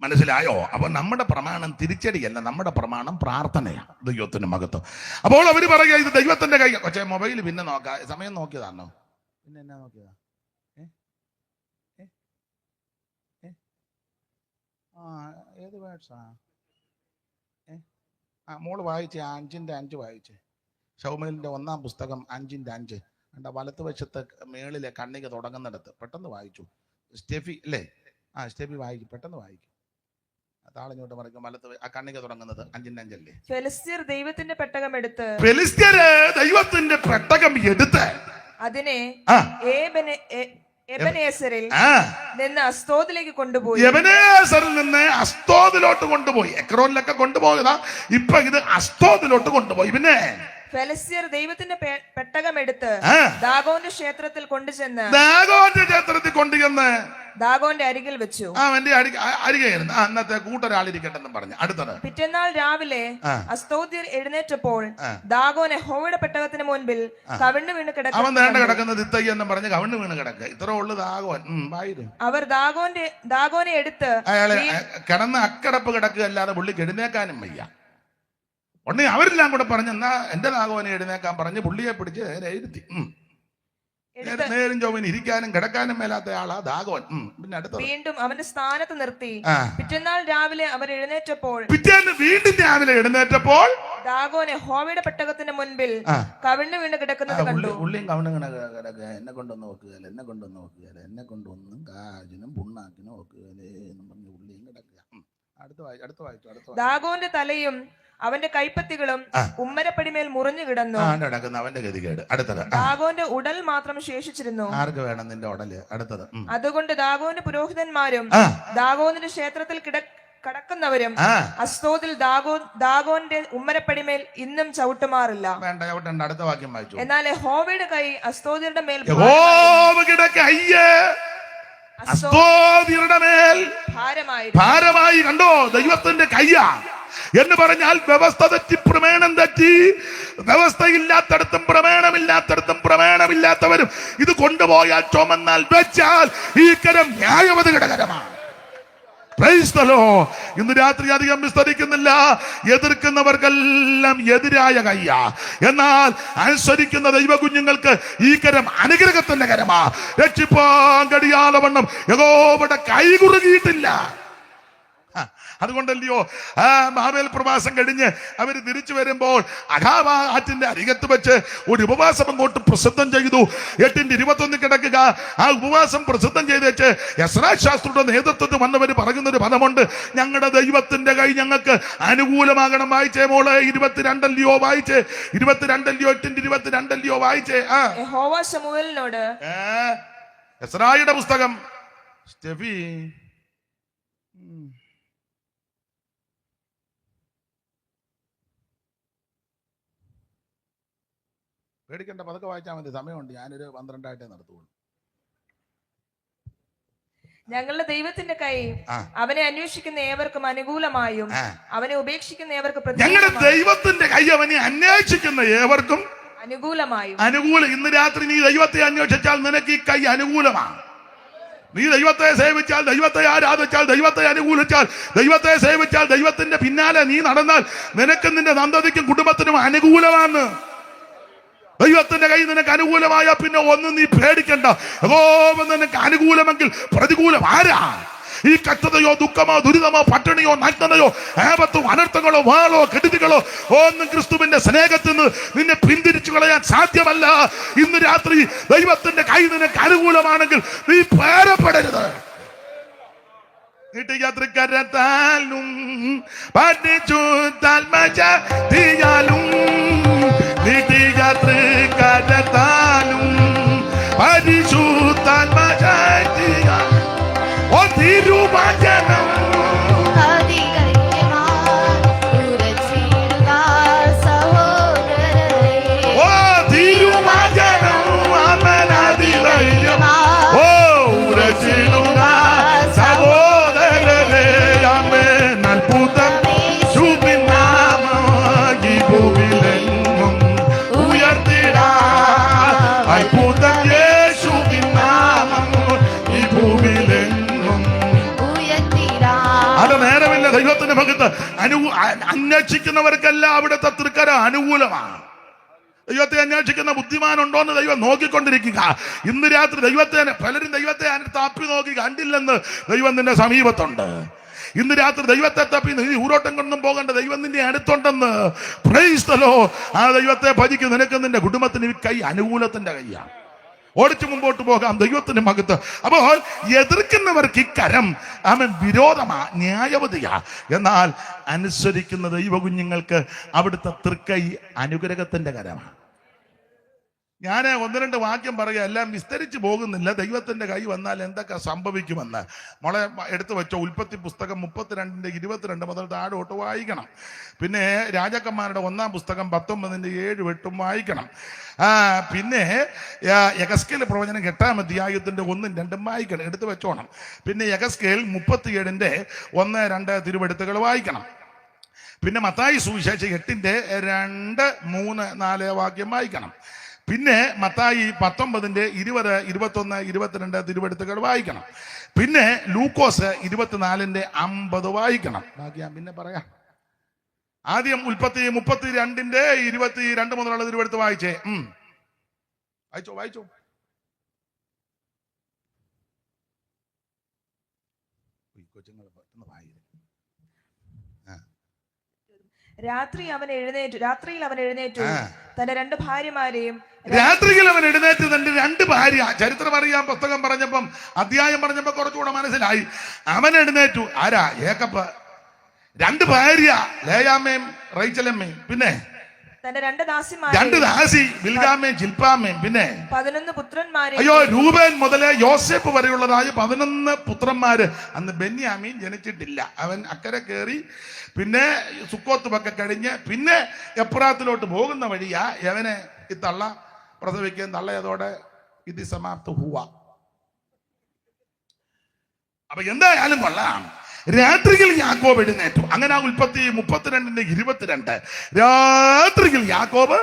മനസ്സിലായോ? അപ്പൊ നമ്മുടെ പ്രമാണം തിരിച്ചടിയല്ല, നമ്മുടെ പ്രമാണം പ്രാർത്ഥനയാണ്. ദൈവത്തിന്റെ മഹത്വം. അപ്പോൾ അവര് പറയുക ഇത് ദൈവത്തിന്റെ കൈ. പക്ഷേ മൊബൈൽ പിന്നെ നോക്കാം, സമയം നോക്കിയതാണോ? പിന്നെ എന്നാ നോക്കിയതാ? ഏത് വേർഡ്സാ? മോള് വായിച്ചേ, 5:5 വായിച്ചേ. ഷൗമേലിന്റെ 1-ാം പുസ്തകം 5:5. കണ്ട വലത്ത് വശത്ത് മേളിലെ കണ്ണിക തുടങ്ങുന്നിടത്ത് പെട്ടെന്ന് വായിച്ചു. സ്റ്റെഫി അല്ലേ? സ്റ്റെഫി വായിക്കും, പെട്ടെന്ന് വായിക്കും. താളിഞ്ഞോട്ട് മറിക്കും. വലത്ത് ആ കണ്ണിക തുടങ്ങുന്നത് 5:5 അല്ലേ? ഫെലിസ്ത്യർ ദൈവത്തിന്റെ പെട്ടകം എടുത്ത്, ഫെലിസ്ത്യര് ദൈവത്തിന്റെ പെട്ടകം എടുത്ത് അതിനെ എബനേസറിൽ നിന്ന് അസ്തോദിലേക്ക് കൊണ്ടുപോയി. എബനേസറിൽ നിന്ന് അസ്തോദിലോട്ട് കൊണ്ടുപോയി. എക്രോനിലൊക്കെ കൊണ്ടുപോയതാ, ഇപ്പൊ ഇത് അസ്തോദിലോട്ട് കൊണ്ടുപോയി. പിന്നെ ഫെലിസ്ത്യർ ദൈവത്തിന്റെ പെട്ടകം എടുത്ത് ദാഗോന്റെ ക്ഷേത്രത്തിൽ കൊണ്ടുചെന്ന് ദാഗോന്റെ അരികിൽ വെച്ചു. അവന്റെ അരികെയായിരുന്നു. അന്നത്തെ കൂട്ടൊരാളിരിക്കട്ടെന്നും പറഞ്ഞു. അടുത്തത് പിറ്റേന്നാൾ രാവിലെ അസ്തോദ്യർ എഴുന്നേറ്റപ്പോൾ ദാഗോൻ യഹോവയുടെ പെട്ടകത്തിന് മുൻപിൽ കവിണ്ണു വീണ് കിടക്കുന്നു. അവൻ നേണ്ട കിടക്കുന്നത് ഇത്തയ്യ എന്നും പറഞ്ഞ് കവിണ്ണു വീണ് കിടക്കുക. ഇത്ര ഉള്ളു ദാഗോൻ. അവർ ദാഗോനെ എടുത്ത് അയാളെ കിടന്ന് അക്കടപ്പ് കിടക്കുക, അല്ലാതെ പുള്ളിക്ക് എഴുന്നേക്കാനും വയ്യ. ഉടനെ അവരെല്ലാം കൂടെ പറഞ്ഞു, എന്നാ എന്റെ ദാഗോനെ എഴുന്നേക്കാൻ പറഞ്ഞ് പുള്ളിയെ പിടിച്ച് നേരെ ഇരുത്തി. നേരും ചൊവ്വന് ഇരിക്കാനും കിടക്കാനും മേലാത്ത ആളാ ദാഗോൻ. പിന്നെ അടുത്ത വീണ്ടും അവന്റെ സ്ഥാനത്ത് നിർത്തി. പിറ്റേന്നാൾ രാവിലെ അവർ എഴുന്നേറ്റപ്പോൾ ദാഗോൻ യഹോവയുടെ പെട്ടകത്തിന് മുൻപിൽ കവിണ്ണു വീണ് കിടക്കുന്നത് കണ്ടു. പുള്ളിയും കവിണ്ണു വീണ് കിടക്കുക. എന്നെ കൊണ്ടൊന്ന് നോക്കുകയല്ല, എന്നെ കൊണ്ടൊന്ന് നോക്കുകയല്ല, എന്നെ കൊണ്ടൊന്നും കാജിനും പുണ്ണാക്കിനും നോക്കുകയല്ലേ എന്ന് പറഞ്ഞ് പുള്ളിയും കിടക്കുക. അടുത്ത വായിച്ചു. ദാഗോന്റെ തലയും അവന്റെ കൈപ്പത്തികളും ഉമ്മരപ്പടിമേൽ മുറിഞ്ഞു കിടന്നു. അവന്റെ ഗതികേട്. അടുത്തത് ദാഗോന്റെ ഉടൽ മാത്രം ശേഷിച്ചിരുന്നു. ആർക്ക് വേണം നിന്റെ ഉടല്? അടുത്തത് അതുകൊണ്ട് ദാഗോന്റെ പുരോഹിതന്മാരും ദാഗോന്റെ ക്ഷേത്രത്തിൽ കടക്കുന്നവരും അസ്തോദിൽ ദാഗോന്റെ ഉമ്മരപ്പടിമേൽ ഇന്നും ചവിട്ടുമാറില്ല. വേണ്ട, ചവിട്ടണ്ട. അടുത്ത വാക്യം വായിച്ചു. എന്നാൽ യഹോവയുടെ കൈ അസ്തോദിയുടെ മേൽ ഭാരമായി. കണ്ടോ, ദൈവത്തിന്റെ കയ്യാ എന്ന് പറഞ്ഞാൽ വ്യവസ്ഥ തെറ്റി, പ്രമേണം തെറ്റി. വ്യവസ്ഥയില്ലാത്തടത്തും പ്രമേണമില്ലാത്തടത്തും പ്രമേണമില്ലാത്തവരും ഇത് കൊണ്ടുപോയാൽ ചുമന്നാൽ വെച്ചാൽ ഈ കരം ന്യായവതിയുടെ കരമാണ്. Praise the Lord. ഇന്ന് രാത്രി അധികം വിസ്തരിക്കുന്നില്ല. എതിർക്കുന്നവർക്കെല്ലാം എതിരായ കയ്യ, എന്നാൽ അനുസരിക്കുന്ന ദൈവ കുഞ്ഞുങ്ങൾക്ക് ഈ കരം അനുഗ്രഹത്തിന്റെ കരമാ. രക്ഷിപ്പാൻ കഴിയാതെ യഹോവയുടെ കൈ കുറുകിയിട്ടില്ല. അതുകൊണ്ടല്ലയോ ബാബേൽ പ്രവാസം കഴിഞ്ഞ് അവർ തിരിച്ചു വരുമ്പോൾ അഖാവ ആറ്റിന്റെ അരികത്ത് വെച്ച് ഒരു ഉപവാസം അങ്ങോട്ട് പ്രസിദ്ധം ചെയ്തു. 8:21 കിടക്കുക. ആ ഉപവാസം പ്രസിദ്ധം ചെയ്ത് വെച്ച് എസ്രാ ശാസ്ത്രിയുടെ നേതൃത്വത്തിൽ വന്നവർ പറയുന്നൊരു പദമുണ്ട്, ഞങ്ങളുടെ ദൈവത്തിന്റെ കൈ ഞങ്ങൾക്ക് അനുകൂലമാകണം. വായിച്ചേ മോളെ, 22 വായിച്ചേ, 22 8:22 വായിച്ചേ. യഹോവ ശമൂവേലിനോട്, എസ്രായുടെ പുസ്തകം, സ്റ്റെഫി പേടിക്കണ്ട, പതുക്കെ വായിച്ചാൽ മതി, സമയമുണ്ട്. ഞാനൊരു 12 നടത്തുള്ളൂ. ഞങ്ങളുടെ ദൈവത്തിന്റെ കൈ അവനെ അന്വേഷിക്കുന്ന ഏവർക്കും അനുകൂലമായും അവനെ ഉപേക്ഷിക്കുന്ന ഏവർക്ക് ഞങ്ങളുടെ ദൈവത്തിന്റെ കൈ അവനെ അന്വേഷിക്കുന്ന ഏവർക്കും അനുകൂലമായും. ഇന്ന് രാത്രി നീ ദൈവത്തെ അന്വേഷിച്ചാൽ നിനക്ക് ഈ കൈ അനുകൂലമാണ്. നീ ദൈവത്തെ സേവിച്ചാൽ, ദൈവത്തെ ആരാധിച്ചാൽ, ദൈവത്തെ അനുകൂലിച്ചാൽ, ദൈവത്തെ സേവിച്ചാൽ, ദൈവത്തിന്റെ പിന്നാലെ നീ നടന്നാൽ നിനക്ക് നിന്റെ സന്തതിക്കും കുടുംബത്തിനും അനുകൂലമാണ്. ദൈവത്തിന്റെ കൈ നിനക്ക് അനുകൂലമായ പിന്നെ ഒന്നും നീ പേടിക്കണ്ട. നിനക്ക് അനുകൂലമെങ്കിൽ പ്രതികൂലം ആരാ? ഈ കഷ്ടതയോ ദുഃഖമോ ദുരിതമോ പട്ടിണിയോ നഗ്നതയോ ആപത്തോ അനർത്ഥങ്ങളോ വാളോ കെടുതികളോ ഒന്നും ക്രിസ്തുവിന്റെ സ്നേഹത്തിൽ നിന്ന് നിന്നെ പിന്തിരിച്ചു കളയാൻ സാധ്യമല്ല. ഇന്ന് രാത്രി ദൈവത്തിന്റെ കൈ നിനക്ക് അനുകൂലമാണെങ്കിൽ നീ പേരപ്പെടരുത്. കരത്താലും പഠിച്ചു താൽമചാലും കരത്താലും പരിശുദ്ധാത്മജാതിയാൽ ഓ തിരുവചനം ഓ തിരുവചനം അമനതിധൈര്യമാ ഓ ഉരച്ചിടുക സഹോദരരെ ആമേൻ. അത്ഭുതം ശുഭിനാമി ഭൂമിയിലെങ്ങും ഉയർത്തിടാ. അത്ഭുതം യേശുവിനാമം ഈ ഭൂമിയിലെങ്ങും ഉയർത്തിടാ. അത് നേരമില്ല. ദൈവത്തിന്റെ ഭഗത്ത് അന്വേഷിക്കുന്നവർക്കെല്ലാം അവിടുത്തെ തൃക്കര അനുകൂലമാണ്. ദൈവത്തെ അന്വേഷിക്കുന്ന ബുദ്ധിമാനുണ്ടോ എന്ന് ദൈവം നോക്കിക്കൊണ്ടിരിക്കുക. ഇന്ന് രാത്രി ദൈവത്തെ പലരും ദൈവത്തെ തപ്പി നോക്കി കണ്ടില്ലെന്ന് ദൈവം നിന്റെ സമീപത്തുണ്ട്. ഇന്ന് രാത്രി ദൈവത്തെ തപ്പി നീ ഊരോട്ടം കൊണ്ടും പോകേണ്ട ദൈവം നിന്റെ അടുത്തുണ്ടെന്ന്. Price the Lord. ആ ദൈവത്തെ ഭജിക്കും. നിനക്ക് നിന്റെ കുടുംബത്തിന് ഈ കൈ അനുകൂലത്തിന്റെ കൈയാണ്. ഓടിച്ചു മുമ്പോട്ട് പോകാം ദൈവത്തിന്റെ മകത്ത്. അപ്പോൾ എതിർക്കുന്നവർക്ക് ഇക്കരം അവൻ വിരോധമാ, ന്യായവതിയാ. എന്നാൽ അനുസരിക്കുന്ന ദൈവ കുഞ്ഞുങ്ങൾക്ക് അവിടുത്തെ തൃക്കൈ അനുഗ്രഹത്തിന്റെ കരമാണ്. ഞാൻ 1-2 വാക്യം പറയുക, എല്ലാം വിസ്തരിച്ച് പോകുന്നില്ല. ദൈവത്തിന്റെ കൈ വന്നാൽ എന്തൊക്കെ സംഭവിക്കുമെന്ന് മോളെ എടുത്തു വെച്ചോ. ഉൽപ്പത്തി പുസ്തകം 32:22 മുതൽ താഴോട്ട് വായിക്കണം. പിന്നെ രാജാക്കന്മാരുടെ 1-ാം പുസ്തകം 19:7-8 വായിക്കണം. പിന്നെ യെഹെസ്കേൽ പ്രവചനം 8-ാം അധ്യായത്തിന്റെ 1-2 വായിക്കണം, എടുത്തു വെച്ചോണം. പിന്നെ യെഹെസ്കേൽ 37:1-2 തിരുവെടുത്തുകൾ വായിക്കണം. പിന്നെ മത്തായി സുവിശേഷം 8:2-3-4 വാക്യം വായിക്കണം. പിന്നെ മത്തായി 19:20-21-22 തിരുവെടുത്തുകൾ വായിക്കണം. പിന്നെ ലൂക്കോസ് 24:50 വായിക്കണം. ബാക്കി ഞാൻ പിന്നെ പറയാം. ആദ്യം ഉൽപ്പത്തി 32:22 മുതലുള്ള തിരുവെടുത്ത് വായിച്ചേ. വായിച്ചോ. കൊച്ചുങ്ങൾ പെട്ടെന്ന് വായിക്കും. രാത്രിയിൽ അവൻ എഴുന്നേറ്റു തന്റെ 2 ഭാര്യമാരെയും രാത്രിയിൽ അവൻ എഴുന്നേറ്റ് തന്റെ 2 ഭാര്യ. ചരിത്രം അറിയാം. പുസ്തകം പറഞ്ഞപ്പം അധ്യായം പറഞ്ഞപ്പോ കുറച്ചുകൂടെ മനസ്സിലായി. അവൻ എഴുന്നേറ്റു. ആരാ? ഏക്കപ്പ്. 2 ഭാര്യ, ലേയാമ്മയും റൈച്ചലമ്മയും. പിന്നെ തന്റെ 2 ദാസി ബിൽഗാമ്മയും ജിൽപ്പാമ്മയും. പിന്നെ 11 പുത്രന്മാരെ. അയ്യോ, രൂബേൻ മുതലേ യോസേഫ് വരെയുള്ളതായ 11 പുത്രന്മാര്. അന്ന് ബെന്യാമീൻ ജനിച്ചിട്ടില്ല. അവൻ അക്കരെ കയറി പിന്നെ സുക്കോത്ത് ഒക്കെ കഴിഞ്ഞ് പിന്നെ എപ്രാത്തിലോട്ട് പോകുന്ന വഴിയാ യവനെ ഈ തള്ള പ്രസവിക്കുകയും തള്ളയതോടെ ഇത് സമാപ്ത ഹുവ. അപ്പൊ എന്തായാലും കൊള്ളാം. രാത്രിയിൽ യാക്കോബ് എഴുന്നേറ്റു. അങ്ങനെ ആ ഉൽപ്പത്തി 32:22 രാത്രിയിൽ യാക്കോബ്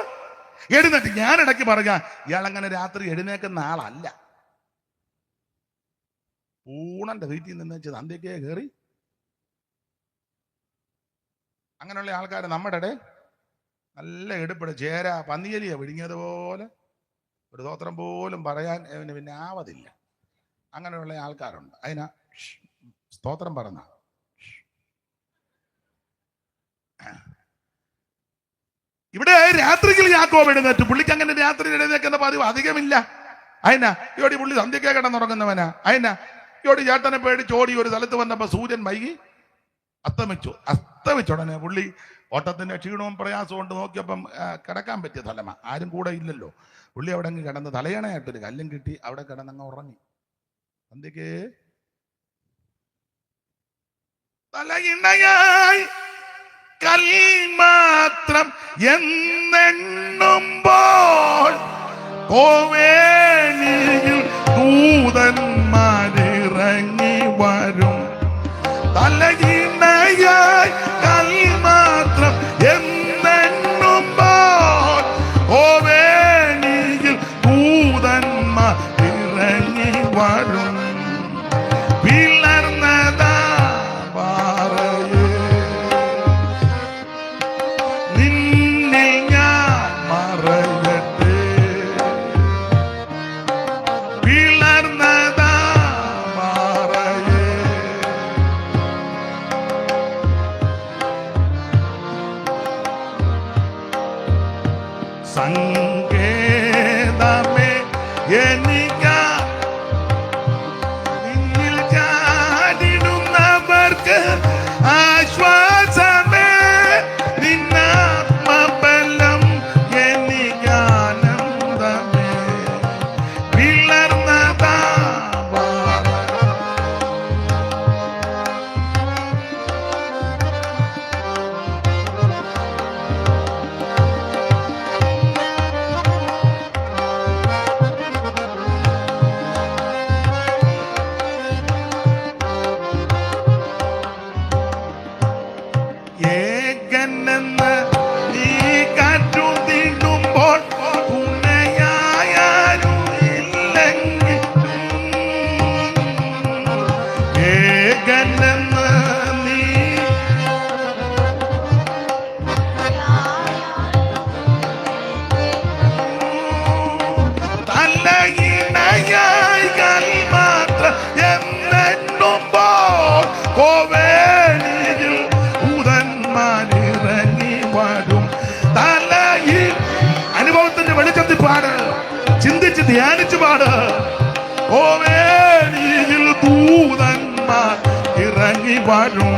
എഴുന്നേറ്റ്. ഞാൻ ഇടയ്ക്ക് പറയാ, ഇയാളങ്ങനെ രാത്രി എഴുന്നേക്കുന്ന ആളല്ല. പൂണന്റെ വീട്ടിൽ നിന്ന് വെച്ച് തന്തയ്ക്കേ കയറി അങ്ങനെയുള്ള ആൾക്കാർ നമ്മുടെ ഇടയിൽ നല്ല എടുപ്പിട ചേര പന്നിയലിയ വിഴുങ്ങിയതുപോലെ ഒരു സ്തോത്രം പോലും പറയാൻ പിന്നെ ആവതില്ല. അങ്ങനെയുള്ള ആൾക്കാരുണ്ട്. അതിനാ സ്തോത്രം പറഞ്ഞ ഇവിടെ രാത്രിയിൽ യാക്കോബ് എഴുന്നേറ്റ്. പുള്ളിക്ക് അങ്ങനെ രാത്രി എഴുന്നേക്കുന്ന പതിവ് അധികമില്ല. അതിനാ ഇയോടി പുള്ളി സന്ധ്യക്കെ കിടന്നുറങ്ങുന്നവനാ. അതിനാ ഇയോടി ചേട്ടനെ പേടിച്ച് ഓടി ഒരു സ്ഥലത്ത് വന്നപ്പോ സൂര്യൻ വൈകി അസ്തമിച്ചുടനെ പുള്ളി ഓട്ടത്തിന്റെ ക്ഷീണവും പ്രയാസവും കൊണ്ട് നോക്കിയപ്പം കിടക്കാൻ പറ്റിയ സ്ഥലമാ, ആരും കൂടെ ഇല്ലല്ലോ. പുള്ളി അവിടെ അങ്ങ് കിടന്ന് തലയണയായിട്ടൊരു കല്ലും കിട്ടി അവിടെ കിടന്നങ്ങ് ഉറങ്ങി. സന്ധ്യക്ക് തലയിണയായി കൽമാത്രം എന്നെണ്ണുമ്പോൾ കോവേണിയിൽ ദൂതന്മാരിറങ്ങി വരും. തലയിണയായി കൽമാത്രം എന്നെണ്ണുമ്പോൾ കോവേണിയിൽ ദൂതന്മാരിറങ്ങി വരും. പിളർന്നതാ പാറയേ നിന്നിൽ ഞാൻ മറയട്ടെ. പിളർന്നതാ പാറയേ സങ്കേതമേ എനിക്ക നിന്നിൽ ചാടിടുന്നവർക്ക് ആശ്വാസമേ നിന്നാത്മബലം എനിക്കാനന്ദമേ. പിളർന്നതാ ഏകനെന്ന് നീ കാറ്റു തീണ്ടുമ്പോൾ തുണയായാരും ഇല്ലെങ്കിൽ ഏകനെന്ന് നീ തലയിണയായി കൽമാത്രം എന്നെണ്ണുമ്പോൾ കോവേണിയിൽ ദൂതന്മാരിറങ്ങി വരും. തലയിൽ അനുഭവത്തിന്റെ വെളിച്ചത്തിൽ പാട്, ചിന്തിച്ച് ധ്യാനിച്ചു പാട്. കോവേണിയിൽ ദൂതന്മാർ ഇറങ്ങി വരും.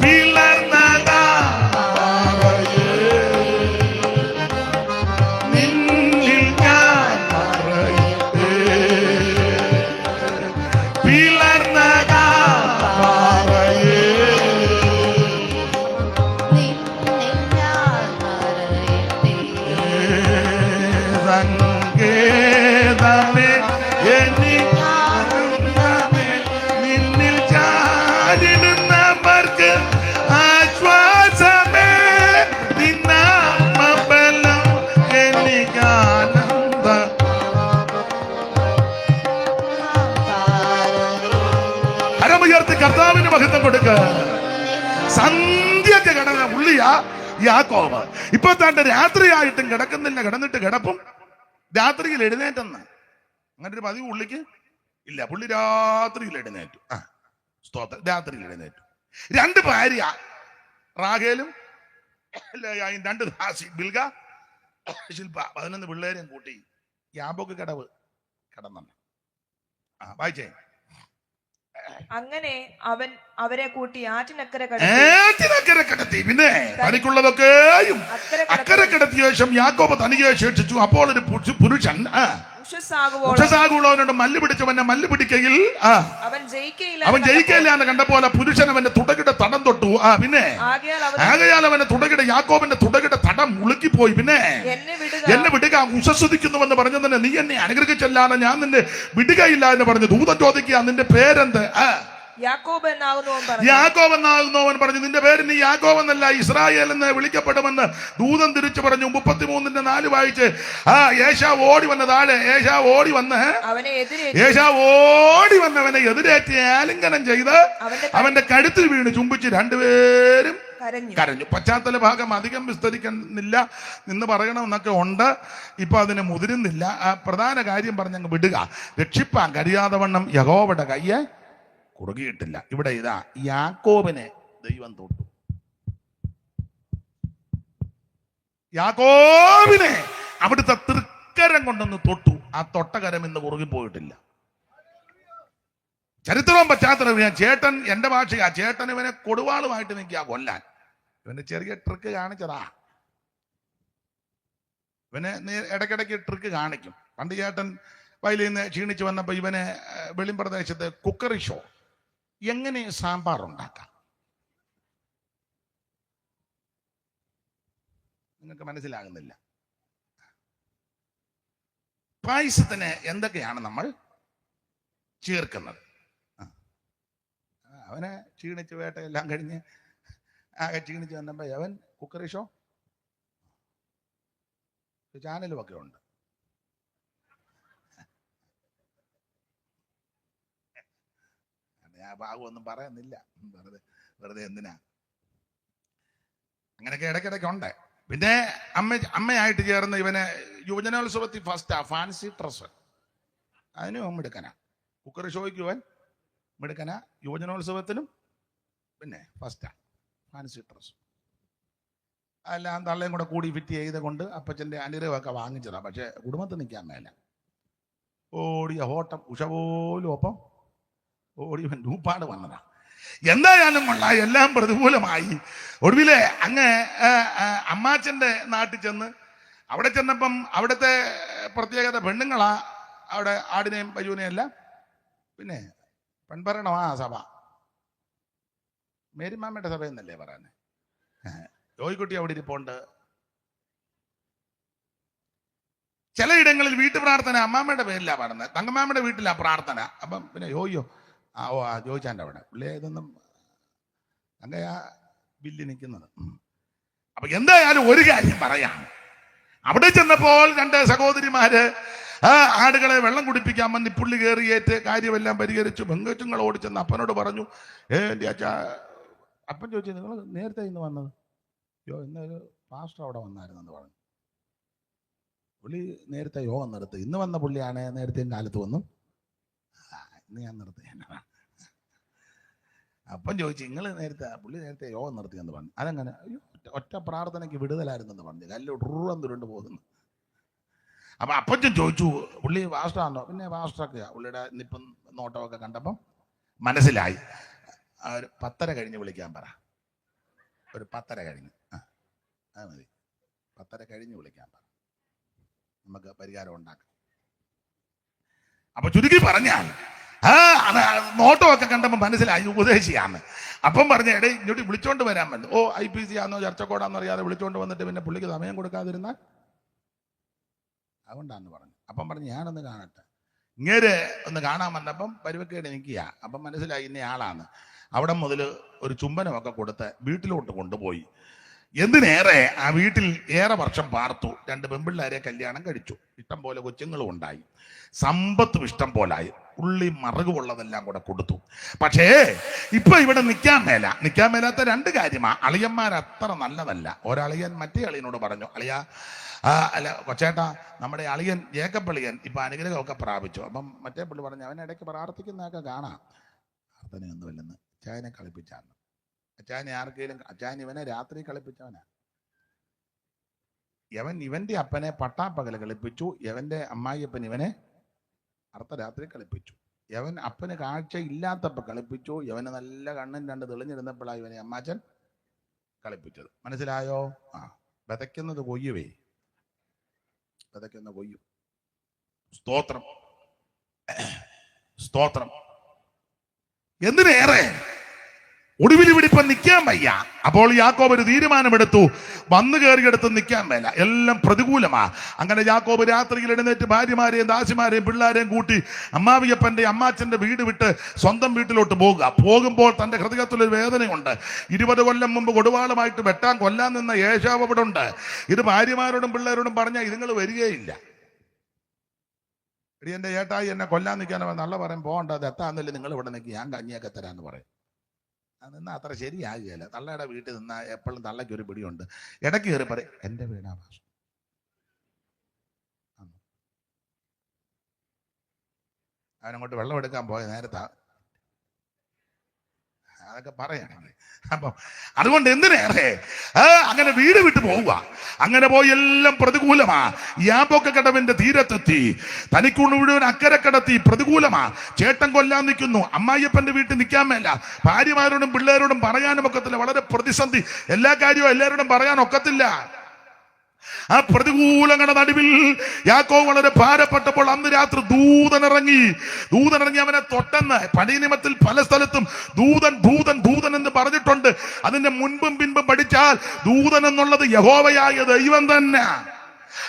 പിളർന്നതാ പാറയേ നിന്നിൽ ഞാൻ മറയട്ടെ. പിളർന്നതാ പാറയേ സങ്കേതമേ എനിക്കാനന്ദമേ നിന്നിൽ ചാടിടുന്നവർക്ക് ആശ്വാസമേ നിന്നാത്മബലം എനിക്കാനന്ദ. കരമുയർത്തി കർത്താവിന് മഹത്വം കൊടുക്ക. സന്ധ്യക്ക് കിടന്ന പുള്ളിയാ യാക്കോബ്. ഇപ്പൊ തന്റെ രാത്രിയായിട്ടും കിടക്കുന്നില്ല, കിടന്നിട്ട് കിടപ്പും രാത്രിയിൽ എഴുന്നേറ്റെന്ന്. അങ്ങനെ ഒരു പതിവ് പുള്ളിക്ക് ഇല്ല. പുള്ളി രാത്രിയിൽ എഴുന്നേറ്റു. സ്തോത്രം, രാത്രിയിൽ എഴുന്നേറ്റു. രണ്ട് ഭാര്യ റാഹേലും രണ്ട് ദാസി ബിൽഗ ശില്പ 11 പിള്ളേരെയും കൂട്ടി യാബോക്ക് കടവ് കടന്നു. വായിച്ചേ. അങ്ങനെ അവൻ അവരെ കൂട്ടി ആറ്റിനക്കരെ കടത്തി. പിന്നെ തനിക്കുള്ളതൊക്കെയും അക്കരെ കടത്തിയ ശേഷം യാക്കോബ് തനിയെ ശേഷിച്ചു. അപ്പോൾ ഒരു പുരുഷൻ ഉഷസാകുള്ളവനോട് മല്ല് പിടിച്ചവനെ മല്ല് പിടിക്കയിൽ അവൻ ജയിക്കയില്ല എന്ന് കണ്ടപ്പോൾ പുരുഷൻ അവന്റെ തുടകിടെ തടം തൊട്ടു. പിന്നെ ആകയാൽ അവന്റെ തുടകിടെ യാക്കോബിന്റെ തുടകിടെ തടം മുളുക്കിപ്പോയി. പിന്നെ എന്നെ വിടുക, ഉഷസ്വദിക്കുന്നുവെന്ന് പറഞ്ഞതിന് നീ എന്നെ അനുഗ്രഹിച്ചല്ലാതെ ഞാൻ നിന്നെ വിടുകയില്ല എന്ന് പറഞ്ഞു. ദൂതൻ ചോദിക്കുക, നിന്റെ പേരെന്ത്? യാക്കോബ് എന്നാകുന്നവൻ പറഞ്ഞു, നിന്റെ പേര് നീ യാക്കോബ് എന്നല്ല ഇസ്രായേൽ എന്ന് വിളിക്കപ്പെടുമെന്ന് ദൂതൻ തിരിച്ചു പറഞ്ഞു. 33:4 വായിച്ച്. ഏശാവ് ഓടി വന്ന താഴെ ഏശാവ് ഓടി വന്നവനെ എതിരേറ്റ് ആലിംഗനം ചെയ്ത് അവന്റെ കഴുത്തിൽ വീണ് ചുംബിച്ച് രണ്ടുപേരും കരഞ്ഞു. പശ്ചാത്തല ഭാഗം അധികം വിസ്തരിക്കുന്നില്ല എന്ന് പറയണമെന്നൊക്കെ ഉണ്ട്. ഇപ്പൊ അതിന് മുതിരുന്നില്ല. ആ പ്രധാന കാര്യം പറഞ്ഞങ്ങ് വിടുക. രക്ഷിപ്പാൻ കഴിയാതെ വണ്ണം യഹോവയുടെ കയ്യെ കുറുകിയിട്ടില്ല. ഇവിടെ ഇതാ യാക്കോബിനെ ദൈവം തൊട്ടു. യാക്കോബിനെ അവിടുത്തെ തൃക്കരം കൊണ്ടൊന്ന് തൊട്ടു. ആ തൊട്ടകരം ഇന്ന് കുറുകിപ്പോയിട്ടില്ല. ചരിത്രവും പശ്ചാത്തലവും ചേട്ടൻ, എന്റെ ഭാഷയാ, ചേട്ടൻ ഇവനെ കൊടുവാളുമായിട്ട് നിൽക്കുക കൊല്ലാൻ. ഇവന് ചെറിയ ട്രിക്ക് കാണിച്ചതാ. ഇവനെ ഇടയ്ക്കിടയ്ക്ക് ട്രിക്ക് കാണിക്കും. പണ്ട് ചേട്ടൻ വയലിൽ നിന്ന് ക്ഷീണിച്ചു വന്നപ്പോ ഇവനെ വെളിമ്പ്രദേശത്ത് കുക്കറി ഷോ, എങ്ങനെ സാമ്പാർ ഉണ്ടാക്കാം, നിങ്ങൾക്ക് മനസ്സിലാകുന്നില്ല. പായസത്തിന് എന്തൊക്കെയാണ് നമ്മൾ ചേർക്കുന്നത്? അവനെ ക്ഷീണിച്ച് വേട്ടയെല്ലാം കഴിഞ്ഞ് ആകെ ക്ഷീണിച്ച് വന്നപ്പോ അവൻ കുക്കറി ഷോ ചാനലും ഒക്കെ ഉണ്ട്. ഞാൻ ഭാഗമൊന്നും പറയുന്നില്ല, വെറുതെ എന്തിനാ. അങ്ങനെയൊക്കെ ഇടയ്ക്കിടയ്ക്ക് ഉണ്ട്. പിന്നെ അമ്മയായിട്ട് ചേർന്ന് ഇവനെ യുവജനോത്സവത്തിൽ ഫസ്റ്റാ ഫാൻസി ഡ്രസ്, അതിനും മിടുക്കനാ. കുക്കറി ഷോയ്ക്ക് ഇവൻ മിടുക്കനാ, യുവജനോത്സവത്തിനും പിന്നെ ഫസ്റ്റാ ഫാൻസി ഡ്രസ്. അതെല്ലാം തള്ളയും കൂടെ കൂടി ഫിറ്റ് ചെയ്ത് കൊണ്ട് അപ്പച്ചൻ്റെ അനുഗ്രഹമൊക്കെ വാങ്ങിച്ചതാ. പക്ഷെ കുടുംബത്തിൽ നിൽക്കാൻ മേല. ഓടിയ ഓട്ടം ഉഷ പോലും ഒപ്പം ഓടിയവൻ രൂപാട് വന്നതാ. എന്തായാലും കൊള്ളാം, എല്ലാം പ്രതികൂലമായി. ഒടുവിലെ അങ്ങ് അമ്മാച്ചന്റെ നാട്ടിൽ ചെന്ന്, അവിടെ ചെന്നപ്പം അവിടുത്തെ പ്രത്യേകത പെണ്ണുങ്ങളാ അവിടെ ആടിനെയും പശുവിനെയും എല്ലാം പിന്നെ പെൺഭരണമാ സഭ. മേരിമാമ്മയുടെ സഭ എന്നല്ലേ പറയുന്നത്. ജോയിക്കുട്ടി അവിടെ ഇരിപ്പുണ്ട്. ചിലയിടങ്ങളിൽ വീട്ടു പ്രാർത്ഥന അമ്മാമ്മയുടെ പേരിലാ പറയുന്നത്, തങ്കമാമ്മയുടെ വീട്ടിലാ പ്രാർത്ഥന. അപ്പം പിന്നെ യോയ്യോ ജോയിച്ചാൻ്റെ അവിടെ പുള്ളിയെ ഇതൊന്നും തൻ്റെ ആ ബില്ല് നിൽക്കുന്നത്. അപ്പൊ എന്തായാലും ഒരു കാര്യം പറയാം. അവിടെ ചെന്നപ്പോൾ രണ്ട് സഹോദരിമാര് ആടുകളെ വെള്ളം കുടിപ്പിക്കാൻ വന്ന് പുള്ളി കയറിയേറ്റ് കാര്യമെല്ലാം പരിഹരിച്ചു. പെങ്കൊച്ചുങ്ങൾ ഓടിച്ചെന്ന് അപ്പനോട് പറഞ്ഞു. എൻ്റെ അച്ഛാ, അപ്പൻ ചോദിച്ചു, നിങ്ങൾ നേരത്തെ ഇന്ന് വന്നത്? ഇന്നൊരു പാസ്റ്റർ അവിടെ വന്നായിരുന്നെന്ന് പറഞ്ഞു. പുള്ളി നേരത്തെ യോഗം നിർത്തി. ഇന്ന് വന്ന പുള്ളിയാണ് നേരത്തെയും കാലത്ത് വന്നു. ഇന്ന് ഞാൻ നിർത്തി. അപ്പം ചോദിച്ചു, നിങ്ങൾ പുള്ളി നേരത്തെ യോഗം നിർത്തിയെന്ന് പറഞ്ഞു. അതെങ്ങനെ? ഒറ്റ പ്രാർത്ഥനയ്ക്ക് വിടുതലായിരുന്നെന്ന് പറഞ്ഞു. കല്ലുടൂറം തുരുണ്ട് പോകുന്നു. അപ്പൊ അപ്പച്ചൻ ചോദിച്ചു, പുള്ളി പാസ്റ്ററാണോ? പിന്നെ പാസ്റ്ററൊക്കെയാ. പുള്ളിയുടെ നിപ്പം നോട്ടമൊക്കെ കണ്ടപ്പം മനസ്സിലായി. ഒരു 10:30 കഴിഞ്ഞ് വിളിക്കാൻ പറ. ഒരു 10:30 കഴിഞ്ഞ്. അത് മതി. 10:30 കഴിഞ്ഞ് വിളിക്കാൻ പറ, നമുക്ക് പരിഹാരം ഉണ്ടാക്കാം. അപ്പൊ ചുരുക്കി പറഞ്ഞാൽ നോട്ടമൊക്കെ കണ്ടപ്പോൾ മനസ്സിലായി ഉപദേശിയാന്ന്. അപ്പം പറഞ്ഞ എടേ ഇങ്ങോട്ട് വിളിച്ചോണ്ട് വരാൻ പറ്റും. IPC ആണോ ചർച്ചക്കോടാന്നോ അറിയാതെ വിളിച്ചോണ്ട് വന്നിട്ട് പിന്നെ പുള്ളിക്ക് സമയം കൊടുക്കാതിരുന്നാൽ അതുകൊണ്ടാന്ന് പറഞ്ഞു. അപ്പം പറഞ്ഞു, ഞാനൊന്ന് കാണട്ടെ. ഇങ്ങേര് ഒന്ന് കാണാൻ വന്നപ്പം പരിവക്കേട് നിൽക്കുക. അപ്പം മനസ്സിലായി ഇന്ന ആളാണ്. അവിടെ മുതൽ ഒരു ചുംബനമൊക്കെ കൊടുത്ത് വീട്ടിലോട്ട് കൊണ്ടുപോയി. എന്തിനേറെ ആ വീട്ടിൽ ഏറെ വർഷം പാർത്തു. 2 പെൺപിള്ളേരെ കല്യാണം കഴിച്ചു. ഇഷ്ടം പോലെ കൊച്ചുങ്ങളും ഉണ്ടായി. സമ്പത്തും ഇഷ്ടം പോലായി. ഉള്ളി മറുകുള്ളതെല്ലാം കൂടെ കൊടുത്തു. പക്ഷേ ഇപ്പൊ ഇവിടെ നിൽക്കാൻ മേലാത്ത 2 കാര്യമാ. അളിയന്മാർ അത്ര നല്ലതല്ല. ഒരളിയൻ മറ്റേ അളിയനോട് പറഞ്ഞു, അളിയ അല്ല കൊച്ചേട്ടാ, നമ്മുടെ അളിയൻ ജേക്കപ്പള്ളിയൻ ഇപ്പൊ അനുഗ്രഹമൊക്കെ പ്രാപിച്ചു. അപ്പം മറ്റേ പുള്ളി പറഞ്ഞു, അവൻ ഇടയ്ക്ക് പ്രാർത്ഥിക്കുന്നതൊക്കെ കാണാം. പ്രാർത്ഥനയൊന്നുമില്ലെന്ന് അച്ചായനെ കളിപ്പിച്ചാന്ന്. അച്ചായനെ ആർക്കെങ്കിലും, അച്ചായൻ ഇവനെ രാത്രി കളിപ്പിച്ചവനാ. ഇവന്റെ അപ്പനെ പട്ടാപ്പകല് കളിപ്പിച്ചു. ഇവന്റെ അമ്മായിയപ്പൻ ഇവനെ അർദ്ധരാത്രി കളിപ്പിച്ചു. അപ്പന് കാഴ്ച ഇല്ലാത്തപ്പോ കളിപ്പിച്ചു. ഇവന് നല്ല കണ്ണും 2 തെളിഞ്ഞിരുന്നപ്പോഴാണ് ഇവനെ അമ്മാച്ചൻ കളിപ്പിച്ചത്. മനസ്സിലായോ? വിതയ്ക്കുന്നത് കൊയ്യുവേ, വിതയ്ക്കുന്ന കൊയ്യും. സ്തോത്രം, സ്തോത്രം. എന്തിനേറെ ഒടുവിൽ ഇവിടെ ഇപ്പം നിൽക്കാൻ വയ്യ. അപ്പോൾ യാക്കോബ് ഒരു തീരുമാനമെടുത്തു. വന്നു കയറിയെടുത്ത് നിൽക്കാൻ മേല, എല്ലാം പ്രതികൂലമാ. അങ്ങനെ യാക്കോബ് രാത്രിയിൽ എഴുന്നേറ്റ് ഭാര്യമാരെയും ദാസിമാരെയും പിള്ളേരെയും കൂട്ടി അമ്മാവിയപ്പന്റെ അമ്മാച്ചന്റെ വീട് വിട്ട് സ്വന്തം വീട്ടിലോട്ട് പോകുമ്പോൾ തന്റെ ഹൃദയത്തിലൊരു വേദനയുണ്ട്. 20 കൊല്ലം മുമ്പ് കൊടുവാളുമായിട്ട് വെട്ടാൻ കൊല്ലാൻ നിന്ന ഏശാവ് അവിടെ ഉണ്ട്. ഇത് ഭാര്യമാരോടും പിള്ളേരോടും പറഞ്ഞാൽ ഇതുങ്ങൾ വരികയില്ല. എന്റെ ഏട്ടായി എന്നെ കൊല്ലാൻ നിൽക്കാനോ നല്ല പറയും, പോകണ്ട, അത് എത്താന്നില്ല, നിങ്ങൾ ഇവിടെ നിൽക്കി, ഞാൻ കഞ്ഞിയൊക്കെ തരാന്ന് പറയും. നിന്നാ അത്ര ശരിയാകുകയില്ല. തള്ളയുടെ വീട്ടിൽ നിന്നാ എപ്പോഴും തള്ളയ്ക്ക് ഒരു പിടിയുണ്ട്. ഇടയ്ക്ക് കയറി പറയും എൻ്റെ വീടാ ഭാഷ. അവനങ്ങോട്ട് വെള്ളം എടുക്കാൻ പോയ നേരത്താ അതൊക്കെ പറയണേ. അപ്പം അതുകൊണ്ട് എന്തിനേറെ അങ്ങനെ വീട് വിട്ടു പോവുക. അങ്ങനെ പോയി എല്ലാം പ്രതികൂലമാ. യാബോക്ക് കടവിന്റെ തീരത്തെത്തി, തനിക്കുള്ള മുഴുവൻ അക്കരെ കടത്തി. പ്രതികൂലമാ. ചേട്ടൻ കൊല്ലാൻ നിൽക്കുന്നു, അമ്മായിയപ്പന്റെ വീട്ടിൽ നിൽക്കാൻ മേല, ഭാര്യമാരോടും പിള്ളേരോടും പറയാനും ഒക്കത്തില്ല. വളരെ പ്രതിസന്ധി. എല്ലാ കാര്യവും എല്ലാവരോടും പറയാൻ ഒക്കത്തില്ല. ആ പ്രതികൂലങ്ങളുടെ നടുവിൽ യാക്കോബ് വളരെ ഭാരപ്പെട്ടപ്പോൾ അന്ന് രാത്രി ദൂതനിറങ്ങി അവനെ തൊട്ടെന്ന്. പഴയ നിയമത്തിൽ പല സ്ഥലത്തും ദൂതൻ എന്ന് പറഞ്ഞിട്ടുണ്ട്. അതിന്റെ മുൻപും പിൻപും പഠിച്ചാൽ ദൂതൻ എന്നുള്ളത് യഹോവയായ ദൈവം തന്നെ.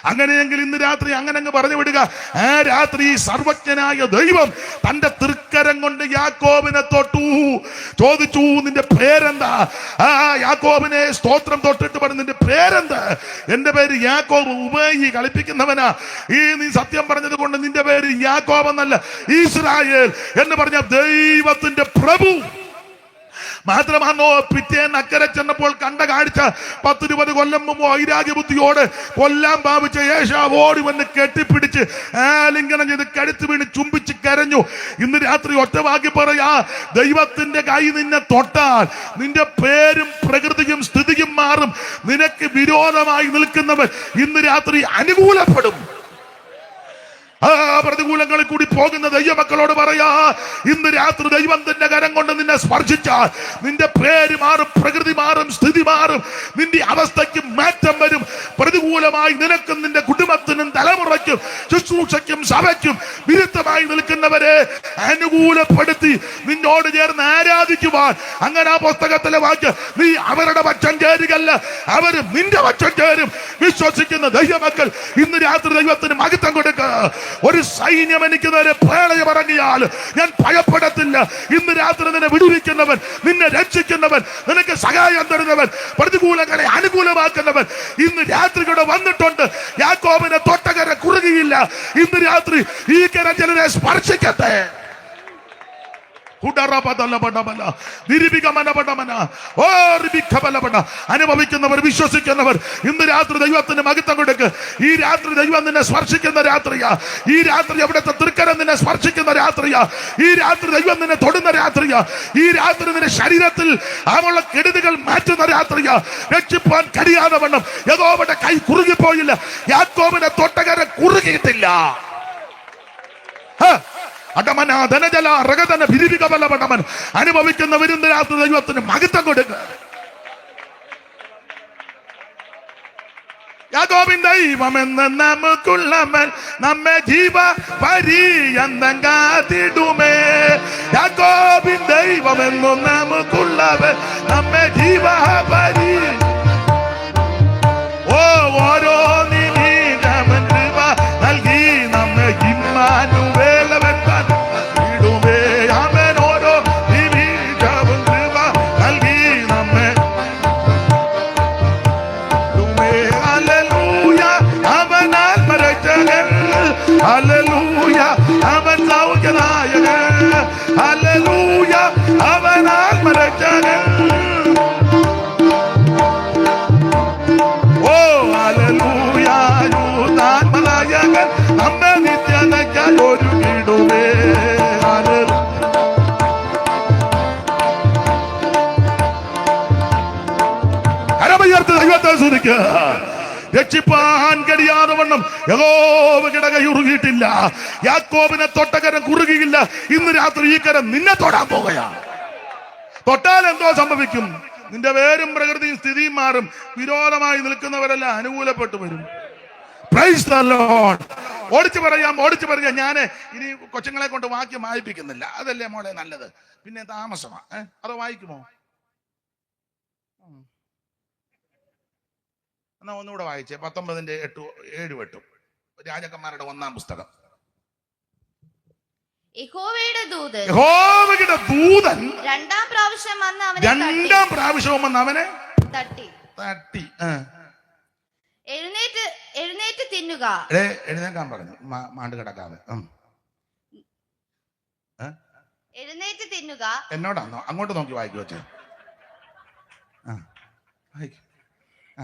അങ്ങനെയെങ്കിൽ ഇന്ന് രാത്രി അങ്ങനെ അങ്ങ് പറഞ്ഞു വിടുക. ആ രാത്രി സർവജ്ഞനായ ദൈവം തന്റെ തൃക്കരം കൊണ്ട് യാക്കോബിനെ തൊട്ടു. ചോദിച്ചു, നിന്റെ പേരെന്താ? യാക്കോബിനെ സ്തോത്രം തൊട്ടിട്ട് പറഞ്ഞു, നിന്റെ പേരെന്താ? എന്റെ പേര് യാക്കോബ്. ഉപയോഗി കളിപ്പിക്കുന്നവനാ. നീ സത്യം പറഞ്ഞത് കൊണ്ട് നിന്റെ പേര് യാക്കോബ് എന്നല്ല, ഇസ്രായേൽ എന്ന് പറഞ്ഞ ദൈവത്തിന്റെ പ്രഭു. മാത്രമാണോ പിറ്റേന്ന് അക്കരെ ചെന്നപ്പോൾ കണ്ട കാഴ്ച, 10-20 കൊല്ലം മുമ്പ് വൈരാഗ്യ ബുദ്ധിയോട് കൊല്ലാൻ ഭാവിച്ച ഏശാവ് ഓടി വന്ന് കെട്ടിപ്പിടിച്ച് ആലിംഗനം ചെയ്ത് കഴുത്ത് വീണ് ചുംബിച്ച് കരഞ്ഞു. ഇന്ന് രാത്രി ഒറ്റവാക്കി പറയാ, ദൈവത്തിന്റെ കൈ നിന്നെ തൊട്ടാൽ നിന്റെ പേരും പ്രകൃതിയും സ്ഥിതിയും മാറും. നിനക്ക് വിരോധമായി നിൽക്കുന്നവൻ ഇന്ന് രാത്രി അനുകൂലപ്പെടും. പ്രതികൂലങ്ങളിൽ കൂടി പോകുന്ന ദൈവമക്കളോട് പറയാ, ഇന്ന് രാത്രി ദൈവം തന്റെ കരം കൊണ്ട് നിന്നെ സ്പർശിച്ചാൽ നിന്റെ പേര് മാറും, പ്രകൃതി മാറും, സ്ഥിതി മാറും, നിന്റെ അവസ്ഥയ്ക്ക് മാറ്റം വരും. പ്രതികൂലമായി നിനക്കും നിന്റെ കുടുംബത്തിനും തലമുറയ്ക്കും ശുശ്രൂഷയ്ക്കും സഭയ്ക്കും വിരുദ്ധമായി നിൽക്കുന്നവരെ അനുകൂലപ്പെടുത്തി നിന്നോട് ചേർന്ന് ആരാധിക്കുവാൻ. അങ്ങനെ ആ പുസ്തകത്തിലെ വാക്യം, നീ അവരുടെ പക്ഷം ചേരുകയല്ല, അവര് നിന്റെ പക്ഷം ചേരും. വിശ്വസിക്കുന്ന ദൈവമക്കൾ ഇന്ന് രാത്രി ദൈവത്തിന് മഹത്വം കൊടുക്കുക. ഒരു സൈന്യം എനിക്ക് നേരെ പ്രളയം ഇറങ്ങിയാൽ ഞാൻ ഭയപ്പെടത്തില്ല. ഇന്ന് രാത്രി നിന്നെ വിടുവിക്കുന്നവൻ, നിന്നെ രക്ഷിക്കുന്നവൻ, നിനക്ക് സഹായം തരുന്നവൻ, പ്രതികൂലങ്ങളെ അനുകൂലമാക്കുന്നവൻ ഇന്ന് രാത്രി കൂടെ വന്നിട്ടുണ്ട്. യാക്കോബിനെ തൊട്ടകര കുറുകിയില്ല. ഇന്ന് രാത്രി ഈ കരം ചിലരെ സ്പർശിക്കട്ടെ. അനുഭവിക്കുന്നവർ, വിശ്വസിക്കുന്നവർ ഇന്ന് രാത്രി ദൈവത്തിന് മഹത്വം കൊടുക്ക്. ഈ രാത്രി ദൈവം നിന്നെ സ്പർശിക്കുന്ന രാത്രിയാ. ഈ രാത്രി അവിടുത്തെ തൃക്കരം നിന്നെ സ്പർശിക്കുന്ന രാത്രിയാ. ഈ രാത്രി ദൈവം നിന്നെ തൊടുന്ന രാത്രിയാ. ഈ രാത്രി നിന്റെ ശരീരത്തിൽ ആമുള്ള കെടുതികൾ മാറ്റുന്ന രാത്രിയാ. രക്ഷിപ്പാൻ കഴിയാതെ വണ്ണം യഹോവയുടെ കൈ കുറുകിപ്പോയില്ല. യാക്കോബിനെ തൊട്ടകര കുറുകിയിട്ടില്ല. അനുഭവിക്കുന്നവരും രാത്രി ദൈവത്തിന് മഹത്വം കൊടുക്കുക. യാക്കോബിൻ ദൈവമെന്ന് നമുക്കുള്ളവൻ നമ്മെ ജീവ പര്യന്തം കാത്തിടുമേ. യാക്കോബിൻ ദൈവമെന്നു നമുക്കുള്ളവൻ നമ്മെ ജീവ ഓരോ നിമിഷമൻ കൃപ നൽകി നമ്മെ ഇമ്മാനുവേൽ ഇടുമേ. അവൻ ഓരോ നിമിഷവും കൃപ നൽകി നമ്മെ ഇടുമേ. ഹല്ലേലൂയ, അവൻ ആത്മരക്ഷകൻ. ഹല്ലേലൂയ, അവൻ സൗഖ്യദായകൻ. ഹല്ലേലൂയ, അവൻ ആത്മരക്ഷകൻ. ഓ ഹല്ലേലൂയ, ആത്മനായകൻ നമ്മെ നിത്യതയ്ക്കായി ഒരുക്കിടുമേ. രക്ഷിപ്പാൻ കഴിയാതെ വണ്ണം യഹോവയുടെ കൈ ഉറുകിയിട്ടില്ല. യാക്കോബിനെ തൊട്ടകരം കുറുകിയില്ല. ഇന്ന് രാത്രി ഈ കരം നിന്നെ തൊടാൻ പോകുകയാ. തൊട്ടാൽ എന്തോ സംഭവിക്കും? നിന്റെ പേരും പ്രകൃതിയും സ്ഥിതിയും മാറും. വിരോധമായി നിൽക്കുന്നവരെല്ലാം അനുകൂലപ്പെട്ടു വരും. Price the Lord. ഓടിച്ചു പറയാം. ഞാൻ ഇനി കൊച്ചുങ്ങളെ കൊണ്ട് വാക്യം വായിപ്പിക്കുന്നില്ല. അതല്ലേ മോളെ നല്ലത്. പിന്നെ താമസമാ. അതോ വായിക്കുമോ? എന്നാ ഒന്നുകൂടെ വായിച്ചേ. 19:7 രാജാക്കന്മാരുടെ 1-ാം പുസ്തകം. യഹോവയുടെ ദൂതൻ രണ്ടാം പ്രാവശ്യം വന്ന് അവനെ തട്ടി. എഴുന്നേറ്റ് തിന്നുക. എഴുന്നേക്കാൻ പറഞ്ഞു. മാണ്ട് കിടക്കാതെ എഴുന്നേറ്റ് തിന്നുക. എന്നോടാന്നോ? അങ്ങോട്ട് നോക്കി വായിക്കു വെച്ചേ.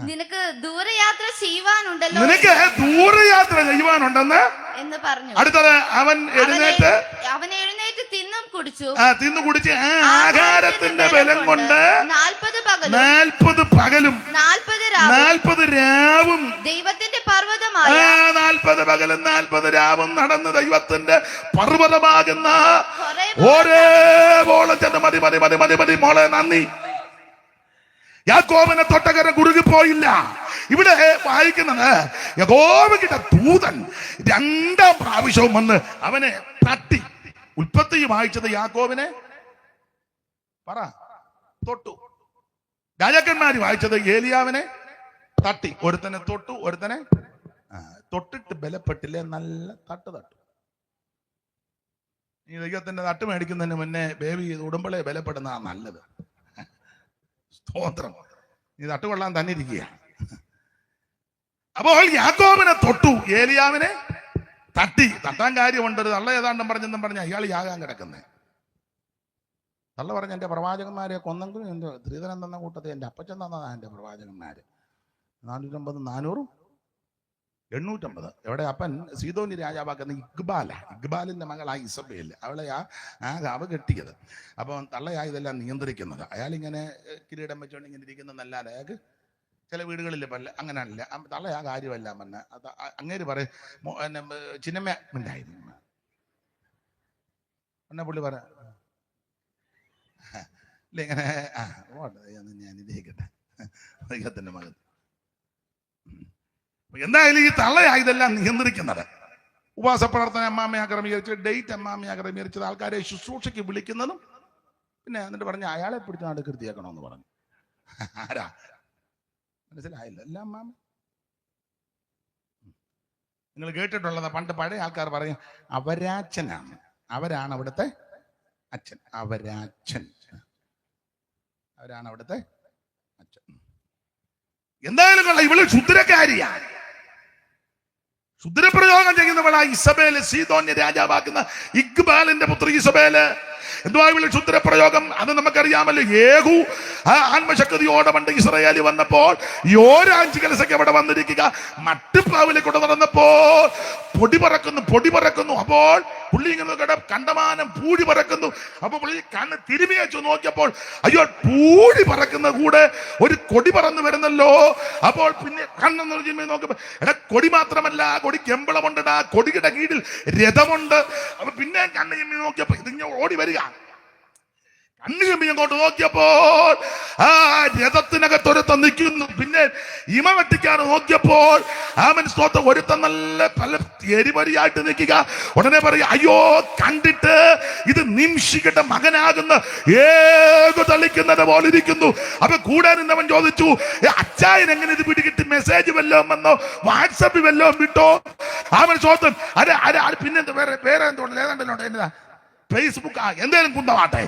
നിനക്ക് ദൂരയാത്ര ചെയ്യുവാനുണ്ടല്ലോ എന്ന് പറഞ്ഞു. അടുത്തത് അവൻ എഴുന്നേറ്റ് തിന്നും കുടിച്ചു. തിന്നു കുടിച്ച് ആഹാരത്തിന്റെ ബലം കൊണ്ട് 40 പകലും 40 രാവും ദൈവത്തിന്റെ പർവ്വതമായ 40 പകലും 40 രാവും നടന്ന് ദൈവത്തിന്റെ പർവ്വതമാകുന്ന ഒരേ ബോളം ചെന്ന് മതി മതി മതി മതി മതി മോളെ നന്ദി. യാക്കോബിനെ തൊട്ടകരം കുറുകിപ്പോയില്ല. ഇവിടെ വായിക്കുന്നത് യാക്കോബിന്റെ ദൂതൻ 2ാം പ്രാവശ്യവും വന്ന് അവനെ തട്ടി. ഉൽപ്പത്തി വായിച്ചത് യാക്കോബിനെ തൊട്ടു. രാജാക്കന്മാര് വായിച്ചത് ഏലിയാവിനെ തട്ടി. ഒരുത്തനെ തൊട്ടു, ഒരുത്തനെ തൊട്ടിട്ട് ബലപ്പെട്ടില്ലേ, നല്ല തട്ടു. ഈ ദൈവത്തിന്റെ തട്ട് മേടിക്കുന്നതിന് മുന്നേ ബേബി ഉടുമ്പളെ ബലപ്പെടുന്നതാ നല്ലത്. സ്തോത്രം. നീ തട്ടുകൊള്ളാൻ തന്നെ ഇരിക്കുക. അപ്പോൾ യാക്കോബിനെ തൊട്ടു, ഏലിയാവിനെ തട്ടാൻ കാര്യമുണ്ട്. ഒരു തള്ള ഏതാണ്ടും പറഞ്ഞെന്നും പറഞ്ഞ അയാൾ യാകാൻ കിടക്കുന്നേ. തള്ള പറഞ്ഞ എന്റെ പ്രവാചകന്മാരെ കൊന്നെങ്കിലും എന്റെ സ്ത്രീധനം തന്ന കൂട്ടത്തിൽ എന്റെ അപ്പച്ചൻ തന്നതാ എന്റെ പ്രവാചകന്മാര്. 450 400 850. എവിടെ അപ്പൻ സീദോനി രാജാവാക്കുന്ന ഇക്ബാലിന്റെ മകളാ ഇസബേൽ. അവളെ ഗാവ് കെട്ടിയത്. അപ്പം തള്ളയാ ഇതെല്ലാം നിയന്ത്രിക്കുന്നത്. അയാളിങ്ങനെ കിരീടം വെച്ചോണ്ട് ഇങ്ങനെ ഇരിക്കുന്നതല്ലാതെ അയാൾക്ക് ചില വീടുകളിൽ അങ്ങനെ അല്ല. തള്ളയാ കാര്യമല്ല പറഞ്ഞ അങ്ങേര് പറയും. ചിന്നമ്മ ഉണ്ടായിരുന്നു എന്നെ പുള്ളി പറ ഇല്ല ഇങ്ങനെ ഞാൻ ഇതേക്കട്ടെ ദൈവത്തിന്റെ മകൻ. എന്തായാലും ഈ തള്ളയാ ഇതെല്ലാം നിയന്ത്രിക്കുന്നത്. ഉപവാസ പ്രവർത്തന അമ്മാമ്മയെ ക്രമീകരിച്ച്, ഡേറ്റ് അമ്മാമ്മയെ ക്രമീകരിച്ചത്, ആൾക്കാരെ ശുശ്രൂഷയ്ക്ക് വിളിക്കുന്നതും. പിന്നെ എന്നിട്ട് പറഞ്ഞ അയാളെ പിടിച്ച് നാട് കൃതിയാക്കണമെന്ന് പറഞ്ഞു. ആരാ മനസ്സിലായില്ല? എല്ലാം അമ്മാമ്മ. നിങ്ങൾ കേട്ടിട്ടുള്ളത് പണ്ട് പഴയ ആൾക്കാർ പറയും അവരാച്ചനാണ്. അവരാണ് അവിടുത്തെ അച്ഛൻ. അവരാണ് അവിടുത്തെ അച്ഛൻ. എന്തായാലും കൊള്ളാം, ഇവള് ശുദ്രക്കാരിയാണ്. ശുദ്രപ്രയോഗം ചെയ്യുന്നവളാ ഇസബേല്. സീദോന്യ രാജാവാക്കുന്ന ഇക്ബാലിന്റെ പുത്രി ഇസബേല്. എന്തുവാ ഇവള് ശുദ്രപ്രയോഗം? അത് നമുക്കറിയാമല്ലോ. യേഹൂ ആത്മശക്തിയോടെ പണ്ട് ഇസ്രായേലിൽ വന്നപ്പോൾ യോരാഞ്ച് കലസൊക്കെ അവിടെ വന്നിരിക്കുക. മട്ടുപ്ലാവിലേക്ക് കൊണ്ട് നടന്നപ്പോൾ പൊടി പറക്കുന്നു. അപ്പോൾ പുള്ളി ഇങ്ങനെ കണ്ടമാനം പൂഴി പറക്കുന്നു. അപ്പൊ പുള്ളി കണ്ണ് തിരുമി വെച്ചു നോക്കിയപ്പോൾ അയ്യോ, പൂഴി പറക്കുന്ന കൂടെ ഒരു കൊടി പറന്നു വരുന്നല്ലോ. അപ്പോൾ പിന്നെ കണ്ണെന്ന് ചിമ്മി നോക്കിയപ്പോ എടാ, കൊടി മാത്രമല്ല, കൊടിക്ക് എമ്പളമുണ്ട്. ആ കൊടിയുടെ കീഴിൽ രഥമുണ്ട്. അപ്പൊ പിന്നെ കണ്ണ് ചിമ്മി നോക്കിയപ്പോ ഇതിങ്ങനെ ഓടി വരിക. കണ്ണു ചിമ്മി അങ്ങോട്ട് നോക്കിയപ്പോൾ ആ രഥത്തിനകത്തൊരുത്തം നിൽക്കുന്നു. പിന്നെ ഇമ വെട്ടിക്കാൻ നോക്കിയപ്പോൾ ആമൻ സ്തോത്രം ഒരുത്തം നല്ല പല എരിപരിയായിട്ട് നിൽക്കുക. ഉടനെ പറയുക, അയ്യോ കണ്ടിട്ട് ഇത് നിംഷികയുടെ മകനാകുന്ന ഏകു തളിക്കുന്നത് പോലെ ഇരിക്കുന്നു. അപ്പൊ കൂടെ നിന്നവൻ ചോദിച്ചു, അച്ചായൻ എങ്ങനെ ഇത് പിടികിട്ടി? മെസ്സേജ് വല്ലതും വന്നോ? വാട്സപ്പിൽ വല്ലതും വിട്ടോ? ആമൻ സ്തോത്രം. പിന്നെ വേറെ എന്തോണ്ട് ഏതാണ്ടല്ലോ എന്നതാ ഫേസ്ബുക്ക് എന്തായാലും കുന്തമാട്ടെ.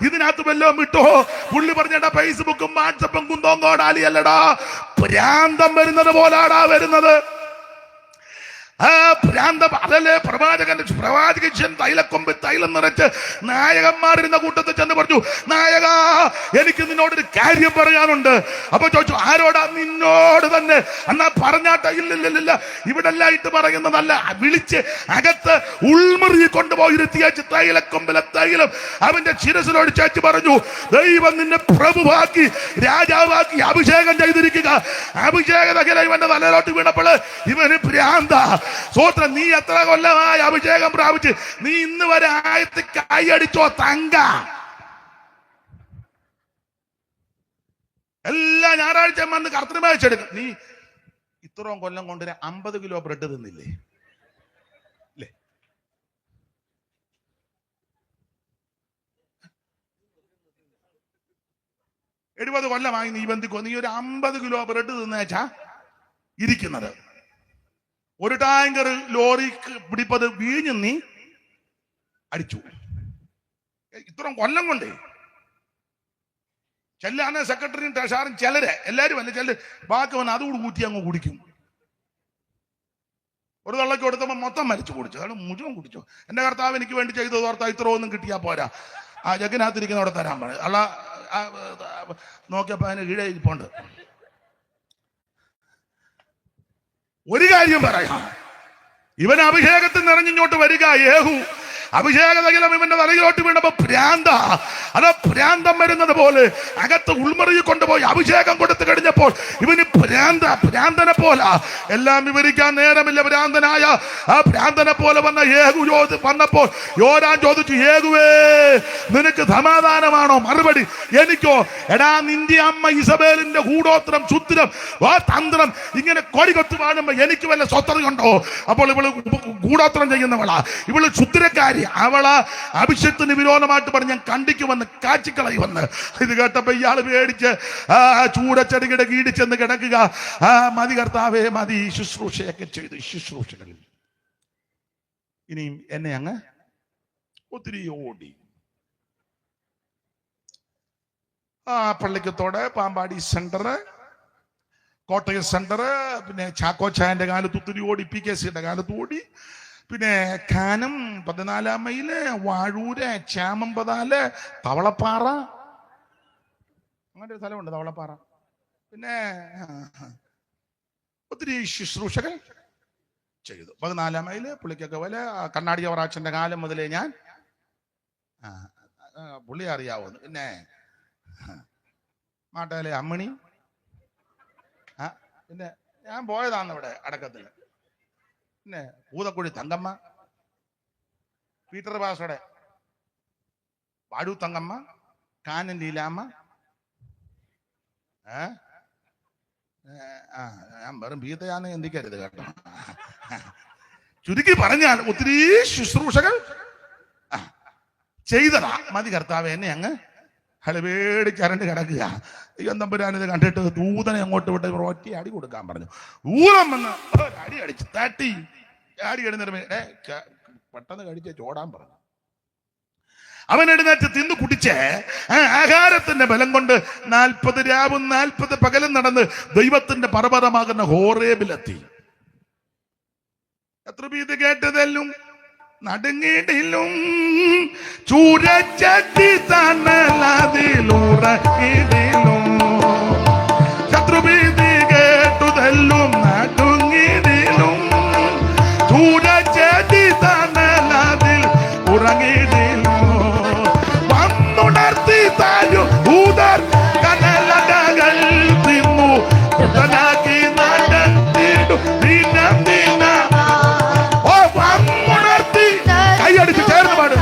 ഇതിനകത്ത് വല്ലതും വിട്ടോ? പുള്ളി പറഞ്ഞ ഫേസ്ബുക്കും വാട്സപ്പും കുന്തവും കോടാലിയല്ലടാ, ഭ്രാന്തം വരുന്നത് പോലാടാ വരുന്നത്. ഭ്രാന്തം അതല്ലേ പ്രവാചകൻ തൈലക്കൊമ്പ് തൈലം നിറച്ച് നായകന്മാരിരുന്ന കൂട്ടത്തിൽ ചെന്ന് പറഞ്ഞു, നായക എനിക്ക് നിന്നോടൊരു കാര്യം പറയാനുണ്ട്. അപ്പൊ ചോദിച്ചു, ആരോടാ? നിന്നോട് തന്നെ. എന്നാ പറഞ്ഞാട്ടെ. ഇല്ലില്ല, ഇവിടെല്ലായിട്ട് പറയുന്നതല്ല. വിളിച്ച് അകത്ത് ഉൾമുറി കൊണ്ടുപോയിരുത്തിയച്ച് തൈലക്കൊമ്പിലെ തൈലം അവന്റെ ശിരസിനോട് ചേച്ചി പറഞ്ഞു, ദൈവം നിന്നെ പ്രഭുവാക്കി രാജാവാക്കി അഭിഷേകം ചെയ്തിരിക്കുക. അഭിഷേകതകല ഇവന്റെ തലയിലോട്ട് വീണപ്പോൾ ഇവന് ഭ്രാന്ത. സ്വോത്രം. നീ എത്ര കൊല്ലമായി അഭിഷേകം പ്രാപിച്ച്? നീ ഇന്ന് വരെ ആയത്ത് കൈയടിച്ചോ? തങ്ക എല്ലാ ഞായറാഴ്ച വന്ന് കർത്തൃ മേടിച്ചെടുക്കും. നീ ഇത്രയും കൊല്ലം കൊണ്ട് 50 കിലോ ബ്രെഡ് തിന്നില്ലേ? 70 കൊല്ലമായി നീ ബന്ധിക്കോ. നീ ഒരു 50 കിലോ ബ്രെഡ് തിന്നേച്ചാ ഇരിക്കുന്നത്. ഒരു ടാങ്കർ ലോറി പിടിപ്പത് വീഞ്ഞ് നീ അടിച്ചു. ഇത്രയും കൊല്ലം കൊണ്ടേ. ചെല്ലാണ് സെക്രട്ടറിയും ട്രഷാറും ചിലര്, എല്ലാരും അല്ല, ചിലര് ബാക്കി വന്ന് അതുകൂടി കൂട്ടി അങ്ങ് കുടിക്കും. ഒരു തള്ളക്ക് കൊടുത്തപ്പോ മൊത്തം മരിച്ചു കുടിച്ചു. അയാൾ മുഴുവൻ കുടിച്ചു. എന്റെ കർത്താവ് എനിക്ക് വേണ്ടി ചെയ്തത് ഓർത്താ ഇത്ര ഒന്നും കിട്ടിയാ പോരാ, ആ ജഗിനകത്തിരിക്കുന്നവിടെ തരാൻ പറയും. അല്ല നോക്കിയപ്പോ അതിന് കീഴേ ഇരിപ്പുണ്ട്. ഒരു കാര്യം പറയാം, ഇവൻ അഭിഷേകത്തിൽ നിറഞ്ഞിങ്ങോട്ട് വരിക. യേഹൂ അഭിഷേകതകിലം ഇവന്റെ തലയിലോട്ട് വീണപ്പോ ഭ്രാന്തം വരുന്നത് പോലെ അകത്ത് ഉൾമറിയിൽ കൊണ്ടുപോയി അഭിഷേകം കൊടുത്തു കഴിഞ്ഞപ്പോൾ ഇവന് ഭ്രാന്തനെ പോലെ എല്ലാം വിവരിക്കാൻ നേരമില്ല. ഭ്രാന്തനായ ആ ഭ്രാന്തനെ പോലെ വന്ന യേഹൂ വന്നപ്പോൾ യോരാം ചോദിച്ചു, യേഹൂവേ നിനക്ക് സമാധാനമാണോ? മറുപടി, എനിക്കോ? എടാ, നിന്റെ അമ്മ ഇസബേലിന്റെ കൂടോത്രം ശുദ്രം ആ തന്ത്രം ഇങ്ങനെ കൊടികൊത്തു വാഴുമ്പോ എനിക്ക് വല്ല സ്വത്തതയുണ്ടോ? അപ്പോൾ ഇവള് കൂടോത്രം ചെയ്യുന്നവളാ, ഇവള് ശുദ്രക്കാരി, അവളാ അഭിഷേകത്തിന് വിരോധമായിട്ട് പറഞ്ഞ് ഞാൻ കണ്ടിക്കുമെന്ന് കാച്ചിക്കളയി വന്ന്. ഇത് കേട്ടപ്പോ ഇയാള് പേടിച്ച് ചൂടച്ചെടികിടെ കീടിച്ചെന്ന് കിടക്കുക. മതി കർത്താവേ മതി, ശുശ്രൂഷയൊക്കെ ചെയ്തു ശുശ്രൂഷകളിൽ ഇനിയും എന്നെ അങ്ങ് ഒത്തിരി ഓടി. പള്ളിക്കത്തോട്, പാമ്പാടി സെന്റർ, കോട്ടയം സെന്റർ, പിന്നെ ചാക്കോച്ചായന്റെ കാലത്ത് ഒത്തിരി ഓടി, PKC കാലത്ത് ഓടി, പിന്നെ കാനം 14 മൈല്, വാഴൂര്, ചാമമ്പതാല്, തവളപ്പാറ, അങ്ങനെ ഒരു സ്ഥലമുണ്ട് തവളപ്പാറ. പിന്നെ ഒത്തിരി ശുശ്രൂഷകൾ ചെയ്തു. 14 മൈല്, പുള്ളിക്കൊക്കെ പോലെ കണ്ണാടി അവറാച്ചന്റെ കാലം മുതലേ ഞാൻ പുള്ളി അറിയാവുന്നു. പിന്നെ മാട്ടാലെ അമ്മണി, പിന്നെ ഞാൻ പോയതാണ് ഇവിടെ അടക്കത്തിന്. പിന്നെ പൂതക്കുഴി തങ്കമ്മ, പീറ്റർ ബാസയുടെ വാഴു തങ്കമ്മ, കാനൻ ലീലാമ്മ. ഞാൻ വെറും ഭീതയാന്ന് ചിന്തിക്കരുത് കേട്ടോ. ചുരുക്കി പറഞ്ഞാൽ ഒത്തിരി ശുശ്രൂഷകൾ ചെയ്തതാ. മതി കർത്താവ് എന്നെ അങ്ങ് ഹലവേടി ചരണ്ട് കിടക്കുക. തമ്പുരാനിത് കണ്ടിട്ട് ദൂതനെ അങ്ങോട്ട് വിട്ട് ഒറ്റ അടി കൊടുക്കാൻ പറഞ്ഞു. ദൂരം വന്ന് അടി അടിച്ച് തട്ടി അടി കിടന്നിട്ട് പെട്ടെന്ന് കഴിച്ച് ചോടാൻ പറഞ്ഞു. അവൻ എഴുന്നേറ്റ് തിന്നു കുടിച്ച് ആഹാരത്തിന്റെ ബലം കൊണ്ട് 40 രാവും 40 പകലും നടന്ന് ദൈവത്തിന്റെ പർവ്വതമാകുന്ന ഹോറേബിലെത്തി. എത്ര ഭീതി കേട്ടതെല്ലും നടുങ്ങിടിലും ചൂരച്ചട്ടി തണലതിലുറങ്ങിടിലും ശത്രുഭീതി കേട്ടുതെല്ലും നടുങ്ങിടിലും ചൂരച്ചട്ടി തണലതിൽ ഉറങ്ങിടിലും വന്നുണർത്തി താഴു ഊതർ കനലടകൾ തിന്നു പുതനാക്കി നടത്തിട്ടു ദിനം ദിന കൈയടിച്ച് ചേർന്ന് പാടും.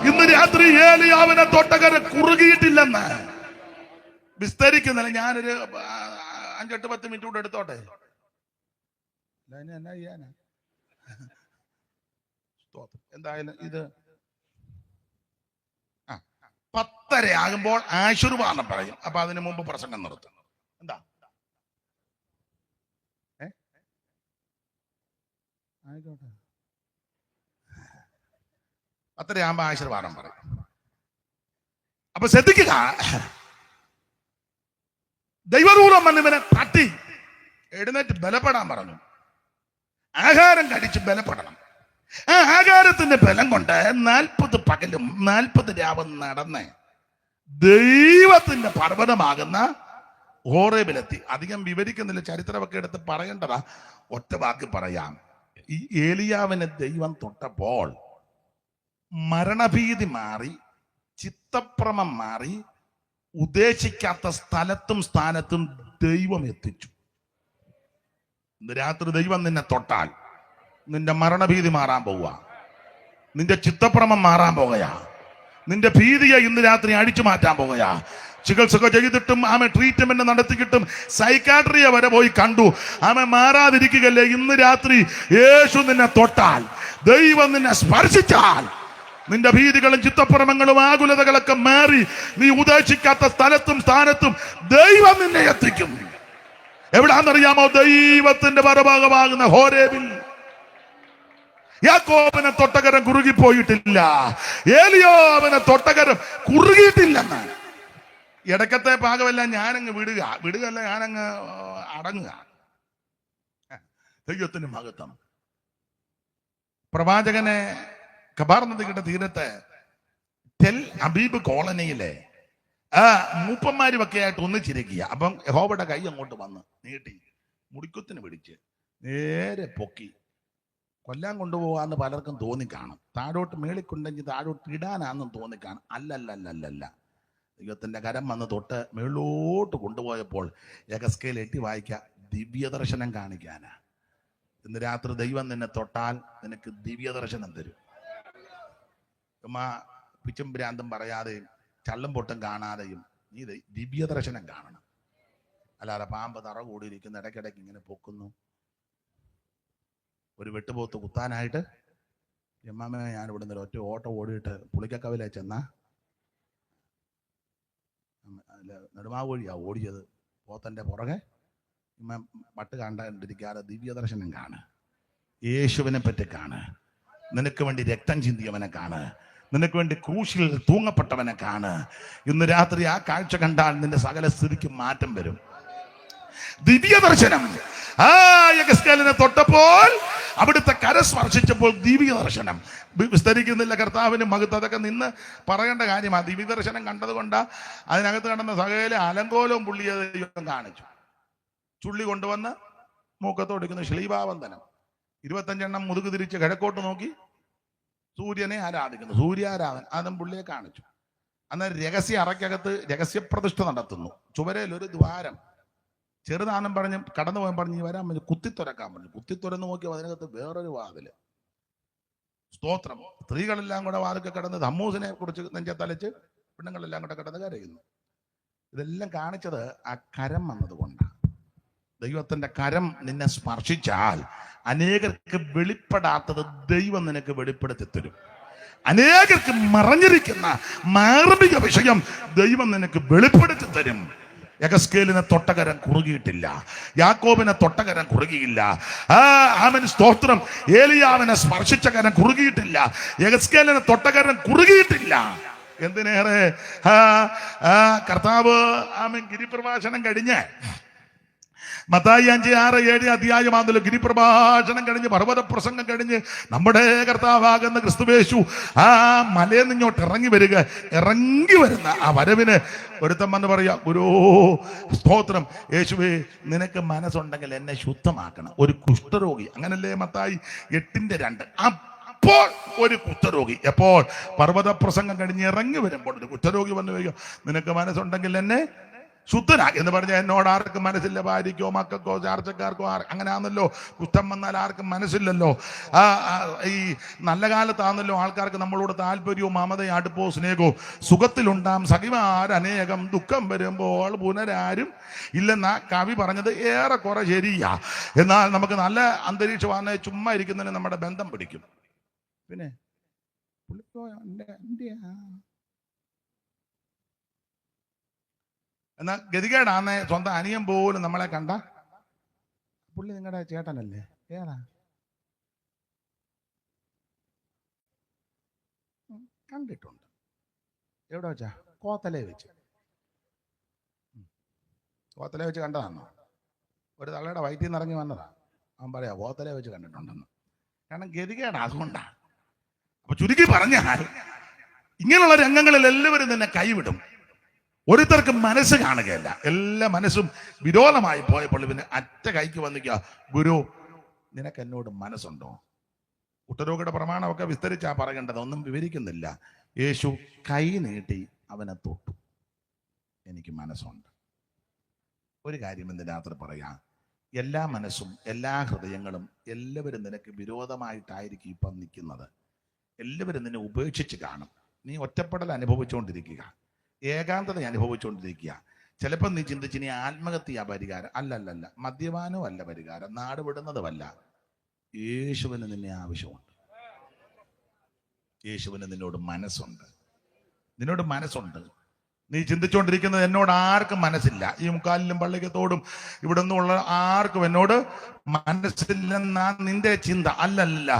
ഇന്ന് രാത്രി ഏലിയാവിനെ തൊട്ടകര കുറുകിയിട്ടില്ലെന്ന് വിസ്തരിക്കുന്നില്ല. ഞാനൊരു 5-8-10 മിനിറ്റ് കൂടെ എടുത്തോട്ടെ. എന്നാ ചെയ്യാനാ? എന്തായാലും ഇത് 10:30 ആകുമ്പോൾ ആശീർവാദം പറയും. അപ്പൊ അതിനു മുമ്പ് പ്രസംഗം നിർത്തും. എന്താ ആയിക്കോട്ടെ, 10:30 ആകുമ്പോ ആശീർവാദം പറയും. അപ്പൊ ശ്രദ്ധിക്കുക, ദൈവദൂതൻ വന്ന് ഇവനെ തട്ടി എഴുന്നേറ്റ് ബലപ്പെടാൻ പറഞ്ഞു. ആഹാരം കഴിച്ച് ബലപ്പെടണം. ആ ആഹാരത്തിന്റെ ബലം കൊണ്ട് 40 പകലും 40 രാവും നടന്ന് ദൈവത്തിന്റെ പർവ്വതമാകുന്ന ഹോറേബിലെത്തി. അധികം വിവരിക്കുന്നില്ല, ചരിത്രമൊക്കെ എടുത്ത് പറയേണ്ടതാ. ഒറ്റ വാക്ക് പറയാം. ഈ ഏലിയാവിനെ ദൈവം തൊട്ടപ്പോൾ മരണഭീതി മാറി, ചിത്തഭ്രമം മാറി, ഉദ്ദേശിക്കാത്ത സ്ഥലത്തും സ്ഥാനത്തും ദൈവം എത്തിച്ചു. ഇന്ന് രാത്രി ദൈവം നിന്നെ തൊട്ടാൽ നിന്റെ മരണഭീതി മാറാൻ പോവുക, നിന്റെ ചിത്തഭ്രമം മാറാൻ പോകുകയാ, നിന്റെ ഭീതിയെ ഇന്ന് രാത്രി അടിച്ചു മാറ്റാൻ പോകുകയാ. ചികിത്സ ചെയ്തിട്ടും ആമെ ട്രീറ്റ്മെന്റ് നടത്തിക്കിട്ടും സൈക്കാട്രിയെ വരെ പോയി കണ്ടു, ആമെ മാറാതിരിക്കുകയല്ലേ. ഇന്ന് രാത്രി യേശു നിന്നെ തൊട്ടാൽ, ദൈവം നിന്നെ സ്പർശിച്ചാൽ, നിന്റെ ഭീതികളും ചിത്തഭ്രമങ്ങളും ആകുലതകളൊക്കെ മാറി നീ ഉദ്ദേശിക്കാത്ത സ്ഥലത്തും സ്ഥാനത്തും ദൈവം നിന്നെ എത്തിക്കും. എവിടാന്നറിയാമോ? ദൈവത്തിന്റെ പരഭാഗമാകുന്ന ഹോരേബിൽ. യാക്കോബിനെ തൊട്ടകരം കുറുകിപ്പോയിട്ടില്ല, ഏലിയാവിനെ തൊട്ടകരം കുറുകിയിട്ടില്ലെന്ന്. ഇടക്കത്തെ ഭാഗമെല്ലാം ഞാനങ്ങ് വിടുകയല്ല, ഞാനങ്ങ് അടങ്ങുക. ദൈവത്തിന്റെ മഹത്വം. പ്രവാചകനെ ഖബാർ നദിയുടെ തീരത്ത് ടെൽ അബീബ് കോളനിയിലെ മൂപ്പന്മാരുമൊക്കെ ആയിട്ട് ഒന്നിച്ചിരിക്കുക. അപ്പം യഹോവയുടെ കൈ അങ്ങോട്ട് വന്ന് നീട്ടി മുടിക്കുത്തിന് പിടിച്ച് നേരെ പൊക്കി കൊല്ലാൻ കൊണ്ടുപോകാന്ന് പലർക്കും തോന്നിക്കാണും. താഴോട്ട് മേളിക്കൊണ്ടെങ്കിൽ താഴോട്ട് ഇടാനാണെന്നും തോന്നിക്കാണും. അല്ലല്ലല്ലല്ല, ദൈവത്തിന്റെ കരം വന്ന് തൊട്ട് മേളോട്ട് കൊണ്ടുപോയപ്പോൾ യഹസ്കേൽ എട്ടി വായിക്കുക, ദിവ്യദർശനം കാണിക്കാനാ. ഇന്ന് രാത്രി ദൈവം നിന്നെ തൊട്ടാൽ നിനക്ക് ദിവ്യദർശനം തരും. പിച്ചും ഭ്രാന്തും പറയാതെയും ചള്ളും പൊട്ടും കാണാതെയും നീ ദിവ്യദർശനം കാണണം. അല്ലാതെ പാമ്പ് തറ കൂടിയിരിക്കുന്ന ഇടയ്ക്കിടയ്ക്ക് ഇങ്ങനെ പൊക്കുന്നു. ഒരു വെട്ടുപോത്ത് കുത്താനായിട്ട് എമ്മാമ ഞാൻ ഇവിടെ നിന്ന് ഒറ്റ ഓട്ടം ഓടിയിട്ട് പുളിക്കക്കവലെ ചെന്നാ നെടുമാവഴിയാ ഓടിയത്. പോത്തന്റെ പുറകെ മട്ട് കണ്ടിരിക്കാതെ ദിവ്യദർശനം കാണ്. യേശുവിനെ പറ്റി കാണ്. നിനക്ക് വേണ്ടി രക്തം ചിന്തിയവനെ കാണ്. നിനക്ക് വേണ്ടി ക്രൂശിൽ തൂങ്ങപ്പെട്ടവനെ കാണ്. ഇന്ന് രാത്രി ആ കാഴ്ച കണ്ടാൽ നിന്റെ സകല സ്ഥിതിക്ക് മാറ്റം വരും. ദിവ്യദർശനം. യഹസ്കേലിനെ തൊട്ടപ്പോൾ അവിടുത്തെ കരസ്പർശിച്ചപ്പോൾ ദിവ്യദർശനം. വിസ്തരിക്കുന്നില്ല, കർത്താവിന് മഹത്വം അതൊക്കെ നിന്ന് പറയേണ്ട കാര്യമാണ്. ദിവ്യദർശനം കണ്ടത് കൊണ്ട് അതിനകത്ത് കടന്ന സകല അലങ്കോലവും പുള്ളിയെ ദൈവം കാണിച്ചു. ചുള്ളി കൊണ്ടുവന്ന് മൂക്കത്തോടിക്കുന്ന ശ്ലീഭാവന്തനം 25 മുതുക് തിരിച്ച് കിഴക്കോട്ട് നോക്കി സൂര്യനെ ആരാധിക്കുന്നു. സൂര്യാരാധന അതും പുള്ളിയെ കാണിച്ചു. അന്നേരം രഹസ്യ അറയ്ക്കകത്ത് രഹസ്യപ്രതിഷ്ഠ നടത്തുന്നു. ചുവരയിൽ ഒരു ദ്വാരം ചെറുതാനം പറഞ്ഞ് കടന്നു പോകാൻ പറഞ്ഞ് വരാൻ പറഞ്ഞു. കുത്തിത്തുറക്കാൻ പറഞ്ഞു. കുത്തിത്തുറന്ന് നോക്കിയപ്പോൾ അതിനകത്ത് വേറൊരു വാതില്. സ്തോത്രം. സ്ത്രീകളെല്ലാം കൂടെ വാതിൽക്ക് കിടന്ന് ഹമ്മൂസിനെ കുറിച്ച് നെഞ്ചത്തലച്ച് പെണ്ണുങ്ങളെല്ലാം കൂടെ കിടന്ന് കരയുന്നു. ഇതെല്ലാം കാണിച്ചത് ആ കരം വന്നതുകൊണ്ടാണ്. ദൈവത്തിന്റെ കരം നിന്നെ സ്പർശിച്ചാൽ അനേകർക്ക് വെളിപ്പെടാത്തത് ദൈവം നിനക്ക് വെളിപ്പെടുത്തി തരും. അനേകർക്ക് മറഞ്ഞിരിക്കുന്ന മാർമിക വിഷയം ദൈവം നിനക്ക് വെളിപ്പെടുത്തി തരും. യഹസ്കേലിനെ തൊട്ടകരം കുറുകിയിട്ടില്ല, യാക്കോബിനെ തൊട്ടകരം കുറുകിയില്ല. ആമേൻ, സ്തോത്രം. ഏലിയാവിനെ സ്പർശിച്ച കരം കുറുകിയിട്ടില്ല, യഹസ്കേലിനെ തൊട്ടകരം കുറുകിയിട്ടില്ല. എന്തിനേറെ കർത്താവ് ആമേൻ ഗിരിപ്രഭാഷണം കഴിഞ്ഞ് മത്തായി 5:6-7 അധ്യായമാണല്ലോ. ഗിരിപ്രഭാഷണം കഴിഞ്ഞ് പർവ്വത പ്രസംഗം കഴിഞ്ഞ് നമ്മുടെ കർത്താവാകുന്ന ക്രിസ്തുവേശു ആ മലയിൽ നിന്നോട്ട് ഇറങ്ങി വരുന്ന ആ വരവിന് ഒരുത്തം വന്ന് പറയാ, ഗുരോ സ്തോത്രം, യേശുവേ നിനക്ക് മനസ്സുണ്ടെങ്കിൽ എന്നെ ശുദ്ധമാക്കണം. ഒരു കുഷ്ഠരോഗി, അങ്ങനല്ലേ മത്തായി 8:2. അപ്പോൾ ഒരു കുഷ്ഠരോഗി എപ്പോൾ പർവ്വത പ്രസംഗം കഴിഞ്ഞ് ഇറങ്ങി വരുമ്പോൾ ഒരു കുഷ്ഠരോഗി വന്നു കഴിയും, നിനക്ക് മനസ്സുണ്ടെങ്കിൽ എന്നെ ശുദ്ധനാക്കി എന്ന് പറഞ്ഞാൽ എന്നോട് ആർക്കും മനസ്സില്ല, ഭാര്യയ്ക്കോ മക്കൾക്കോ ചാർച്ചക്കാർക്കോ അങ്ങനെ ആണല്ലോ. കുറ്റം വന്നാൽ ആർക്കും മനസ്സില്ലല്ലോ. ഈ നല്ല കാലത്താണല്ലോ ആൾക്കാർക്ക് നമ്മളോട് താല്പര്യവും മമതയും അടുപ്പവും സ്നേഹവും. സുഖത്തിലുണ്ടാം സഖിമാരനേകം, ദുഃഖം വരുമ്പോൾ പുനരാരും ഇല്ലെന്ന കവി പറഞ്ഞത് ഏറെക്കുറെ ശരിയാ. എന്നാൽ നമുക്ക് നല്ല അന്തരീക്ഷമാണ്, ചുമ്മാ ഇരിക്കുന്നതിന് നമ്മുടെ ബന്ധം പിടിക്കും. പിന്നെ എന്നാ ഗതികേടാന്ന് സ്വന്തം അനിയൻ പോലും നമ്മളെ കണ്ട, പുള്ളി നിങ്ങളുടെ ചേട്ടനല്ലേ, ഏതാ കണ്ടിട്ടുണ്ട്. എവിടെ വെച്ചാ? കോത്തലേ വെച്ച് കണ്ടതാണോ? ഒരു തള്ളയുടെ വയറ്റിൽ നിന്ന് ഇറങ്ങി വന്നതാ. അവൻ പറയാ കോത്തലേ വെച്ച് കണ്ടിട്ടുണ്ടെന്ന്. കാരണം ഗതികേടാ, അതുകൊണ്ടാ. അപ്പൊ ചുരുക്കി പറഞ്ഞാൽ ഇങ്ങനെയുള്ള രംഗങ്ങളിൽ എല്ലാവരും നിന്നെ കൈവിടും. ഒരുത്തർക്ക് മനസ്സ് കാണുകയല്ല, എല്ലാ മനസ്സും വിരോധമായി പോയപ്പോൾ പിന്നെ അറ്റ കൈക്ക് വന്നിക്കുക, ഗുരു നിനക്ക് എന്നോട് മനസ്സുണ്ടോ? കുഷ്ഠരോഗിയുടെ പ്രമാണമൊക്കെ വിസ്തരിച്ചാ പറയേണ്ടത്, ഒന്നും വിവരിക്കുന്നില്ല. യേശു കൈ നീട്ടി അവനെ തൊട്ടു, എനിക്ക് മനസ്സുണ്ട്. ഒരു കാര്യം ഇന്ന് രാത്രി പറയാം, എല്ലാ മനസ്സും എല്ലാ ഹൃദയങ്ങളും എല്ലാവരും നിനക്ക് വിരോധമായിട്ടായിരിക്കും ഇപ്പം നിൽക്കുന്നത്. എല്ലാവരും നിന്നെ ഉപേക്ഷിച്ച് കാണും. നീ ഒറ്റപ്പെടൽ അനുഭവിച്ചുകൊണ്ടിരിക്കുക, ഏകാന്തത അനുഭവിച്ചുകൊണ്ടിരിക്കുക. ചിലപ്പോൾ നീ ചിന്തിച്ച് നീ ആത്മഹത്യ പരിഹാരം. അല്ലല്ലല്ല, മദ്യപാനവും അല്ല പരിഹാരം, നാട് വിടുന്നതുമല്ല. യേശുവിന് നിന്നെ ആവശ്യമുണ്ട്. യേശുവിന് നിന്നോട് മനസ്സുണ്ട്. നീ ചിന്തിച്ചുകൊണ്ടിരിക്കുന്നത് എന്നോട് ആർക്കും മനസ്സില്ല, ഈ മുക്കാലിലും പള്ളിക്കത്തോടും ഇവിടെ നിന്നുള്ള ആർക്കും എന്നോട് മനസ്സില്ലെന്നാ നിന്റെ ചിന്ത. അല്ലല്ല,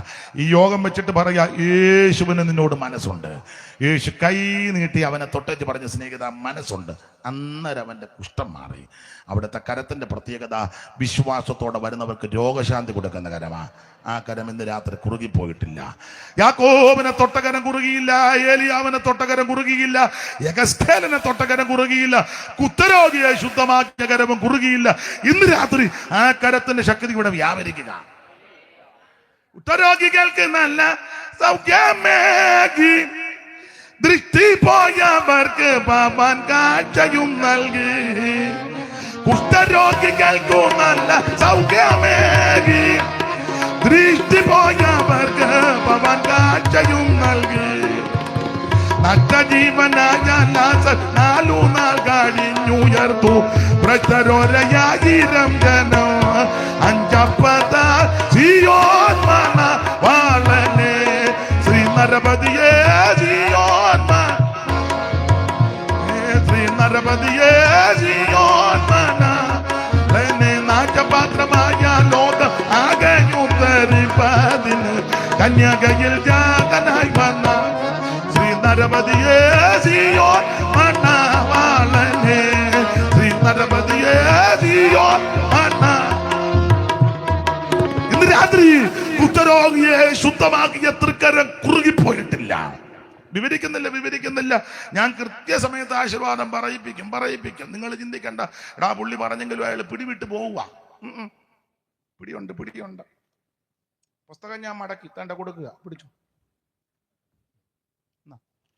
ഈ യോഗം വെച്ചിട്ട് പറയാ യേശുവിന് നിന്നോട് മനസ്സുണ്ട്. യേശു കൈ നീട്ടി അവനെ തൊട്ടേച്ച് പറഞ്ഞ സ്നേഹിത മനസ്സുണ്ട്. അന്നേരം അവന്റെ കുഷ്ഠം മാറി. അവിടുത്തെ കരത്തിന്റെ പ്രത്യേകത വിശ്വാസത്തോടെ വരുന്നവർക്ക് രോഗശാന്തി കൊടുക്കുന്ന കരമാ. ആ കരം ഇന്ന് രാത്രി കുറുകിപ്പോയിട്ടില്ല. യാക്കോബിനെ തൊട്ടകരം കുറുകിയില്ല, ഏലിയാവിനെ തൊട്ടകരം കുറുകിയില്ല, യഗസ്തേലിനെ തൊട്ടകരം കുറുകിയില്ല, കുഷ്ഠരോഗിയെ ശുദ്ധമാക്കിയ കരവും കുറുകിയില്ല. ഇന്ന് രാത്രി ആ കരത്തിന്റെ ശക്തി ഇവിടെ വ്യാപരിക്കുക. കുഷ്ഠരോഗികൾക്ക് നല്ല സൗഖ്യമേകി, ദൃഷ്ടി പോയവർക്ക് പാപൻ കാഴ്ചയും നൽകി. കുഷ്ഠരോഗികൾക്കു നല്ല സൗഖ്യമേകി, ദൃഷ്ടി പോയവർക്ക് പാപൻ കാഴ്ചയും നൽകി. നഗ്നജീവനായ ലാസർ 4 നാൾ കഴിഞ്ഞുയർത്തു. ഭ്രഷ്ടരോരയായിരം ജനം അഞ്ചപ്പത സിയോൻ മണവാളനെ, ശ്രീ നരപതിയെ സിയോൻ മണവാളനെ, നാട്യപാത്രമായ ലോകം ആകെയുദ്ധരിപ്പതിന് കന്യകയിൽ ജാതനായി വന്ന ശ്രീ നരപതിയെ സിയോൻ മണവാളനെ, ശ്രീ നരപതിയെ സിയോൻ ഇന്ന് രാത്രി കുഷ്ഠരോഗിയെ ശുദ്ധമാക്കിയ തൃക്കരം കുറുകിപ്പോയിട്ടില്ല. വിവരിക്കുന്നില്ല. ഞാൻ കൃത്യസമയത്ത് ആശീർവാദം പറയിപ്പിക്കും. നിങ്ങൾ ചിന്തിക്കണ്ട, എടാ പുള്ളി പറഞ്ഞെങ്കിലും അയാൾ പിടിവിട്ട് പോവുക. പിടിയുണ്ട്. പുസ്തകം ഞാൻ മടക്കി തണ്ട കൊടുക്കുക, പിടിച്ചു,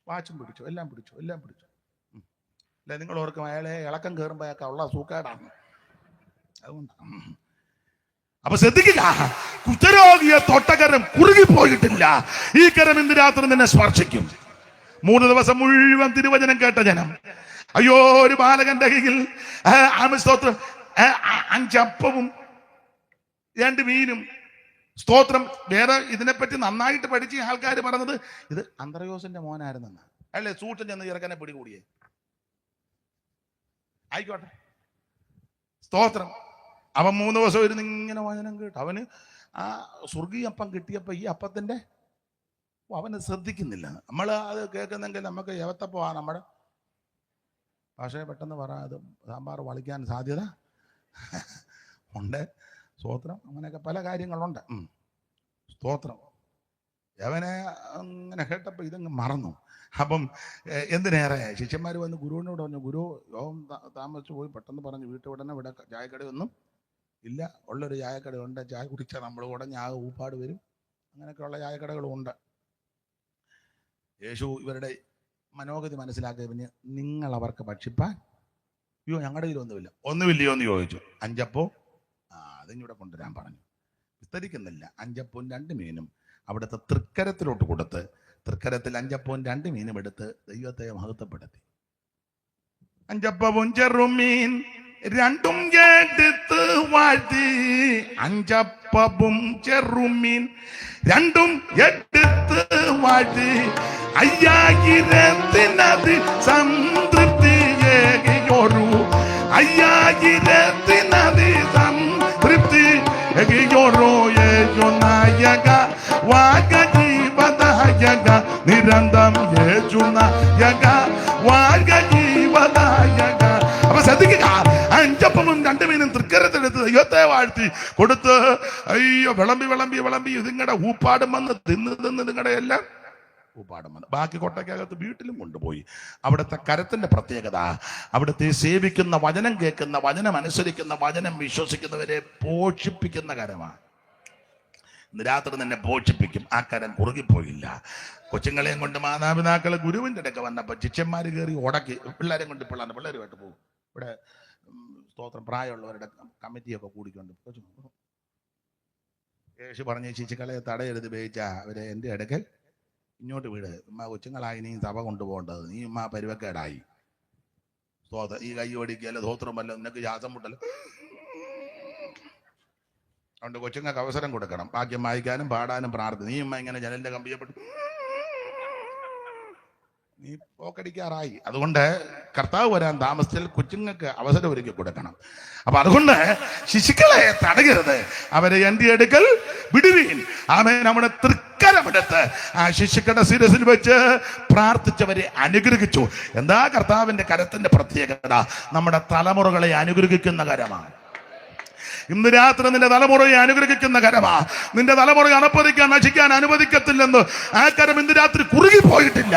വാച്ചും പിടിച്ചു, എല്ലാം പിടിച്ചു. അല്ലെ നിങ്ങൾ ഓർക്കും അയാളെ ഇളക്കം കയറുമ്പോഴൊക്കെ ഉള്ള സൂക്കേടാണ്. അതുകൊണ്ട് അപ്പൊ ശ്രദ്ധിക്കുക, കുഷ്ഠരോഗിയെ തൊട്ടകരം കുറുകിപ്പോയിട്ടില്ല. ഈ കരം ഇന്ന് രാത്രി നിന്നെ സ്പർശിക്കും. 3 ദിവസം മുഴുവൻ തിരുവചനം കേട്ട ജനം, അയ്യോ ഒരു ബാലകന്റെ കയ്യിൽ 5 അപ്പവും 2 മീനും. സ്തോത്രം. വേറെ ഇതിനെപ്പറ്റി നന്നായിട്ട് പഠിച്ച ആൾക്കാർ പറഞ്ഞത് ഇത് അന്ത്രയോസിന്റെ മോനായിരുന്നെന്ന്. അല്ലേ സൂക്ഷം ചെന്ന് ഇറക്കനെ പിടികൂടിയേ. ആയിക്കോട്ടെ, സ്തോത്രം. അവൻ 3 ദിവസം ഇരുന്ന് ഇങ്ങനെ വചനം കേട്ടു. അവന് ആ സ്വർഗീയ അപ്പം കിട്ടിയപ്പോ ഈ അപ്പത്തിന്റെ അവന് ശ്രദ്ധിക്കുന്നില്ല. നമ്മൾ അത് കേൾക്കുന്നെങ്കിൽ നമുക്ക് യവത്തപ്പമാണ് നമ്മുടെ പക്ഷേ പെട്ടെന്ന് പറയാം, അത് സാമ്പാർ വളിക്കാൻ സാധ്യത ഉണ്ട്. സ്തോത്രം. അങ്ങനെയൊക്കെ പല കാര്യങ്ങളുണ്ട്. സ്തോത്രം. യവനെ അങ്ങനെ കേട്ടപ്പോൾ ഇതങ്ങ് മറന്നു. അപ്പം എന്തിനേറെ ശിഷ്യന്മാർ വന്ന് ഗുരുവിനോട് പറഞ്ഞു, ഗുരു യോഗം താമസിച്ചു പോയി, പെട്ടെന്ന് പറഞ്ഞു വീട്ടിൽ ഉടനെ ഇവിടെ ചായക്കടയൊന്നും ഇല്ല, ഉള്ളൊരു ചായക്കടയുണ്ട്, ചായ കുടിച്ചാൽ നമ്മൾ ഉടനെ ആകെ ഊപ്പാട് വരും. അങ്ങനെയൊക്കെയുള്ള ചായക്കടകളും ഉണ്ട്. യേശു ഇവരുടെ മനോഗതി മനസ്സിലാക്കിയ പിന്നെ നിങ്ങൾ അവർക്ക് ഭക്ഷിപ്പാൻ അയ്യോ ഞങ്ങളുടെ കയ്യിലൊന്നുമില്ല. ഒന്നുമില്ലയോ എന്ന് ചോദിച്ചു. 5 അപ്പവും അതിഞ്ഞൂടെ കൊണ്ടുവരാൻ പറഞ്ഞു. വിസ്തരിക്കുന്നില്ല. 5 അപ്പവും 2 മീനും അവിടുത്തെ തൃക്കരത്തിലോട്ട് കൊടുത്ത്, തൃക്കരത്തിൽ 5 അപ്പവും 2 മീനും എടുത്ത് ദൈവത്തെ മഹത്വപ്പെടുത്തി. 5 അപ്പവും ചെറുമീൻ 2 എടുത്ത് വാഴ്ത്തി. 5 അപ്പവും ചെറുമീൻ 2 എടുത്ത് വാഴ്ത്തി. 5000 സംതൃപ്തിയേകിയൊരു 5000 സംതൃപ്തി ഏകിയൊരു യേശുനായക വാഗജീവദായക നിരന്തം യേശുനായക വാഗജീവദായക. അപ്പൊ ശ്രദ്ധിക്കുക, 5 അപ്പവും 2 മീനും തൃക്കരത്തെടുത്ത് ദൈവത്തെ വാഴ്ത്തി കൊടുത്ത്, അയ്യോ വിളമ്പി ഇതിങ്ങടെ ഊപ്പാടും വന്ന് തിന്ന് നിങ്ങളുടെ എല്ലാം ഊപ്പാടും വന്ന് ബാക്കി കൊട്ടയ്ക്കകത്ത് വീട്ടിലും കൊണ്ടുപോയി. അവിടുത്തെ കരത്തിന്റെ പ്രത്യേകത, അവിടുത്തെ സേവിക്കുന്ന, വചനം കേൾക്കുന്ന, വചനം അനുസരിക്കുന്ന, വചനം വിശ്വസിക്കുന്നവരെ പോഷിപ്പിക്കുന്ന കരമാണ്. ഇന്ന് രാത്രി തന്നെ പോഷിപ്പിക്കും. ആ കരം കുറുകിപ്പോയില്ല. കൊച്ചുങ്ങളെയും കൊണ്ട് മാതാപിതാക്കൾ ഗുരുവിന്റെ അടുക്ക വന്നപ്പോൾ ശിഷ്യന്മാര് കയറി ഉടക്കി പിള്ളേരും പിള്ളേരുമായിട്ട് പോകും. ഇവിടെ സ്തോത്രം പ്രായമുള്ളവരുടെ കമ്മിറ്റിയൊക്കെ കൂടിക്കൊണ്ട് യേശു പറഞ്ഞ ശിശുക്കളെ തടയെടുത്ത് ഉപയോഗിച്ച അവരെ എൻ്റെ അടുക്കൽ ഇങ്ങോട്ട് വീട്. ഉമ്മ കൊച്ചുങ്ങളായി നീ സഭ കൊണ്ടുപോകേണ്ടത്, നീ ഉമ്മ പരുവക്കേടായി. സ്തോത്രം ഈ കൈ ഓടിക്കല്ലോ സ്തോത്രമല്ലോ, നിനക്ക് ശ്വാസം മുട്ടല്ലോ. അതുകൊണ്ട് കൊച്ചുങ്ങൾക്ക് അവസരം കൊടുക്കണം, വാക്യം വായിക്കാനും പാടാനും പ്രാർത്ഥന. നീ ഉമ്മ ഇങ്ങനെ ജനലിന്റെ കമ്പിയപ്പെട്ടു നീ പോക്കടിക്കാറായി. അതുകൊണ്ട് കർത്താവ് വരാൻ താമസിച്ചാൽ കൊച്ചുങ്ങൾക്ക് അവസരം ഒരുക്കി കൊടുക്കണം. അപ്പൊ അതുകൊണ്ട് ശിശുക്കളെ തടയരുത്, അവരെ എൻ്റെ അടുക്കൽ വിടുവീൻ. ആമേൻ. നമ്മുടെ തൃക്കരമെടുത്ത് ആ ശിശുക്കളുടെ ശിരസിൽ വെച്ച് പ്രാർത്ഥിച്ചവരെ അനുഗ്രഹിച്ചു. എന്താ കർത്താവിന്റെ കരത്തിന്റെ പ്രത്യേകത? നമ്മുടെ തലമുറകളെ അനുഗ്രഹിക്കുന്ന കരമാണ്. ഇന്ന് രാത്രി നിന്റെ തലമുറയെ അനുഗ്രഹിക്കുന്ന കരമാ. നിന്റെ തലമുറയെ അണപ്പതിക്കാൻ, നശിക്കാൻ അനുവദിക്കത്തില്ലെന്ന് ആ കരം ഇന്ന് രാത്രി കുറുകിപ്പോയിട്ടില്ല.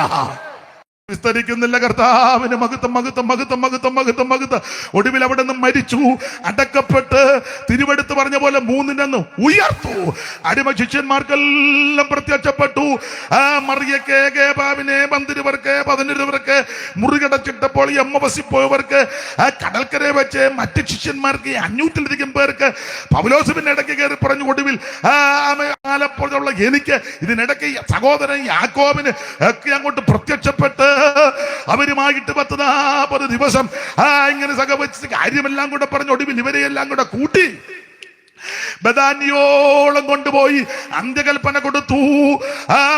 വിസ്തരിക്കുന്നില്ല. കർത്താവിന് മഹത്വം, മഹത്വം, മഹത്വം, മഹത്വം, മഹത്വം, മഹത്വം. ഒടുവിൽ അവിടെ നിന്ന് മരിച്ചു, അടക്കപ്പെട്ട് തിരുവെടുത്ത് പറഞ്ഞ പോലെ 3 ഉയർത്തു. അടിമ ശിഷ്യന്മാർക്കെല്ലാം പ്രത്യക്ഷപ്പെട്ടു. ആ മറിയക്ക്, ഗേബാവിനെ, പന്തിരുവർക്ക്, 11 മുറികടച്ചിട്ടപ്പോൾ എമ്മവസിപ്പോയവർക്ക്, ആ കടൽക്കരയെ വെച്ച് മറ്റ് ശിഷ്യന്മാർക്ക് 500-ലധികം പേർക്ക് പൗലോസിന്റെ ഇടയ്ക്ക് കയറി പറഞ്ഞു. ഒടുവിൽ ആലപ്പോഴുള്ള എനിക്ക് ഇതിനിടയ്ക്ക് സഹോദരൻ യാക്കോബിന് ഒക്കെ അങ്ങോട്ട് പ്രത്യക്ഷപ്പെട്ട് അവരുമായിട്ട് 10-40 ദിവസം ഇങ്ങനെ സഹവച്ച് കാര്യമെല്ലാം കൂടെ പറഞ്ഞു. ഒടുവിൽ ഇവരെയെല്ലാം കൂടെ കൂട്ടി ബഥാനിയോളം കൊണ്ടുപോയി അന്ത്യകൽപ്പന കൊടുത്തു.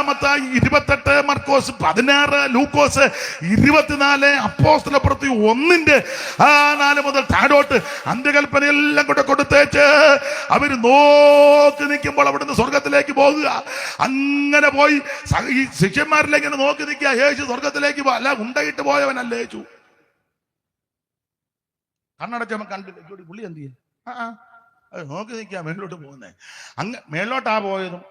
മത്തായി 28, മർക്കോസ് 16, ലൂക്കോസ് 24, അപ്പോസ്തലപ്രവൃത്തി 1-4 മുതൽ താഴോട്ട് അന്ത്യകൽപ്പന എല്ലാം കൂടെ കൊടുത്തേച്ച് അവര് നോക്കി നിൽക്കുമ്പോൾ അവിടുന്ന് സ്വർഗത്തിലേക്ക് പോകുക. അങ്ങനെ പോയി ഈ ശിഷ്യന്മാരിലേക്ക് നോക്കി നിൽക്കുക. യേശു സ്വർഗത്തിലേക്ക് അല്ല, ഉണ്ടായിട്ട് പോയവനല്ലേ യേശു. കണ്ണടച്ചവൻ കണ്ടു പുള്ളി എന്ത് ചെയ്യും? അത് നോക്കി നിൽക്കുക, മേളിലോട്ട് പോകുന്നേ. മേളിലോട്ടാ പോയതും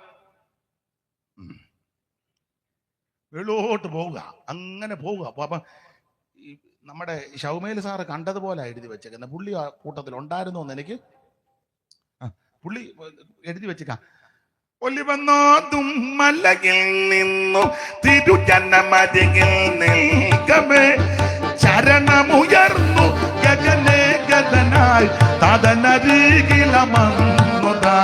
മേളിലോട്ട് പോവുക, അങ്ങനെ പോവുക. അപ്പം ഈ നമ്മുടെ ഷൗമേൽ സാറ് കണ്ടതുപോലെ എഴുതി വെച്ചേക്കുന്ന പുള്ളി ആ കൂട്ടത്തിൽ ഉണ്ടായിരുന്നു എന്ന് എനിക്ക് പുള്ളി എഴുതി വെച്ചേക്കാം. ഒലിവന്നോതും മലയിൽ നിന്നു തിരുജനമരികിൽ നിൽക്കമേ ചരണമുയർന്നു ഗഗനേ ഗഗനായി തദനരികിലമന്നുതാ.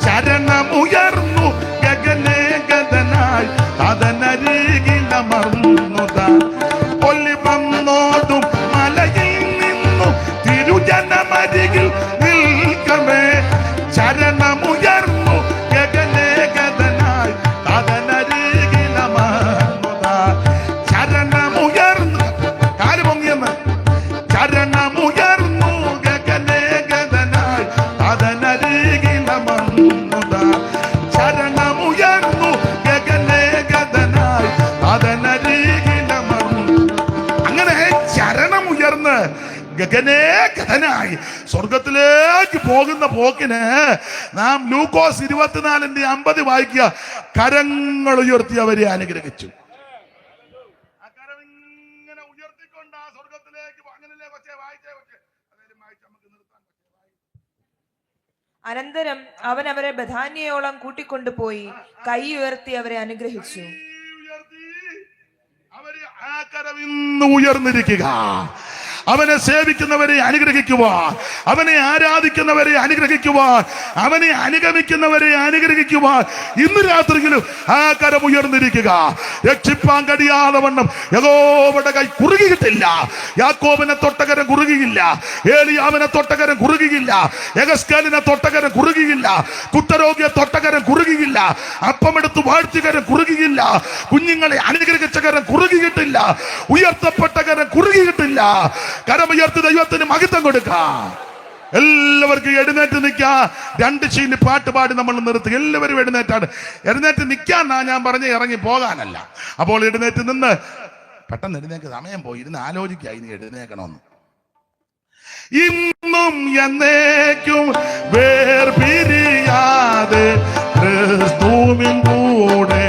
ചരണമുയർന്നു ഗഗനേ ഗഗനായി തദനരികിലമന്നുതാ. ഒലിവന്നോതും മലയിൽ നിന്നു തിരുജനമരികിൽ നിൽക്കമേ ചരണമുയർന്നു ഗഗനേ ഗഗനായി തദനരികിലമന്നുതാ. ചരണമുയർന്നു കാല് പൊങ്ങിയെന്ന് ചരണമുയർന്നു ഗഗനേ ഗഗനായി തദനരികിലമന്നുതാ. ചരണമുയർന്നു ഗഗനേ ഗഗനായി തദനരികിലമന്നു. അങ്ങനെ ചരണമുയർന്ന് ഗഗനേ ഗഗനായി സ്വർഗത്തിലേക്ക് പോകുന്ന പോക്കിന് നാം ലൂക്കോസ് 24:50 വായിക്കുക. കരങ്ങൾ ഉയർത്തി അവരെ അനുഗ്രഹിച്ചു. ആ കരം ഇങ്ങനെ ഉയർത്തിക്കൊണ്ട് ആ സ്വർഗത്തിലേക്ക് അങ്ങനല്ലേ കൊച്ചേ വായിച്ചേ കൊച്ചേ അതേലും വായിച്ച് നമുക്ക് നിർത്താൻ. അനന്തരം അവൻ അവരെ ബഥാന്യയോളം കൂട്ടിക്കൊണ്ടുപോയി കൈ ഉയർത്തി അവരെ അനുഗ്രഹിച്ചു. അവര് ആ കരം ഇന്ന് ഉയർന്നിരിക്കുക. അവനെ സേവിക്കുന്നവരെ അനുഗ്രഹിക്കുവാൻ, അവനെ ആരാധിക്കുന്നവരെ അനുഗ്രഹിക്കുവാൻ, അവനെ അനുഗമിക്കുന്നവരെ അനുഗ്രഹിക്കുവാൻ ഇന്ന് രാത്രിയിലും ആ കരം ഉയർന്നിരിക്കുക. രക്ഷിപ്പാൻ കഴിയാതെ വണ്ണം യഹോവയുടെ കൈ കുറുകിയിട്ടില്ല. യാക്കോബിനെ തൊട്ടകരം കുറുകിയില്ല, ഏലിയാവിനെ തൊട്ടകരം കുറുകിയില്ല, യഗസ്കേലിനെ തൊട്ടകരം കുറുകിയില്ല, കുഷ്ഠരോഗിയെ തൊട്ടകരം കുറുകിയില്ല, അപ്പമെടുത്ത് വാഴ്ത്തികരം കുറുകിയില്ല, കുഞ്ഞുങ്ങളെ അനുഗ്രഹിച്ച കരം കുറുകിയിട്ടില്ല, ഉയർത്തപ്പെട്ട കരം കുറുകിയിട്ടില്ല. കരമുയർത്തി ദൈവത്തിന് മഹത്വം കൊടുക്കാം. എല്ലാവർക്കും എഴുന്നേറ്റ് നിൽക്കാം. 2 ശീലി പാട്ട് പാടി നമ്മൾ നിർത്തി. എല്ലാവരും എഴുന്നേറ്റ് നിൽക്കാന്നാ ഞാൻ പറഞ്ഞ് ഇറങ്ങി പോകാനല്ല. അപ്പോൾ എഴുന്നേറ്റ് നിന്ന് പെട്ടെന്ന് എഴുന്നേക്ക്, സമയം പോയി, ഇരുന്ന് ആലോചിക്കുക ഇനി എഴുന്നേക്കണമെന്ന്. ഇന്നും എന്നേക്കും വേർപിരിയാതെ ക്രിസ്തുവിൻ കൂടെ